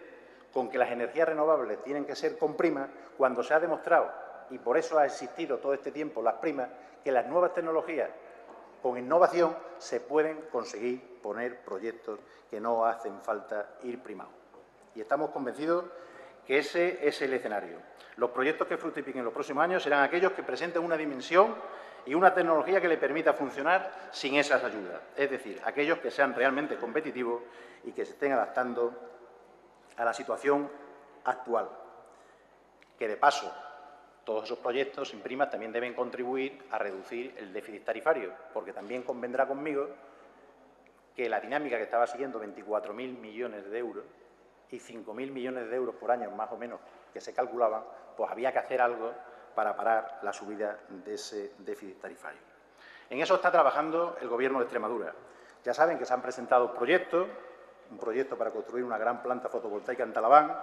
con que las energías renovables tienen que ser con prima, cuando se ha demostrado, y por eso ha existido todo este tiempo las primas, que las nuevas tecnologías con innovación se pueden conseguir poner proyectos que no hacen falta ir primados. Y estamos convencidos que ese es el escenario. Los proyectos que fructifiquen en los próximos años serán aquellos que presenten una dimensión y una tecnología que le permita funcionar sin esas ayudas. Es decir, aquellos que sean realmente competitivos y que se estén adaptando a la situación actual. Que, de paso, todos esos proyectos sin primas también deben contribuir a reducir el déficit tarifario, porque también convendrá conmigo que la dinámica que estaba siguiendo 24.000 millones de euros y 5.000 millones de euros por año, más o menos, que se calculaban, pues había que hacer algo para parar la subida de ese déficit tarifario. En eso está trabajando el Gobierno de Extremadura. Ya saben que se han presentado proyectos, un proyecto para construir una gran planta fotovoltaica en Talaván,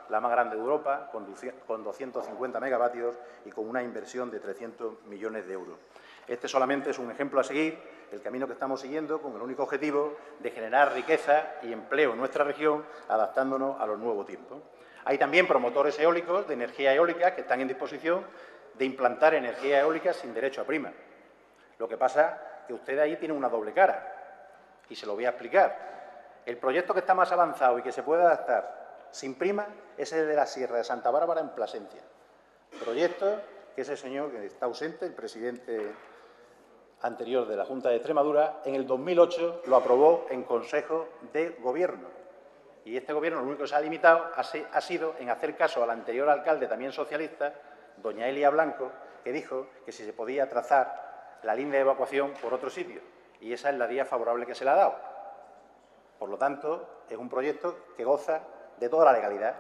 la más grande de Europa, con 250 megavatios y con una inversión de 300 millones de euros. Este solamente es un ejemplo a seguir, el camino que estamos siguiendo, con el único objetivo de generar riqueza y empleo en nuestra región, adaptándonos a los nuevos tiempos. Hay también promotores eólicos de energía eólica que están en disposición de implantar energía eólica sin derecho a prima. Lo que pasa es que usted ahí tiene una doble cara, y se lo voy a explicar. El proyecto que está más avanzado y que se puede adaptar sin prima es el de la Sierra de Santa Bárbara en Plasencia. Proyecto que ese señor que está ausente, el presidente anterior de la Junta de Extremadura, en el 2008 lo aprobó en Consejo de Gobierno. Y este Gobierno lo único que se ha limitado ha sido en hacer caso al anterior alcalde, también socialista, doña Elia Blanco, que dijo que si se podía trazar la línea de evacuación por otro sitio. Y esa es la vía favorable que se le ha dado. Por lo tanto, es un proyecto que goza de toda la legalidad.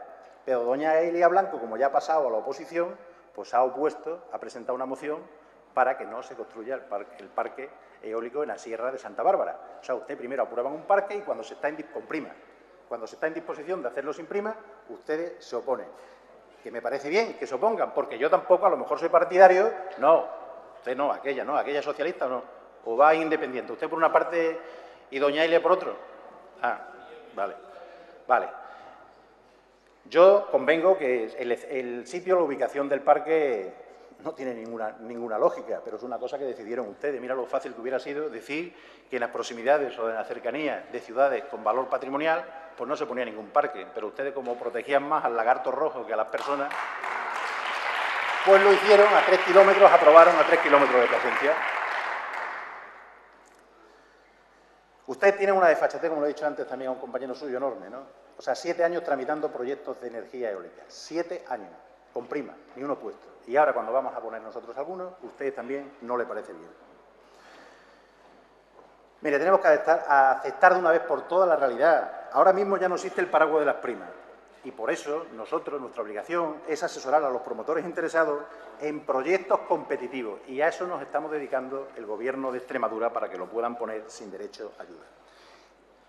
Pero doña Elia Blanco, como ya ha pasado a la oposición, pues se ha opuesto, ha presentado una moción para que no se construya el parque eólico en la Sierra de Santa Bárbara. O sea, usted primero aprueba un parque y cuando se está con prima, cuando se está en disposición de hacerlo sin prima, ustedes se oponen. que me parece bien que se opongan, porque yo tampoco a lo mejor soy partidario. No, usted no, aquella socialista no. O va independiente. Usted por una parte y doña Ilia por otro. Ah, vale. Yo convengo que el sitio, la ubicación del parque no tiene ninguna lógica, pero es una cosa que decidieron ustedes. Mira lo fácil que hubiera sido decir que en las proximidades o en la cercanía de ciudades con valor patrimonial pues no se ponía ningún parque, pero ustedes, como protegían más al lagarto rojo que a las personas, pues lo hicieron a 3 kilómetros, aprobaron a 3 kilómetros de presencia. Usted tiene una desfachatez, como lo he dicho antes también a un compañero suyo, enorme, ¿no? O sea, 7 años tramitando proyectos de energía eólica. 7 años, con prima, ni uno puesto. Y ahora, cuando vamos a poner nosotros algunos, ustedes también no le parece bien. Mire, tenemos que aceptar de una vez por todas la realidad. Ahora mismo ya no existe el paraguas de las primas. Y por eso nosotros, nuestra obligación es asesorar a los promotores interesados en proyectos competitivos. Y a eso nos estamos dedicando el Gobierno de Extremadura para que lo puedan poner sin derecho a ayuda.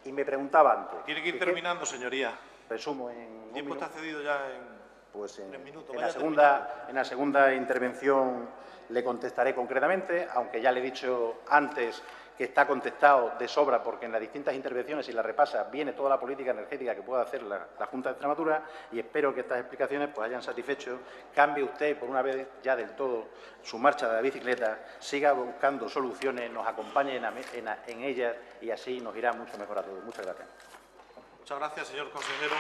Y me preguntaba antes... Tiene que ir terminando, señoría. Resumo en... El tiempo está cedido ya en... Pues en 3 minutos. En la segunda intervención le contestaré concretamente, aunque ya le he dicho antes que está contestado de sobra, porque en las distintas intervenciones, si la repasa, viene toda la política energética que pueda hacer la Junta de Extremadura, y espero que estas explicaciones pues hayan satisfecho. Cambie usted por una vez ya del todo su marcha de la bicicleta, siga buscando soluciones, nos acompañe en ellas y así nos irá mucho mejor a todos. Muchas gracias. Muchas gracias, señor consejero.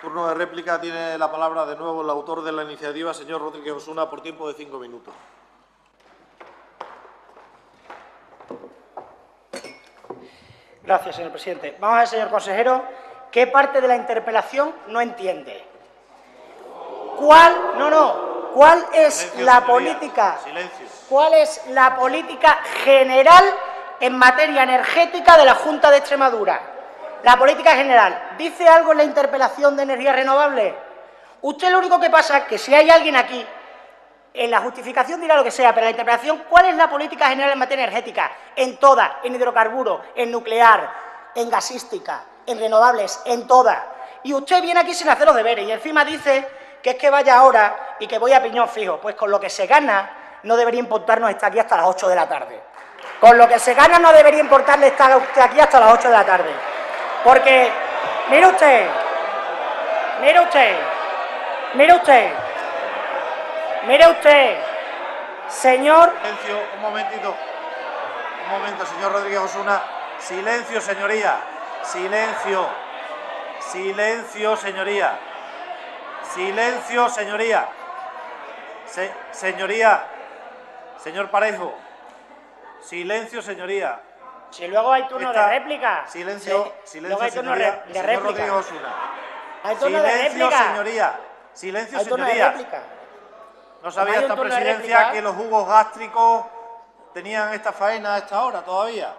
Turno de réplica. Tiene la palabra de nuevo el autor de la iniciativa, señor Rodríguez Osuna, por tiempo de 5 minutos. Gracias, señor presidente. Vamos a ver, señor consejero, ¿qué parte de la interpelación no entiende? ¿Cuál es Silencio, la señoría. política? Silencio. ¿Cuál es la política general en materia energética de la Junta de Extremadura? La política general. ¿Dice algo en la interpelación de energía renovable? Usted lo único que pasa es que si hay alguien aquí, en la justificación dirá lo que sea, pero en la interpelación, ¿cuál es la política general en materia energética? En toda, en hidrocarburos, en nuclear, en gasística, en renovables, en toda. Y usted viene aquí sin hacer los deberes y encima dice que es que vaya ahora y que voy a piñón fijo. Pues con lo que se gana no debería importarnos estar aquí hasta las 8 de la tarde. Con lo que se gana no debería importarle estar usted aquí hasta las 8 de la tarde. Porque, mire usted, señor... Silencio, un momento, señor Rodríguez Osuna. Silencio, señoría. Silencio, señoría. Silencio, señoría. Señoría. Señor Parejo. Silencio, señoría. Si luego hay turno de réplica. Silencio, luego hay turno señoría. de Señor réplica. Rodríguez Osuna. Hay turno de Silencio, réplica. señoría. Silencio, Hay turno de señoría. réplica. No sabía Hay un esta turno de presidencia réplica. que los jugos gástricos tenían esta faena a esta hora todavía.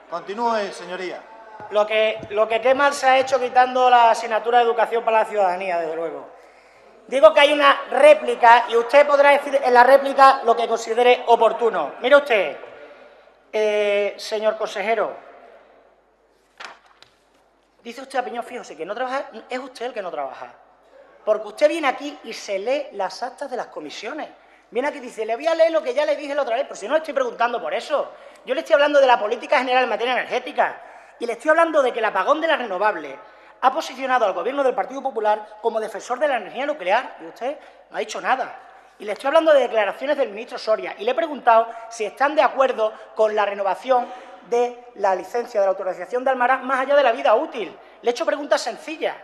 Continúe, señoría. Lo que qué mal se ha hecho quitando la asignatura de educación para la ciudadanía, desde luego. Digo que hay una réplica y usted podrá decir en la réplica lo que considere oportuno. Mire usted, señor consejero, dice usted a piñón fijo, sí, que no trabaja, es usted el que no trabaja. Porque usted viene aquí y se lee las actas de las comisiones. Viene aquí y dice, le voy a leer lo que ya le dije la otra vez, pero si no le estoy preguntando por eso. Yo le estoy hablando de la política general en materia energética y le estoy hablando de que el apagón de las renovables ha posicionado al Gobierno del Partido Popular como defensor de la energía nuclear y usted no ha dicho nada. Y le estoy hablando de declaraciones del ministro Soria y le he preguntado si están de acuerdo con la renovación de la licencia de la autorización de Almaraz más allá de la vida útil. Le he hecho preguntas sencillas.